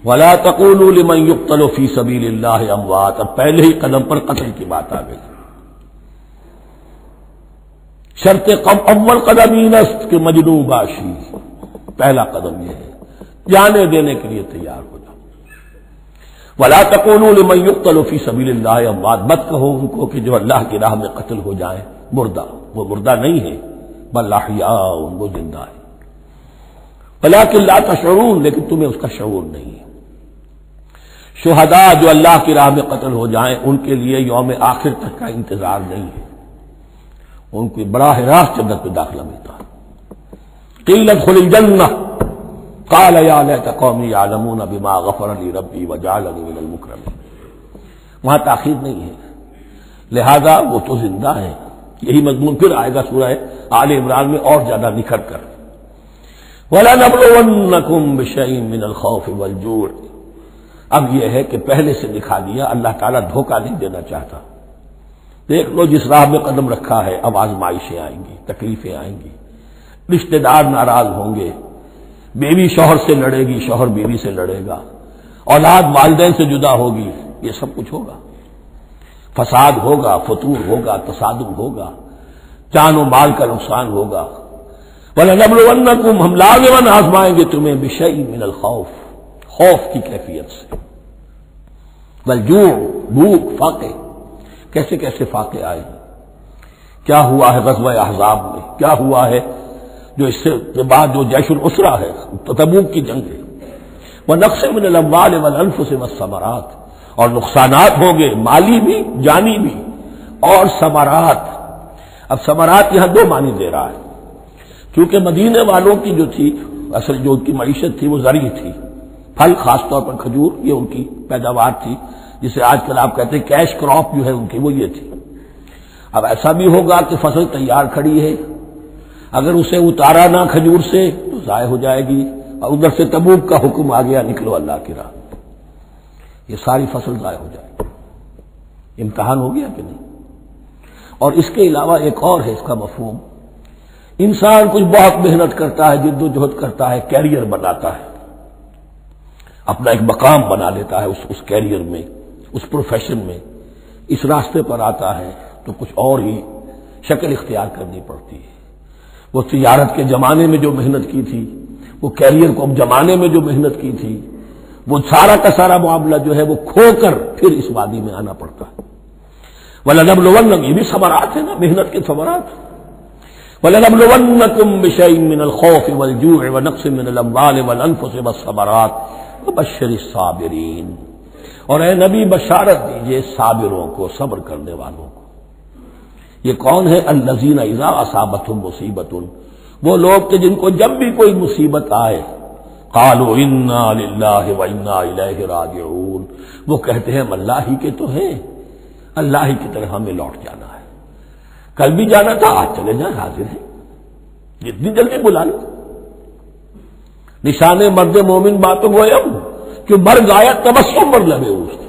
[SPEAKER 1] وَلَا تَقُولُوا لِمَن يُقْتَلُ فِي سَبِيلِ اللَّهِ أَمْوَاتٌ. اب پہلے ہی قدم پر قتل کی بات آ گئی. شرط اول قدم اینست کہ مجنوں باشی، پہلا قدم یہ ہے جانے دینے کے لیے تیار ہو جاؤ۔ ولا تقولوا لمن يقتل في سبيل الله اموات، مت کہو ان کو کہ جو اللہ کی راہ میں قتل ہو جائیں مردہ، وہ مردہ نہیں ہے، بل احیاء، وہ زندہ ہے، ولکن لا تشعرون، لیکن تمہیں اس کا شعور نہیں ہے۔ شہداء جو اللہ کی راہ میں قتل ہو جائیں ان کے لیے یوم آخر تک کا انتظار نہیں ہے، ان کو براہ راست جنت میں داخلہ ملتا ہے۔ قیل ادخل الجنہ قال یا لیت قومی یعلمون بما غفر لی ربی وجعلنی من المکرمین، وہاں تاخیر نہیں ہے، لہذا وہ تو زندہ ہے۔ یہی مضمون پھر آئے گا سورہ آل عمران میں اور زیادہ نکھر کر، وَلَنَبْلُوَنَّكُمْ بِشَيْءٍ مِّنَ الْخَوْفِ وَالْجُوعِ۔ اب یہ ہے کہ پہلے سے دکھا دیا، اللہ تعالیٰ دھوکہ نہیں دینا چاہتا۔ دیکھ لو جس راہ میں قدم رکھا ہے اب آزمائشیں آئیں گی، تکلیفیں آئیں گی، رشتہ دار ناراض ہوں گے، بیوی شوہر سے لڑے گی، شوہر بیوی سے لڑے گا، اولاد والدین سے جدا ہوگی، یہ سب کچھ ہوگا، فساد ہوگا، فتور ہوگا، تصادم ہوگا، جان و مال کا نقصان ہوگا۔ وَلَنَبْلُوَنَّكُمْ، ہم لازماً آزمائیں گے تمہیں، بِشَيْءٍ مِّنَ الْخَوْفِ، خوف کی کیفیت سے، والجوع، بھوک، فاقے، کیسے کیسے فاقے آئے ہیں، کیا ہوا ہے غزوہ احزاب میں، کیا ہوا ہے جو اس سے بعد جو جیش العسرہ ہے، تبوک کی جنگ ہے، وَنَقْصٍ مِّنَ الْأَمْوَالِ وَالْأَنفُسِ وَالثَّمَرَاتِ، اور نقصانات ہوں گے مالی بھی جانی بھی، اور ثمرات۔ اب ثمرات یہاں دو معنی دے رہا ہے، کیونکہ مدینے والوں کی جو تھی اصل جو ان کی معیشت تھی وہ زرعی تھی، پھل، خاص طور پر کھجور، یہ ان کی پیداوار تھی، جسے آج کل آپ کہتے ہیں کیش کراپ جو ہے ان کی، وہ یہ تھی۔ اب ایسا بھی ہوگا کہ فصل تیار کھڑی ہے، اگر اسے اتارا نہ کھجور سے تو ضائع ہو جائے گی، اور ادھر سے تبوک کا حکم آ گیا نکلو اللہ کی راہ، یہ ساری فصل ضائع ہو جائے گی۔ امتحان ہو گیا کہ نہیں؟ اور اس کے علاوہ ایک اور ہے اس کا مفہوم، انسان کچھ بہت محنت کرتا ہے، جد و جہد کرتا ہے، کیریئر بناتا ہے، اپنا ایک مقام بنا لیتا ہے اس کیریئر میں، اس پروفیشن میں، اس راستے پر آتا ہے تو کچھ اور ہی شکل اختیار کرنی پڑتی ہے۔ وہ تجارت کے زمانے میں جو محنت کی تھی، وہ کیریئر کو جمانے میں جو محنت کی تھی، وہ سارا کا سارا معاملہ جو ہے وہ کھو کر پھر اس وادی میں آنا پڑتا ہے۔ وَلَنَبْلُوَنَّكُمْ، یہ بھی ثمرات ہیں نا، محنت کے ثمرات۔ وَلَنَبْلُوَنَّكُمْ بِشَيْءٍ مِّنَ الْخَوْفِ وَالْجُوعِ وَنَقْصٍ مِّنَ الْأَمْوَالِ وَالْأَنفُسِ وَالثَّمَرَاتِ وَبَشِّرِ الصَّابِرِينَ، اور اے نبی بشارت دیجئے صابروں کو، صبر کرنے والوں کو۔ یہ کون ہے؟ الذین اذا اصابتهم مصیبۃ، وہ لوگ کہ جن کو جب بھی کوئی مصیبت آئے، قالوا انا للہ وانا الیہ راجعون، وہ کہتے ہیں ہم اللہ ہی کے تو ہیں، اللہ ہی کی طرح ہمیں لوٹ جانا ہے، کل بھی جانا تھا، آج چلے جائیں، حاضر ہیں، جتنی جلدی بلا لو۔ نشان مرد مومن باتوں گویم کہ مرگ آیا تبسم مر لبے اوست،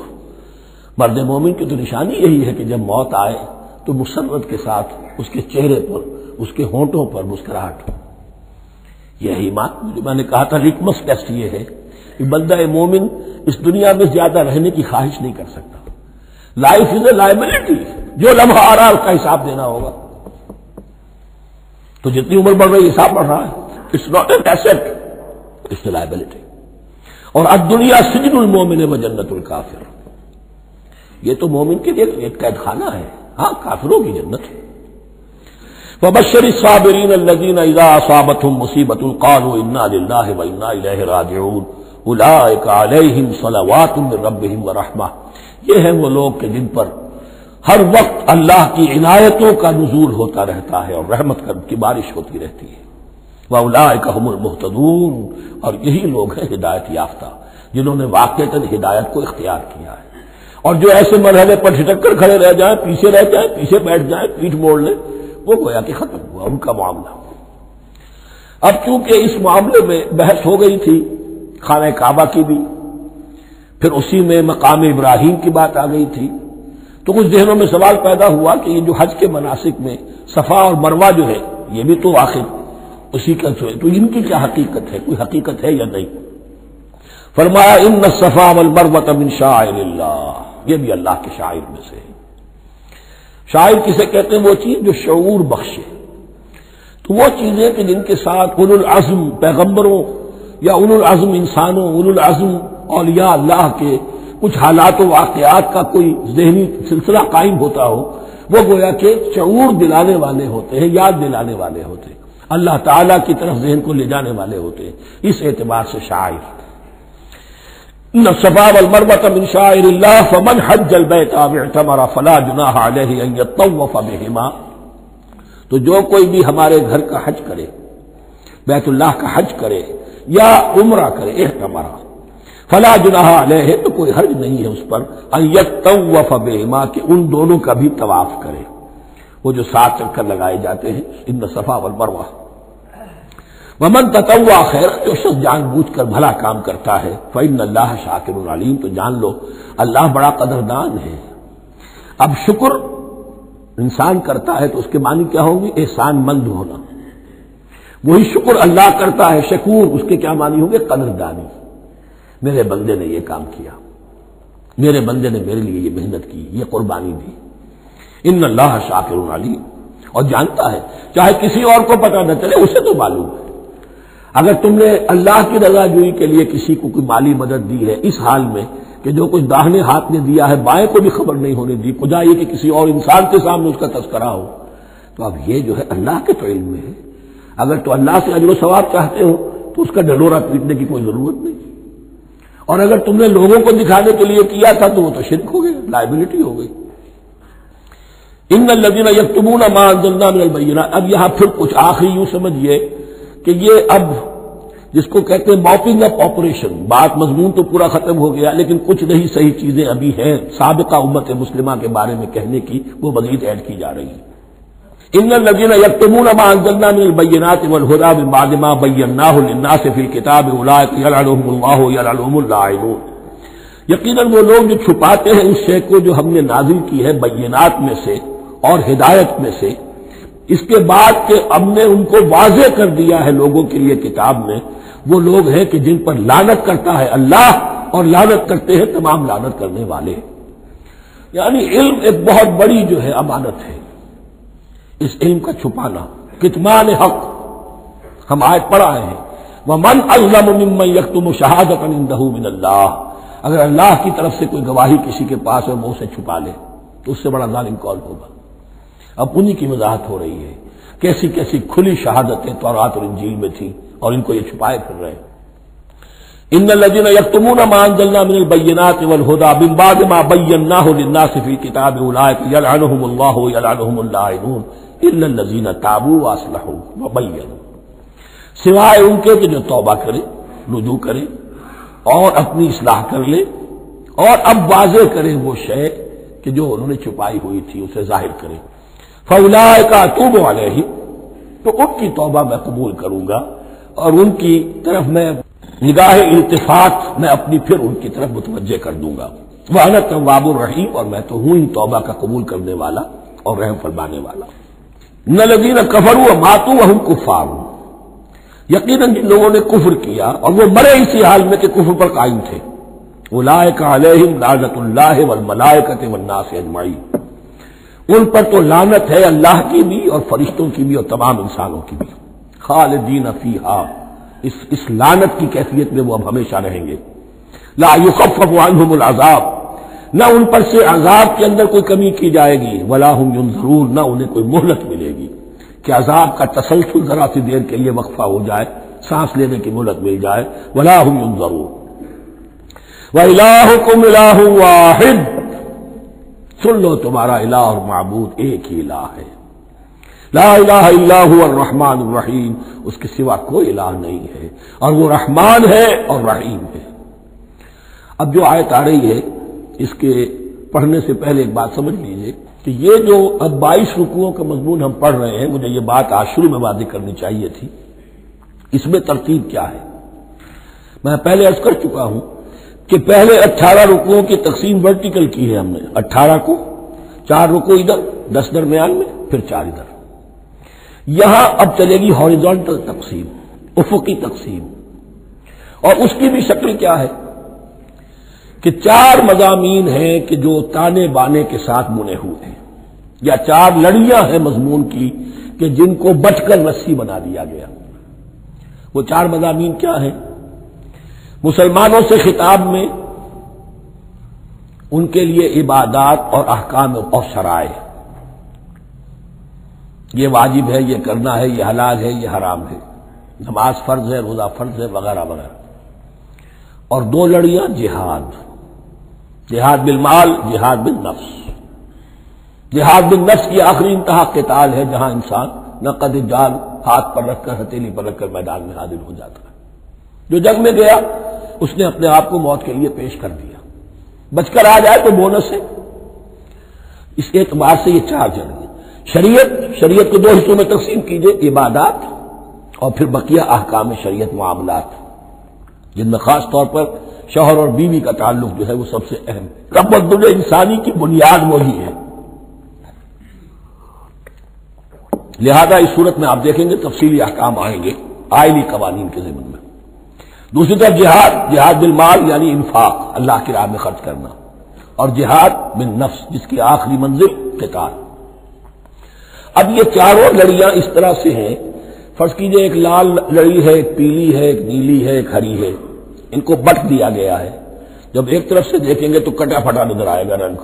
[SPEAKER 1] مرد مومن کی تو نشانی یہی ہے کہ جب موت آئے تو مسرت کے ساتھ اس کے چہرے پر، اس کے ہونٹوں پر مسکراہٹ ہو۔ یہی بات جو میں نے کہا تھا، لٹمس ٹیسٹ یہ ہے کہ بندہ مومن اس دنیا میں زیادہ رہنے کی خواہش نہیں کر سکتا۔ لائف از اے لائبلٹی، جو لمحہ آ رہا ہے اس کا حساب دینا ہوگا، تو جتنی عمر بڑھ رہی حساب بڑھ رہا ہے، it's not an asset, it's a liability. اور الدنیا سجن المومن و جنت الکافر، یہ تو مومن کے لیے ایک قید خانہ ہے، ہاں کافروں کی جنت ہے۔ وَبَشِّرِ الصَّابِرِينَ الَّذِينَ إِذَا أَصَابَتْهُمْ مُصِيبَةٌ قَالُوا إِنَّا لِلَّهِ وَإِنَّا إِلَيْهِ رَاجِعُونَ أُولَٰئِكَ عَلَيْهِمْ صَلَوَاتٌ مِّن رَّبِّهِمْ وَرَحْمَةٌ، یہ ہیں وہ لوگ کہ جن پر ہر وقت اللہ کی عنایتوں کا نزول ہوتا رہتا ہے اور رحمت کی بارش ہوتی رہتی ہے۔ وَأُولَٰئِكَ هُمُ الْمُهْتَدُونَ، اور یہی لوگ ہیں ہدایت یافتہ، جنہوں نے واقعتاً ہدایت کو اختیار کیا ہے۔ اور جو ایسے مرحلے پر ٹھٹک کر کھڑے رہ جائیں، پیچھے رہ جائیں، پیچھے بیٹھ جائیں، پیٹھ موڑ لیں، وہ گویا کہ ختم ہوا ان کا معاملہ۔ اب چونکہ اس معاملے میں بحث ہو گئی تھی خانہ کعبہ کی بھی، پھر اسی میں مقام ابراہیم کی بات آ گئی تھی، تو کچھ ذہنوں میں سوال پیدا ہوا کہ یہ جو حج کے مناسک میں صفا اور مروہ جو ہے، یہ بھی تو آخر اسی کا تو ان کی کیا حقیقت ہے، کوئی حقیقت ہے یا نہیں؟ فرمایا ان الصفا والمروہ من شعائر اللہ، یہ بھی اللہ کے شاعر میں سے ہے۔ شاعر کسے کہتے ہیں؟ وہ چیز جو شعور بخشے، تو وہ چیزیں کہ جن کے ساتھ اولو العزم پیغمبروں یا اولو العزم انسانوں، اولو العزم اولیاء اللہ کے کچھ حالات و واقعات کا کوئی ذہنی سلسلہ قائم ہوتا ہو، وہ گویا کہ شعور دلانے والے ہوتے ہیں، یاد دلانے والے ہوتے ہیں، اللہ تعالیٰ کی طرف ذہن کو لے جانے والے ہوتے ہیں۔ اس اعتبار سے شاعر ان الصفا والمروۃ من شعائر اللہ فمن حج البیت او اعتمر فلا جناح علیہ ان یطوف بہما، تو جو کوئی بھی ہمارے گھر کا حج کرے، بیت اللہ کا حج کرے یا عمرہ کرے، اعتمر، فلا جناح علیہ، تو کوئی حرج نہیں ہے اس پر، ان یطوف بہما، کہ ان دونوں کا بھی طواف کرے، وہ جو 7 چکر لگائے جاتے ہیں، ان الصفا والمروہ۔ ومن تطوع خیر، جو شخص جان بوجھ کر بھلا کام کرتا ہے، فإن اللہ شاکر علیم، تو جان لو اللہ بڑا قدردان ہے۔ اب شکر انسان کرتا ہے تو اس کے معنی کیا ہوں گے؟ احسان مند ہونا۔ وہی شکر اللہ کرتا ہے شکور، اس کے کیا معنی ہوں گے؟ قدردانی، میرے بندے نے یہ کام کیا، میرے بندے نے میرے لیے یہ محنت کی، یہ قربانی دی۔ ان اللہ شاکر علیم، اور جانتا ہے، چاہے کسی اور کو پتہ نہ چلے، اسے تو معلوم ہے۔ اگر تم نے اللہ کی رضا جوئی کے لیے کسی کو کوئی مالی مدد دی ہے اس حال میں کہ جو کچھ داہنے ہاتھ نے دیا ہے بائیں کو بھی خبر نہیں ہونے دی، خدا یہ کہ کسی اور انسان کے سامنے اس کا تذکرہ ہو، تو اب یہ جو ہے اللہ کے تو علم میں ہے۔ اگر تو اللہ سے اجر و ثواب چاہتے ہو تو اس کا ڈنڈورا پیٹنے کی کوئی ضرورت نہیں، اور اگر تم نے لوگوں کو دکھانے کے لیے کیا تھا تو وہ تو شرک ہو گیا، لائبلٹی ہو گئی۔ ان الذین یکتمون ما انزلنا من البینات، اب یہاں پھر کچھ آخری یوں سمجھیے کہ یہ اب جس کو کہتے ہیں موپنگ اپ آپریشن، بات مضمون تو پورا ختم ہو گیا لیکن کچھ نہیں صحیح چیزیں ابھی ہیں سابقہ امت مسلمہ کے بارے میں کہنے کی، وہ مزید ایڈ کی جا رہی ہیں۔ ان الذین یکتمون ما انزلنا من البینات والہدی من بعد ما بیناہ للناس فی الکتاب اولئک یلعنهم اللہ یلعنهم اللاعنون، یقیناً وہ لوگ جو چھپاتے ہیں اس شے کو جو ہم نے نازل کی ہے بینات میں سے اور ہدایت میں سے، اس کے بعد کہ ہم نے ان کو واضح کر دیا ہے لوگوں کے لیے کتاب میں، وہ لوگ ہیں کہ جن پر لعنت کرتا ہے اللہ اور لعنت کرتے ہیں تمام لعنت کرنے والے۔ یعنی علم ایک بہت بڑی جو ہے امانت ہے، اس علم کا چھپانا، کتمان حق ہم آیت پڑھ آئے ہیں، وَمَنْ أَظْلَمُ مِمَّنْ يَكْتُمُ شَهَادَةً عِندَهُ مِنَ اللَّهِ، اگر اللہ کی طرف سے کوئی گواہی کسی کے پاس ہے وہ اسے چھپا لے تو اس سے بڑا ظالم کون ہوگا۔ اب انہی کی وضاحت ہو رہی ہے، کیسی کیسی کھلی شہادتیں تورات اور انجیل میں تھی اور ان کو یہ چھپائے پھر رہے ہیں۔ ان الذین یکتمون ما انزلنا من البینات والہدی من بعد ما بیناہ للناس فی الکتاب اولئک یلعنهم اللہ یلعنهم اللاعنون الا الذین تابوا واصلحوا وبینوا، سوائے ان کے کہ جو توبہ کرے، رجوع کرے اور اپنی اصلاح کر لے اور اب واضح کرے وہ شے کہ جو انہوں نے چھپائی ہوئی تھی اسے ظاہر کرے۔ فَأُولَٰئِکَ أَتُوبُ عَلَیْہِمْ، تو ان کی توبہ میں قبول کروں گا اور ان کی طرف میں نگاہ التفات میں اپنی پھر ان کی طرف متوجہ کر دوں گا۔ وَأَنَا التَّوَّابُ الرَّحِیمُ، اور میں تو ہوں ہی توبہ کا قبول کرنے والا اور رحم فرمانے والا۔ إِنَّ الَّذِينَ كَفَرُوا وَمَاتُوا وَهُمْ كُفَّارٌ، یقیناً جن لوگوں نے کفر کیا اور وہ مرے اسی حال میں کہ کفر پر قائم تھے، أُولَٰئِکَ عَلَیْہِمْ لَعْنَةُ اللَّہِ وَالْمَلَائِکَةِ وَالنَّاسِ أَجْمَعِینَ، ان پر تو لعنت ہے اللہ کی بھی اور فرشتوں کی بھی اور تمام انسانوں کی بھی، خالدین فیہا، اس لعنت کی کیفیت میں وہ اب ہمیشہ رہیں گے۔ لا یخفف عنہم العذاب، نہ ان پر سے عذاب کے اندر کوئی کمی کی جائے گی، ولا ہم ینظرون، نہ انہیں کوئی مہلت ملے گی کہ عذاب کا تسلسل ذرا سی دیر کے لیے وقفہ ہو جائے، سانس لینے کی مہلت مل جائے، ولا ہم ینظرون۔ وَإِلَٰهُكُمْ إِلَٰهٌ وَاحِدٌ، سن لو تمہارا الہ اور معبود ایک ہی الہ ہے، لا الہ الا هو الرحمن الرحیم، اس کے سوا کوئی الہ نہیں ہے اور وہ رحمان ہے اور رحیم ہے۔ اب جو آیت آ رہی ہے اس کے پڑھنے سے پہلے ایک بات سمجھ لیجئے کہ یہ جو اب 22 رکوعوں کا مضمون ہم پڑھ رہے ہیں، مجھے یہ بات آج شروع میں واضح کرنی چاہیے تھی، اس میں ترتیب کیا ہے۔ میں پہلے عرض کر چکا ہوں کہ پہلے 18 رکوعوں کی تقسیم ورٹیکل کی ہے ہم نے، 18 کو 4 رکوع ادھر، 10 درمیان میں، پھر 4 ادھر۔ یہاں اب چلے گی ہاریزونٹل تقسیم، افقی تقسیم، اور اس کی بھی شکل کیا ہے کہ 4 مضامین ہیں کہ جو تانے بانے کے ساتھ بنے ہوئے ہیں، یا 4 لڑیاں ہیں مضمون کی کہ جن کو بچ کر رسی بنا دیا گیا۔ وہ 4 مضامین کیا ہیں؟ مسلمانوں سے خطاب میں ان کے لیے عبادات اور احکام اور شرائع، یہ واجب ہے، یہ کرنا ہے، یہ حلال ہے، یہ حرام ہے، نماز فرض ہے، روزہ فرض ہے، وغیرہ وغیرہ۔ اور 2 لڑیاں جہاد، جہاد بالمال، جہاد بالنفس۔ جہاد بالنفس کی آخری انتہا قتال ہے، جہاں انسان نقد جال ہاتھ پر رکھ کر، ہتھیلی پر رکھ کر میدان میں حاضر ہو جاتا ہے۔ جو جنگ میں گیا اس نے اپنے آپ کو موت کے لیے پیش کر دیا، بچ کر آ جائے تو بونس ہے۔ اس اعتبار سے یہ 4 جنگیں۔ شریعت کو 2 حصوں میں تقسیم کیجئے، عبادات اور پھر بقیہ احکام شریعت، معاملات، جن میں خاص طور پر شوہر اور بیوی کا تعلق جو ہے وہ سب سے اہم۔ تمدن انسانی کی بنیاد وہی ہے۔ لہذا اس صورت میں آپ دیکھیں گے تفصیلی احکام آئیں گے آئلی قوانین کے ضمن میں۔ دوسری طرف جہاد بالمال یعنی انفاق، اللہ کی راہ میں خرچ کرنا، اور جہاد بالنفس جس کی آخری منزل قتال۔ اب یہ 4 لڑیاں اس طرح سے ہیں، فرض کیجئے ایک لال لڑی ہے، ایک پیلی ہے، ایک نیلی ہے، ایک ہری ہے، ان کو بٹ دیا گیا ہے۔ جب ایک طرف سے دیکھیں گے تو کٹا پھٹا نظر آئے گا رنگ،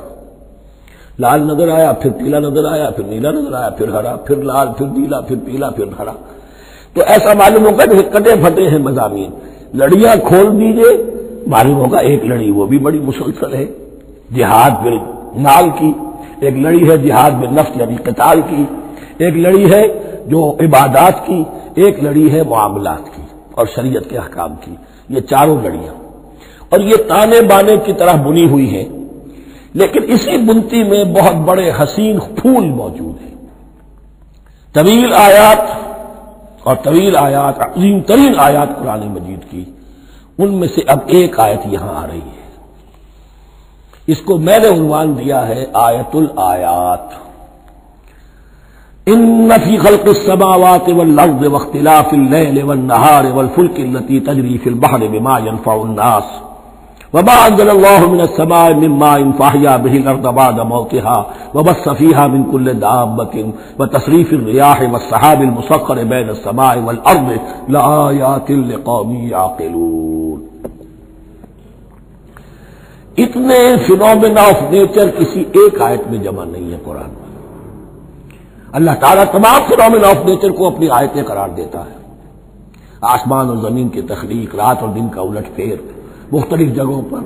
[SPEAKER 1] لال نظر آیا، پھر پیلا نظر آیا، پھر نیلا نظر آیا، پھر ہرا، پھر لال، پھر نیلا، پھر پیلا، پھر ہرا۔ تو ایسا معلوم ہوگا کہ کٹے پھٹے ہیں مضامین۔ لڑیاں کھول دیجئے، معلوم ہوگا ایک لڑی وہ بھی بڑی مسلسل ہے، جہاد بالمال کی، ایک لڑی ہے جہاد بالنفس یعنی قتال کی، ایک لڑی ہے جو عبادات کی، ایک لڑی ہے معاملات کی اور شریعت کے احکام کی۔ یہ 4 لڑیاں، اور یہ تانے بانے کی طرح بنی ہوئی ہیں، لیکن اسی بنتی میں بہت بڑے حسین پھول موجود ہیں۔ طویل آیات اور طویل آیات، عظیم ترین آیات قرآن مجید کی، ان میں سے اب ایک آیت یہاں آ رہی ہے۔ اس کو میں نے عنوان دیا ہے آیت الآیات۔ ان فی خلق السماوات والارض واختلاف اللیل والنہار والفلک التی تجری فی البحر بما ينفع الناس وما انزل الله من السماء من ماء فاحيا به الارض بعد موتها وبث فيها من كل دابة وتصريف الرياح والسحاب المسخر بين السماء والارض لآيات لقوم يعقلون۔ اتنے فینومینا آف نیچر کسی ایک آیت میں جمع نہیں ہے قرآن میں۔ اللہ تعالیٰ تمام فینومینا آف نیچر کو اپنی آیتیں قرار دیتا ہے۔ آسمان اور زمین کی تخلیق، رات اور دن کا الٹ پھیر مختلف جگہوں پر،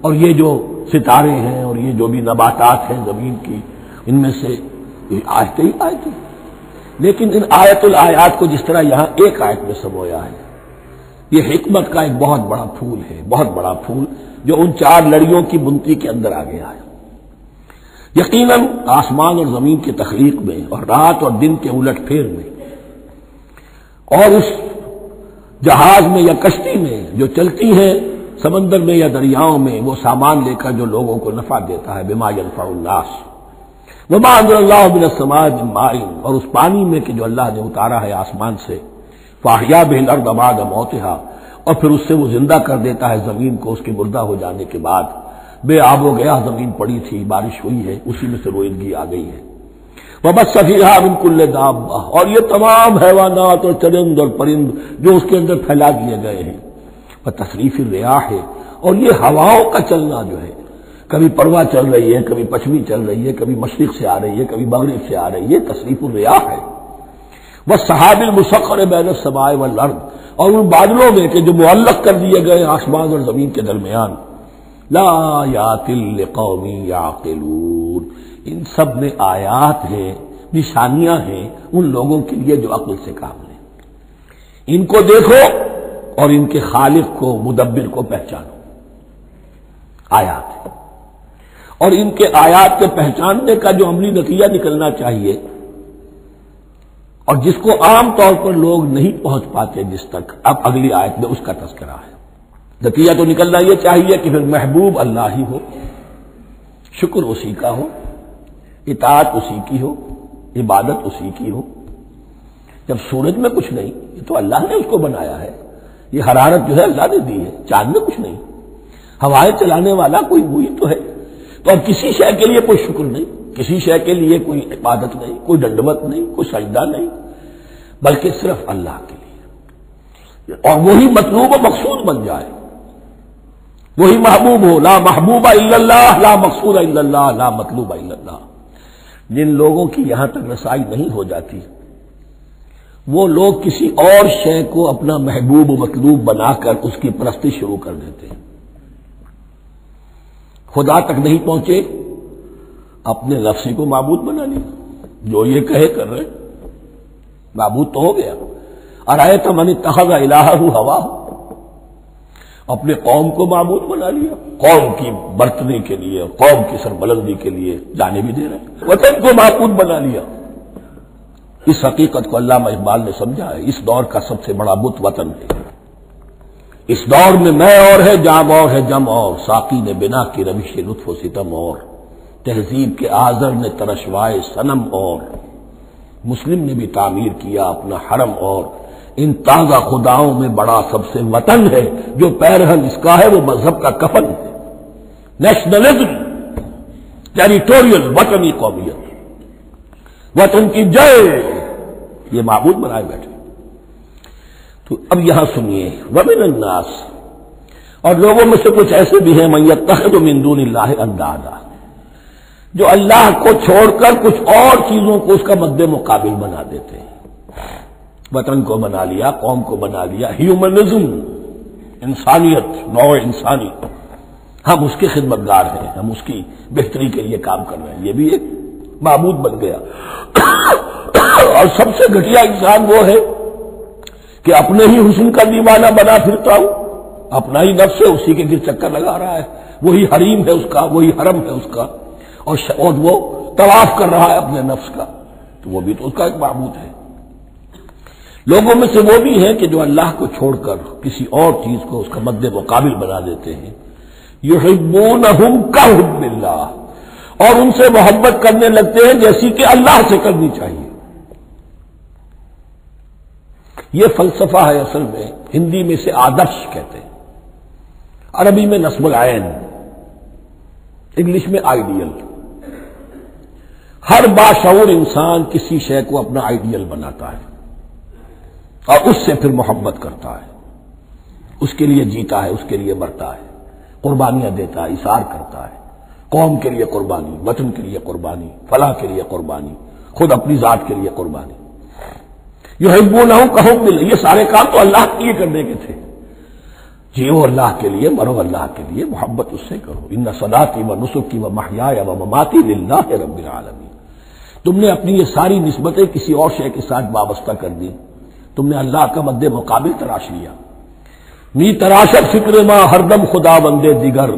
[SPEAKER 1] اور یہ جو ستارے ہیں اور یہ جو بھی نباتات ہیں زمین کی، ان میں سے آیتیں ہی آیتیں۔ لیکن ان آیت الآیات کو جس طرح یہاں ایک آیت میں سمویا ہے، یہ حکمت کا ایک بہت بڑا پھول ہے، بہت بڑا پھول جو ان 4 لڑیوں کی بنتی کے اندر آ گیا ہے۔ یقیناً آسمان اور زمین کی تخلیق میں اور رات اور دن کے الٹ پھیر میں، اور اس جہاز میں یا کشتی میں جو چلتی ہیں سمندر میں یا دریاؤں میں، وہ سامان لے کر جو لوگوں کو نفع دیتا ہے، بما ينفع الناس وما انزل الله من السماء من ماء، اور اس پانی میں کہ جو اللہ نے اتارا ہے آسمان سے، فاحیا به الارض بعد موتها، اور پھر اس سے وہ زندہ کر دیتا ہے زمین کو اس کے مردہ ہو جانے کے بعد۔ بے آب و گیا زمین پڑی تھی، بارش ہوئی ہے، اسی میں سے روئندگی آ گئی ہے۔ وبث فیہا من کل دابہ، اور یہ تمام حیوانات اور چرند اور پرند جو اس کے اندر پھیلا دیے گئے ہیں۔ وتصریف الریاح، اور یہ ہواؤں کا چلنا جو ہے، کبھی پروا چل رہی ہے، کبھی پچھمی چل رہی ہے، کبھی مشرق سے آ رہی ہے، کبھی مغرب سے آ رہی ہے، تصریف الریاح ہے۔ والسحاب المسخر بین السماء والارض، اور ان بادلوں میں کہ جو معلق کر دیے گئے آسمان اور زمین کے درمیان، لآیات لقوم یعقلون، ان سب میں آیات ہیں، نشانیاں ہیں ان لوگوں کے لیے جو عقل سے کام لیں۔ ان کو دیکھو اور ان کے خالق کو، مدبر کو پہچانو۔ آیات ہے، اور ان کے آیات کے پہچاننے کا جو عملی نتیجہ نکلنا چاہیے، اور جس کو عام طور پر لوگ نہیں پہنچ پاتے جس تک، اب اگلی آیت میں اس کا تذکرہ ہے۔ نتیجہ تو نکلنا یہ چاہیے کہ پھر محبوب اللہ ہی ہو، شکر اسی کا ہو، اطاعت اسی کی ہو، عبادت اسی کی ہو۔ جب سورج میں کچھ نہیں، یہ تو اللہ نے اس کو بنایا ہے، یہ حرارت جو ہے اللہ نے دی ہے، چاند میں کچھ نہیں، ہوائیں چلانے والا کوئی وہی تو ہے، تو اب کسی شے کے لیے کوئی شکر نہیں، کسی شے کے لیے کوئی عبادت نہیں، کوئی ڈنڈوت نہیں، کوئی سجدہ نہیں، بلکہ صرف اللہ کے لیے، اور وہی مطلوب و مقصود بن جائے، وہی محبوب ہو۔ لا محبوب الا اللہ، لا مقصود الا اللہ، لا مطلوب الا اللہ۔ جن لوگوں کی یہاں تک رسائی نہیں ہو جاتی، وہ لوگ کسی اور شے کو اپنا محبوب و مطلوب بنا کر اس کی پرستی شروع کر دیتے ہیں۔ خدا تک نہیں پہنچے، اپنے نفسی کو معبود بنا لیا، جو یہ کہے کر رہے، معبود تو ہو گیا۔ ارأیت من اتخذ الہہ ہواہ، اپنے قوم کو معبود بنا لیا، قوم کی برتری کے لیے، قوم کی سربلندی کے لیے جانے بھی دے رہے، وطن کو معبود بنا لیا۔ اس حقیقت کو علامہ اقبال نے سمجھا ہے، اس دور کا سب سے بڑا بت وطن ہے۔ اس دور میں میں اور ہے، جام اور ہے جم اور، ساقی نے بنا کی روش لطف و ستم اور، تہذیب کے آذر نے ترشوائے صنم اور، مسلم نے بھی تعمیر کیا اپنا حرم اور، ان تازہ خداؤں میں بڑا سب سے وطن ہے، جو پیرہن اس کا ہے وہ مذہب کا کفن ہے۔ نیشنلزم، ٹیریٹوریل، وطنی قومیت، وطن کی جے، یہ معبود بنائے بیٹھے۔ تو اب یہاں سنیے، ومن الناس، اور لوگوں میں سے کچھ ایسے بھی ہیں، من یتخذ من دون اللہ اندادا، جو اللہ کو چھوڑ کر کچھ اور چیزوں کو اس کا مد مقابل بنا دیتے ہیں۔ وطن کو بنا لیا، قوم کو بنا لیا، ہیومنزم، انسانیت، نوع انسانی، ہم اس کے خدمتگار ہیں، ہم اس کی بہتری کے لیے کام کر رہے ہیں، یہ بھی ایک معبود بن گیا۔ اور سب سے گھٹیا انسان وہ ہے کہ اپنے ہی حسن کا دیوانہ بنا پھرتا ہوں، اپنا ہی نفس ہے، اسی کے گر چکر لگا رہا ہے، وہی حریم ہے اس کا، وہی حرم ہے اس کا، اور وہ طواف کر رہا ہے اپنے نفس کا، تو وہ بھی تو اس کا ایک معبود ہے۔ لوگوں میں سے وہ بھی ہیں کہ جو اللہ کو چھوڑ کر کسی اور چیز کو اس کا مد مقابل بنا دیتے ہیں، یحبونہم کحب اللہ، اور ان سے محبت کرنے لگتے ہیں جیسی کہ اللہ سے کرنی چاہیے۔ یہ فلسفہ ہے اصل میں، ہندی میں سے آدرش کہتے ہیں، عربی میں نصب العین، انگلش میں آئیڈیل۔ ہر باشعور انسان کسی شے کو اپنا آئیڈیل بناتا ہے اور اس سے پھر محبت کرتا ہے، اس کے لیے جیتا ہے، اس کے لیے مرتا ہے، قربانیاں دیتا ہے، اثار کرتا ہے، قوم کے لیے قربانی، وطن کے لیے قربانی، فلاح کے لیے قربانی، خود اپنی ذات کے لیے قربانی۔ یحبونہم کحب اللہ، یہ سارے کام تو اللہ کے لیے کرنے کے تھے، جیو اللہ کے لیے، مرو اللہ کے لیے، محبت اس سے کرو۔ ان صلاتی و نسکی و محیای و مماتی للہ رب العالمین۔ تم نے اپنی یہ ساری نسبتیں کسی اور شے کے ساتھ وابستہ کر دی، تم نے اللہ کا مد مقابل تراش لیا۔ می تراشت فکر ما ہر دم خدا بندے دیگر،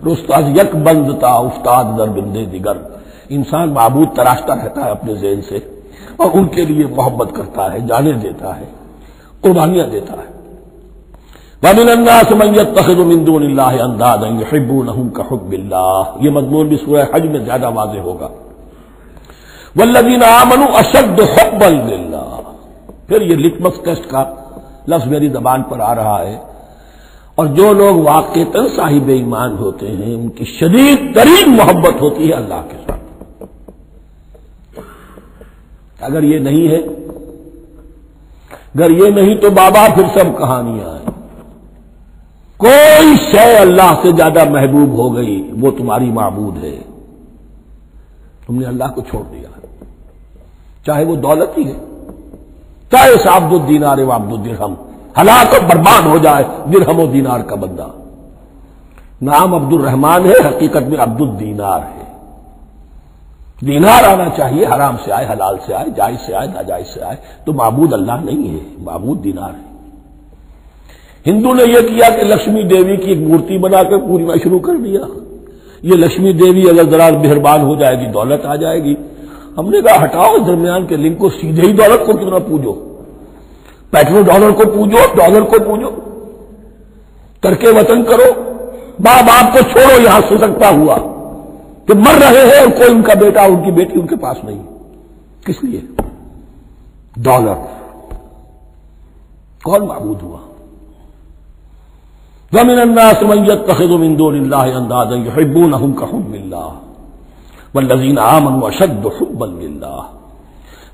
[SPEAKER 1] رست از یک بند تا افتاد در بندے دیگر۔ انسان معبود تراشتا رہتا ہے اپنے ذہن سے، اور ان کے لیے محبت کرتا ہے، جانے دیتا ہے، قربانیاں دیتا ہے۔ وَمِنَ النَّاسِ مَن يَتَّخِذُ مِن دُونِ اللَّهِ أَندَادًا يُحِبُّونَهُم كَحُبِّ اللَّهِ، یہ مضمون بھی سورہ حج میں زیادہ واضح ہوگا۔ وَالَّذِينَ آمَنُوا أَشَدُّ حُبًّا لِلَّهِ، پھر یہ لٹمس ٹیسٹ کا لفظ میری زبان پر آ رہا ہے، اور جو لوگ واقعتاً صاحب ایمان ہوتے ہیں ان کی شدید ترین محبت ہوتی ہے اللہ کے ساتھ۔ اگر یہ نہیں ہے، اگر یہ نہیں تو بابا پھر سب کہانیاں ہیں۔ کوئی شے اللہ سے زیادہ محبوب ہو گئی وہ تمہاری معبود ہے، تم نے اللہ کو چھوڑ دیا، چاہے وہ دولت ہی ہے، چاہے عبد الدینار و عبد الدرہم، ہلاک اور برباد ہو جائے درہم و دینار کا بندہ۔ نام عبد الرحمن ہے، حقیقت میں عبد الدینار ہے۔ دینار آنا چاہیے، حرام سے آئے، حلال سے آئے، جائز سے آئے، ناجائز سے آئے، تو معبود اللہ نہیں ہے، معبود دینار ہے۔ ہندو نے یہ کیا کہ لکشمی دیوی کی ایک مورتی بنا کر پوجنا شروع کر دیا، یہ لکشمی دیوی اگر ذرا مہربان ہو جائے گی دولت آ جائے گی۔ ہم نے کہا ہٹاؤ اس درمیان کے لنک کو، سیدھے ہی دولت کو کیوں نہ پوجو، پیٹرو ڈالر کو پوجو، ڈالر کو پوجو، ترک وطن کرو، باپ باپ کو چھوڑو یہاں سے سکتا ہوا کہ مر رہے ہیں اور کوئی ان کا بیٹا ان کی بیٹی ان کے پاس نہیں، کس لیے؟ ڈالر۔ کون معبود ہوا؟ وَمِنَ النَّاسِ مَن يَتَّخِذُ مِن دُونِ اللَّهِ أَندَادًا يُحِبُّونَهُم كَحُبِّ اللَّهِ والذین آمنوا اشد حبا للہ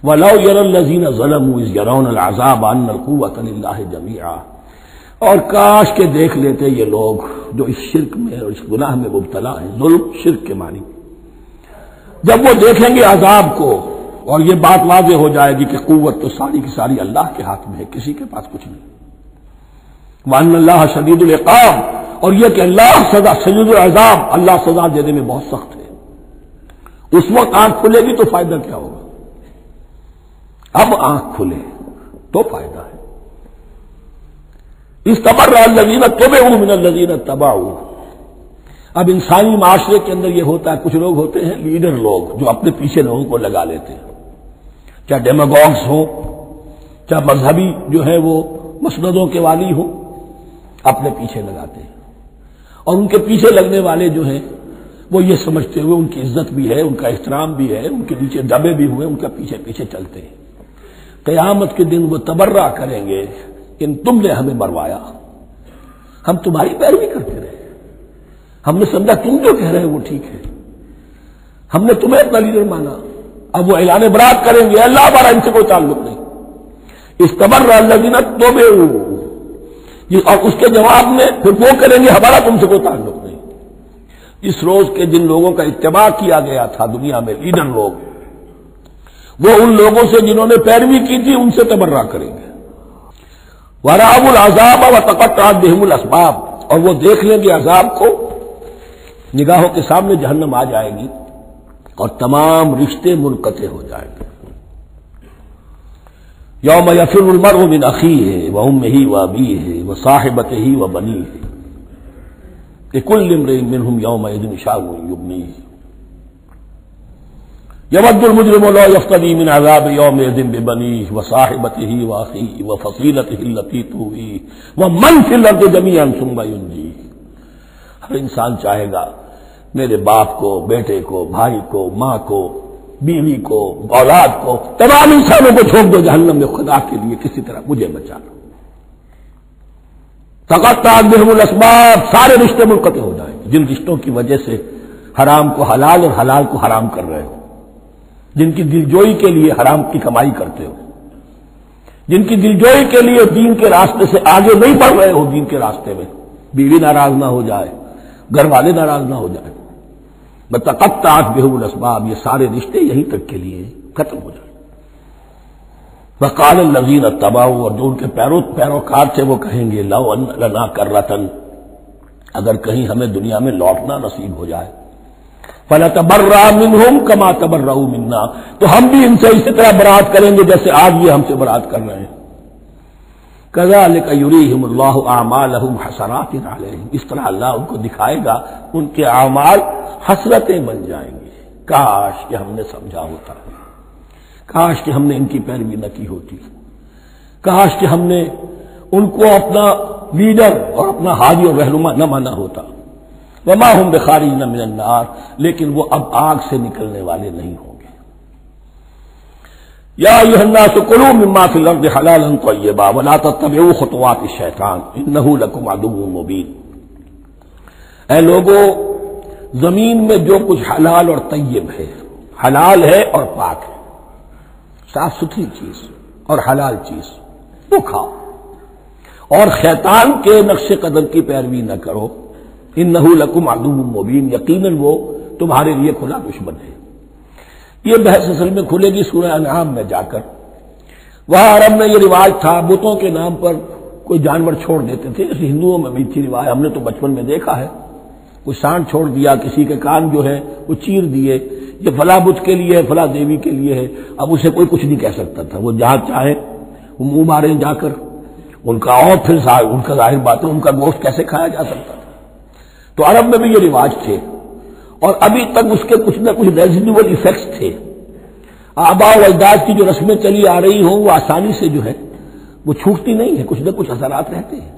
[SPEAKER 1] ولو یری الذین ظلموا اذ یرون العذاب ان القوۃ للہ جمیعا، اور کاش کے دیکھ لیتے یہ لوگ جو اس شرک میں اور اس گناہ میں مبتلا ہیں، ظلم شرک کے معنی، جب وہ دیکھیں گے عذاب کو اور یہ بات واضح ہو جائے گی کہ قوت تو ساری کی ساری اللہ کے ہاتھ میں ہے، کسی کے پاس کچھ نہیں، وَأَنَّ اللَّهَ شَدِيدُ الْعِقَابِ، اور یہ کہ اللہ سزا شدید العذاب، اللہ سزا دینے میں بہت سخت ہے، اس وقت آنکھ کھلے گی تو فائدہ کیا ہوگا؟ اب آنکھ کھلے تو فائدہ ہے۔ استبرأ الذین اتبعوا من الذین اتبعوا، اب انسانی معاشرے کے اندر یہ ہوتا ہے، کچھ لوگ ہوتے ہیں لیڈر لوگ جو اپنے پیچھے لوگوں کو لگا لیتے ہیں، چاہے ڈیماگوگس ہوں، چاہے مذہبی جو ہے وہ مسندوں کے والی ہوں، اپنے پیچھے لگاتے ہیں، اور ان کے پیچھے لگنے والے جو ہیں وہ یہ سمجھتے ہوئے ان کی عزت بھی ہے، ان کا احترام بھی ہے، ان کے نیچے دبے بھی ہوئے، ان کا پیچھے پیچھے چلتے ہیں۔ قیامت کے دن وہ تبرہ کریں گے کہ تم نے ہمیں مروایا، ہم تمہاری پیروی کرتے رہے، ہم نے سمجھا تم جو کہہ رہے ہیں وہ ٹھیک ہے، ہم نے تمہیں اپنا لیڈر مانا، اب وہ اعلان برات کریں گے اللہ ہمارا ان سے کوئی تعلق نہیں۔ استبرأ الذین اتبعوا، اور اس کے جواب میں پھر وہ کریں گے ہمارا تم سے کوئی تعلق نہیں۔ اس روز کے جن لوگوں کا اتباع کیا گیا تھا دنیا میں لیڈر لوگ، وہ ان لوگوں سے جنہوں نے پیروی کی تھی ان سے تبرہ کریں گے۔ وَرَأَوُا الْعَذَابَ وَتَقَطَّعَتْ بِهِمُ الْأَسْبَابُ، اور وہ دیکھ لیں گے عذاب کو، نگاہوں کے سامنے جہنم آ جائے گی اور تمام رشتے منقطع ہو جائیں گے۔ یوم یفر المرء من اخیہ وامہ وابیہ وصاحبتہ وبنیہ لکل امرئ منہم یومئذ شأن یغنیہ یود المجرم لو یفتدی من عذاب یومئذ ببنیہ وصاحبتہ واخیہ وفصیلتہ التی تؤویہ ومن فی الارض جمیعا ثم ینجیہ، ہر انسان چاہے گا میرے باپ کو، بیٹے کو، بھائی کو، ماں کو، بیوی کو، اولاد کو، تمام انسانوں کو چھوڑ دو جہنم میں، خدا کے لیے کسی طرح مجھے بچا لو۔ تقطعت بہم الاسباب، سارے رشتے منقطع ہو جائیں گے، جن رشتوں کی وجہ سے حرام کو حلال اور حلال کو حرام کر رہے ہو، جن کی دلجوئی کے لیے حرام کی کمائی کرتے ہو، جن کی دلجوئی کے لیے دین کے راستے سے آگے نہیں بڑھ رہے ہو، دین کے راستے میں بیوی ناراض نہ ہو جائے، گھر والے ناراض نہ ہو جائیں، تقطعت بہم الاسباب، یہ سارے رشتے یہیں تک کے لیے ختم ہو جائیں۔ وقال الذین اتبعوا، اور جو ان کے پیروکار تھے وہ کہیں گے لو ان لنا کرۃ، اگر کہیں ہمیں دنیا میں لوٹنا نصیب ہو جائے، فنتبرأ منہم کما تبرؤوا منا، تو ہم بھی ان سے اسی طرح برات کریں گے جیسے آج یہ ہم سے برات کر رہے ہیں۔ کذالک یریہم اللہ اعمالہم حسرات علیہم، اس طرح اللہ ان کو دکھائے گا ان کے اعمال حسرتیں بن جائیں گے، کاش کہ ہم نے سمجھا ہوتا، کاش کہ ہم نے ان کی پیروی نہ کی ہوتی، کاش کہ ہم نے ان کو اپنا لیڈر اور اپنا ہادی اور رہنما نہ مانا ہوتا۔ وما ہم بخارجین من النار، لیکن وہ اب آگ سے نکلنے والے نہیں ہوں گے۔ یا ایھا الناس کلوا مما فی الارض حلالا طیبا ولا تتبعوا خطوات الشیطان انہ لکم عدو مبین، اے لوگو زمین میں جو کچھ حلال اور طیب ہے، حلال ہے اور پاک ہے، صاف ستھری چیز اور حلال چیز وہ کھاؤ، اور شیطان کے نقش قدم کی پیروی نہ کرو، انہ لکم عدو مبین، یقیناً وہ تمہارے لیے کھلا دشمن ہے۔ یہ بحث اصل میں کھلے گی سورہ انعام میں جا کر، وہاں عرب میں یہ رواج تھا بتوں کے نام پر کوئی جانور چھوڑ دیتے تھے، جیسے ہندوؤں میں بھی تھی رواج، ہم نے تو بچپن میں دیکھا ہے، کوئی سانڈ چھوڑ دیا، کسی کے کان جو ہے وہ چیر دیے، یہ فلاں بت کے لیے ہے، فلاں دیوی کے لیے ہے، اب اسے کوئی کچھ نہیں کہہ سکتا تھا، وہ جہاں چاہے وہ منہ ماریں جا کر ان کا، اور پھر ان کا ظاہر بات ہے ان کا گوشت کیسے کھایا جا سکتا تھا۔ تو عرب میں بھی یہ رواج تھے، اور ابھی تک اس کے کچھ نہ کچھ ریزیڈول ایفیکٹس تھے، آباء و اجداد کی جو رسمیں چلی آ رہی ہوں وہ آسانی سے جو ہے وہ چھوٹتی نہیں ہے، کچھ نہ کچھ اثرات رہتے ہیں،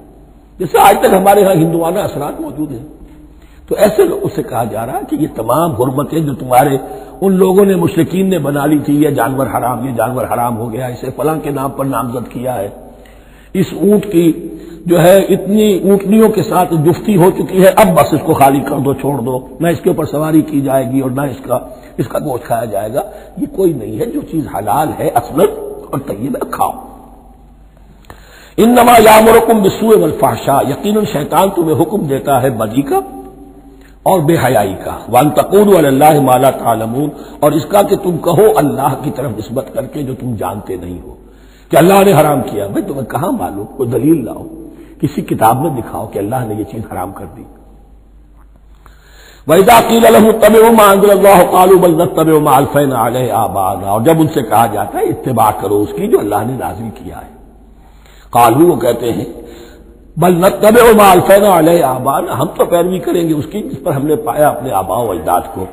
[SPEAKER 1] جیسے آج تک ہمارے ہاں ہندوانہ اثرات موجود ہیں۔ تو ایسے لوگوں سے کہا جا رہا ہے کہ یہ تمام حرمتیں جو تمہارے ان لوگوں نے مشرکین نے بنا لی تھی، یہ جانور حرام، یہ جانور حرام ہو گیا، اسے فلاں کے نام پر نامزد کیا ہے، اس اونٹ کی جو ہے اتنی اونٹنیوں کے ساتھ جفتی ہو چکی ہے، اب بس اس کو خالی کر دو، چھوڑ دو، نہ اس کے اوپر سواری کی جائے گی اور نہ اس کا گوشت کھایا جائے گا۔ یہ کوئی نہیں ہے، جو چیز حلال ہے اصلاً اور طیب ہے کھاؤ۔ انما یامرکم بالسوء والفحشاء، یقیناً شیطان تمہیں حکم دیتا ہے بدی کا اور بے حیائی کا، وان تقولوا علی اللہ ما لا تعلمون، اور اس کا کہ تم کہو اللہ کی طرف نسبت کر کے جو تم جانتے نہیں ہو کہ اللہ نے حرام کیا۔ بھائی تمہیں کہاں معلوم؟ کوئی دلیل لاؤ، کسی کتاب میں دکھاؤ کہ اللہ نے یہ چیز حرام کر دی۔ وَإِذَا قِيلَ لَهُمُ اتَّبِعُوا مَا أَنزَلَ اللَّهُ قَالُوا بَلْ نَتَّبِعُ مَا أَلْفَيْنَا عَلَيْهِ آبَاءَنَا، اور جب ان سے کہا جاتا ہے اتباع کرو اس کی جو اللہ نے نازل کیا ہے، قالوا وہ کہتے ہیں بل نتبع ما ألفينا عليه آباءنا، ہم تو پیروی کریں گے اس کی جس پر ہم نے پایا اپنے آباء و اجداد کو۔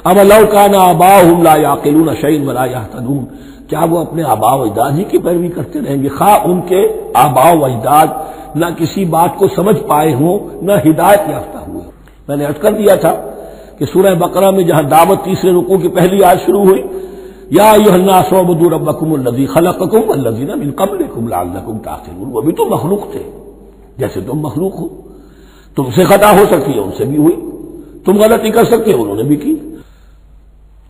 [SPEAKER 1] اَوَ لَوْ كَانَ آبَاؤُهُمْ لَا يَعْقِلُونَ شَيْئًا وَلَا يَهْتَدُونَ، کیا وہ اپنے آباء و اجداد ہی کی پیروی کرتے رہیں گے، خواہ ان کے آباء و اجداد نہ کسی بات کو سمجھ پائے ہوں نہ ہدایت یافتہ ہوئے۔ میں نے عرض کر دیا تھا کہ سورہ بقرہ میں جہاں دعوت تیسرے رکوع کی پہلی آیت شروع ہوئی، یا ایھا الناس اعبدوا ربکم الذی خلقکم والذین من قبلکم لعلکم تعقلون، وہ بھی تو مخلوق تھے جیسے تم مخلوق ہو، تم سے خطا ہو سکتی ہے ان سے بھی ہوئی، تم غلطی کر سکتے ہو انہوں نے بھی کی۔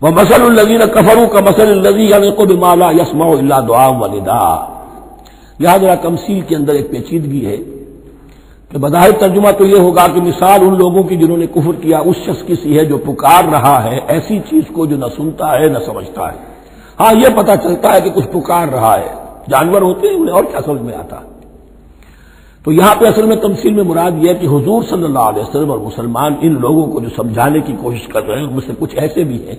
[SPEAKER 1] وَمَثَلُ الَّذِينَ كَفَرُوا كَمَثَلِ الَّذِي يَنِقُ بِمَا لَا يَسْمَعُ إِلَّا دُعَاءً وَنِدَاءً۔ یہاں ذرا تمثیل کے اندر ایک پیچیدگی ہے کہ بظاہر ترجمہ تو یہ ہوگا کہ مثال ان لوگوں کی جنہوں نے کفر کیا اس شخص کی سی ہے جو پکار رہا ہے ایسی چیز کو جو نہ سنتا ہے نہ سمجھتا ہے۔ ہاں یہ پتہ چلتا ہے کہ کچھ پکار رہا ہے، جانور ہوتے ہیں انہیں اور کیا سمجھ میں آتا ہے۔ تو یہاں پہ اصل میں تمثیل میں مراد یہ ہے کہ حضور صلی اللہ علیہ وسلم اور مسلمان ان لوگوں کو جو سمجھانے کی کوشش کر رہے ہیں ان میں سے کچھ ایسے بھی ہیں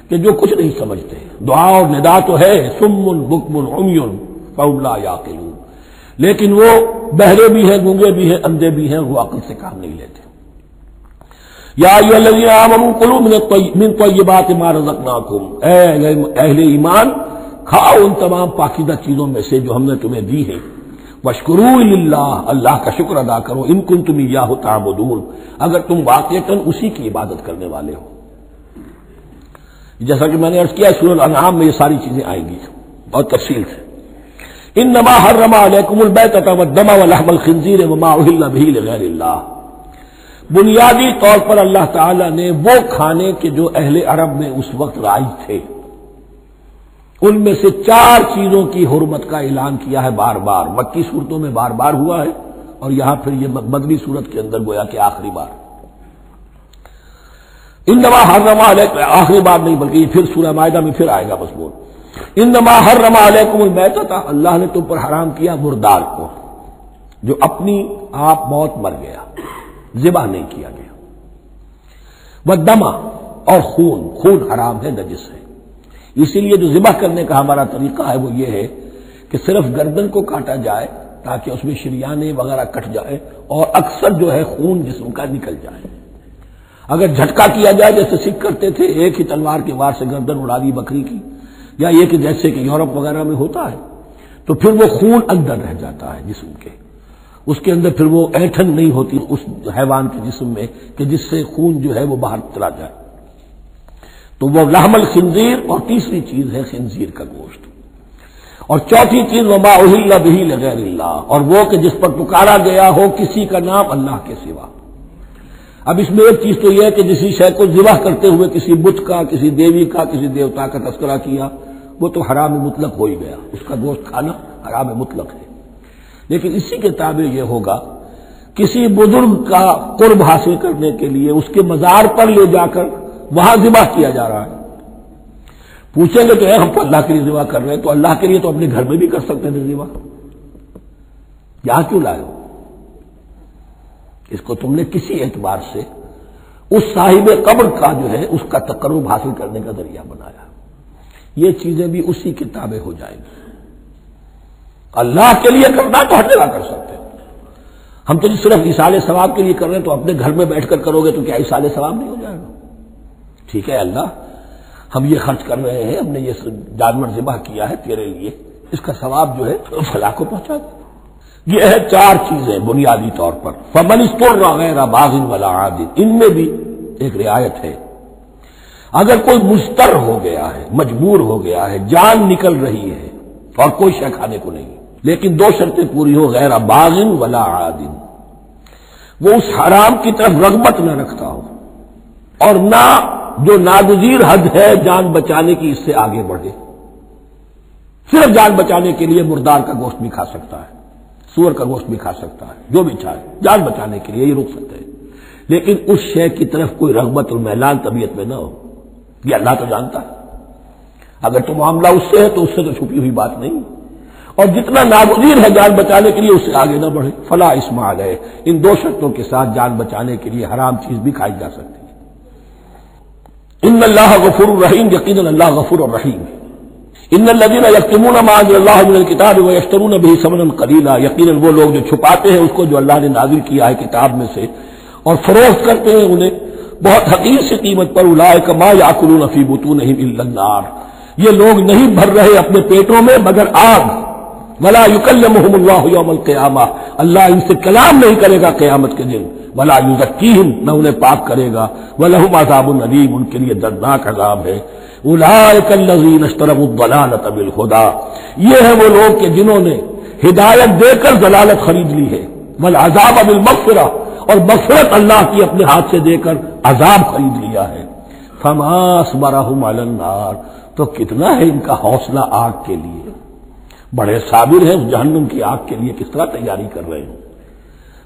[SPEAKER 1] کہ جو کچھ نہیں سمجھتے۔ دعا اور ندا تو ہے صم بکم عمی فهم لا یعقلون، لیکن وہ بہرے بھی ہیں، گونگے بھی ہیں، اندھے بھی ہیں، وہ عقل سے کام نہیں لیتے۔ یا ایھا الذین آمنوا کلوا من طیبات ما رزقناکم، اے اہل ایمان کھاؤ ان تمام پاکیزہ چیزوں میں سے جو ہم نے تمہیں دی ہے، واشکروا للہ، اللہ کا شکر ادا کرو، ان کنتم ایاہ تعبدون، اگر تم واقعتاً اسی کی عبادت کرنے والے ہو۔ جیسا کہ میں نے عرض کیا سورہ الانعام میں یہ ساری چیزیں آئیں گی بہت تفصیل سے۔ انما حرم علیکم المیتۃ والدم ولحم الخنزیر وما اہل بہ لغیر اللہ، بنیادی طور پر اللہ تعالی نے وہ کھانے کے جو اہل عرب میں اس وقت رائج تھے ان میں سے 4 چیزوں کی حرمت کا اعلان کیا ہے بار بار، مکی صورتوں میں بار بار ہوا ہے اور یہاں پھر یہ مدنی صورت کے اندر گویا کہ آخری بار۔ انما حرم علیکم، آخری بار نہیں بلکہ یہ پھر سورہ مائدہ میں پھر آئے گا مضمون، انما حرم علیکم المیتۃ، اللہ نے تم پر حرام کیا مردار کو جو اپنی آپ موت مر گیا، ذبح نہیں کیا گیا، والدم، اور خون حرام ہے، نجس ہے۔ اسی لیے جو ذبح کرنے کا ہمارا طریقہ ہے وہ یہ ہے کہ صرف گردن کو کاٹا جائے تاکہ اس میں شریانے وغیرہ کٹ جائے اور اکثر جو ہے خون جسم کا نکل جائے۔ اگر جھٹکا کیا جائے جیسے سکھ کرتے تھے، ایک ہی تلوار کے وار سے گردن اڑا دی بکری کی، یا یہ کہ جیسے کہ یورپ وغیرہ میں ہوتا ہے، تو پھر وہ خون اندر رہ جاتا ہے جسم کے، اس کے اندر پھر وہ اینٹھن نہیں ہوتی اس حیوان کے جسم میں کہ جس سے خون جو ہے وہ باہر چلا جائے۔ تو وہ لحم الخنزیر، اور تیسری چیز ہے خنزیر کا گوشت، اور چوتھی چیز وما اہل بہ لغیر اللہ، اور وہ کہ جس پر پکارا گیا ہو کسی کا نام اللہ کے سوا۔ اب اس میں ایک چیز تو یہ ہے کہ جسی شے کو ذبح کرتے ہوئے کسی بت کا، کسی دیوی کا، کسی دیوتا کا تذکرہ کیا وہ تو حرام مطلق ہو ہی گیا، اس کا گوشت کھانا حرام مطلق ہے۔ لیکن اسی کے تابع یہ ہوگا کسی بزرگ کا قرب حاصل کرنے کے لیے اس کے مزار پر لے جا کر وہاں ذبح کیا جا رہا ہے، پوچھیں گے تو ہم تو اللہ کے لیے ذبح کر رہے ہیں، تو اللہ کے لیے تو اپنے گھر میں بھی کر سکتے تھے ذبح، یہاں کیوں لائے ہو؟ اس کو تم نے کسی اعتبار سے اس صاحب قبر کا جو ہے اس کا تقرب حاصل کرنے کا ذریعہ بنایا۔ یہ چیزیں بھی اسی کے تابع ہو جائیں گی۔ اللہ کے لیے کرنا تو ہر جگہ کر سکتے ہیں، ہم تو صرف ایصال ثواب کے لیے کر رہے ہیں، تو اپنے گھر میں بیٹھ کر کرو گے تو کیا ایصال ثواب نہیں ہو جائے گا؟ ٹھیک ہے اللہ ہم یہ خرچ کر رہے ہیں، ہم نے یہ جانور ذبح کیا ہے تیرے لیے، اس کا ثواب جو ہے فلاح کو پہنچا دے۔ یہ ہے 4 چیزیں بنیادی طور پر۔ فمن اضطر غیر باغ ولا عاد، ان میں بھی ایک رعایت ہے، اگر کوئی مضطر ہو گیا ہے، مجبور ہو گیا ہے، جان نکل رہی ہے اور کوئی شے کھانے کو نہیں، لیکن دو شرطیں پوری ہو، غیر باغ ولا عاد، وہ اس حرام کی طرف رغبت نہ رکھتا ہو اور نہ جو ناگزیر حد ہے جان بچانے کی اس سے آگے بڑھے۔ صرف جان بچانے کے لیے مردار کا گوشت بھی کھا سکتا ہے، سور کا گوشت بھی کھا سکتا ہے، جو بھی چاہے جان بچانے کے لیے یہ رک سکتے ہیں، لیکن اس شے کی طرف کوئی رغبت اور میلان طبیعت میں نہ ہو۔ یہ اللہ تو جانتا ہے، اگر تو معاملہ اس سے ہے تو اس سے تو چھپی ہوئی بات نہیں، اور جتنا ناگزیر ہے جان بچانے کے لیے اس سے آگے نہ بڑھے۔ فلا اسم علیہ، ان دو شرطوں کے ساتھ جان بچانے کے لیے حرام چیز بھی کھائی جا سکتی ہے۔ ان اللہ غفور الرحیم، یقیناً اللہ غفور الرحیم ہے۔ ان الذین یکتمون ما انزل اللہ من الکتاب ویشترون به ثمنا قلیلا، یقیناً وہ لوگ جو چھپاتے ہیں اس کو جو اللہ نے نازل کیا ہے کتاب میں سے اور فروخت کرتے ہیں انہیں بہت حقیر سی قیمت پر، اولئک ما یاکلون فی بطونہم الا النار، یہ لوگ نہیں بھر رہے اپنے پیٹوں میں مگر آگ۔ ولا یکلمہم اللہ یوم القیامہ، اللہ ان سے کلام نہیں کرے گا قیامت کے دن۔ ولا یزکیہم، نہ انہیں پاک کرے گا۔ ولہم عذاب علیم، ان کے لیے دردناک عذاب ہے۔ اولئک الذین اشتروا الضلالۃ بالہدی، یہ ہیں وہ لوگ کہ جنہوں نے ہدایت دے کر ضلالت خرید لی ہے۔ والعذاب بالمغفرہ، اور مغفرت اللہ کی اپنے ہاتھ سے دے کر عذاب خرید لیا ہے۔ فما اصبرہم علی النار، تو کتنا ہے ان کا حوصلہ آگ کے لیے، بڑے صابر ہیں اس جہنم کی آگ کے لیے، کس طرح تیاری کر رہے ہیں۔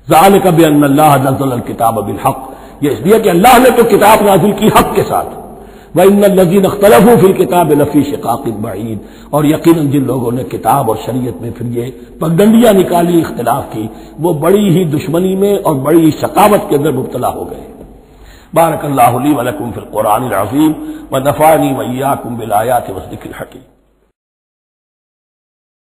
[SPEAKER 1] ذالک بان اللہ نزل الکتاب بالحق، یہ اس لیے کہ اللہ نے تو کتاب نازل کی حق کے ساتھ۔ وان الذین اختلفوا فی الکتاب لفی شقاق بعید، اور یقیناً جن لوگوں نے کتاب اور شریعت میں پھر یہ پگڈنڈیاں نکالی، اختلاف کی، وہ بڑی ہی دشمنی میں اور بڑی ہی شقاوت کے اندر مبتلا ہو گئے۔ بارک اللہ لی ولکم فی القرآن العظیم ونفعنی وإیاکم بالآیات والذکر الحکیم۔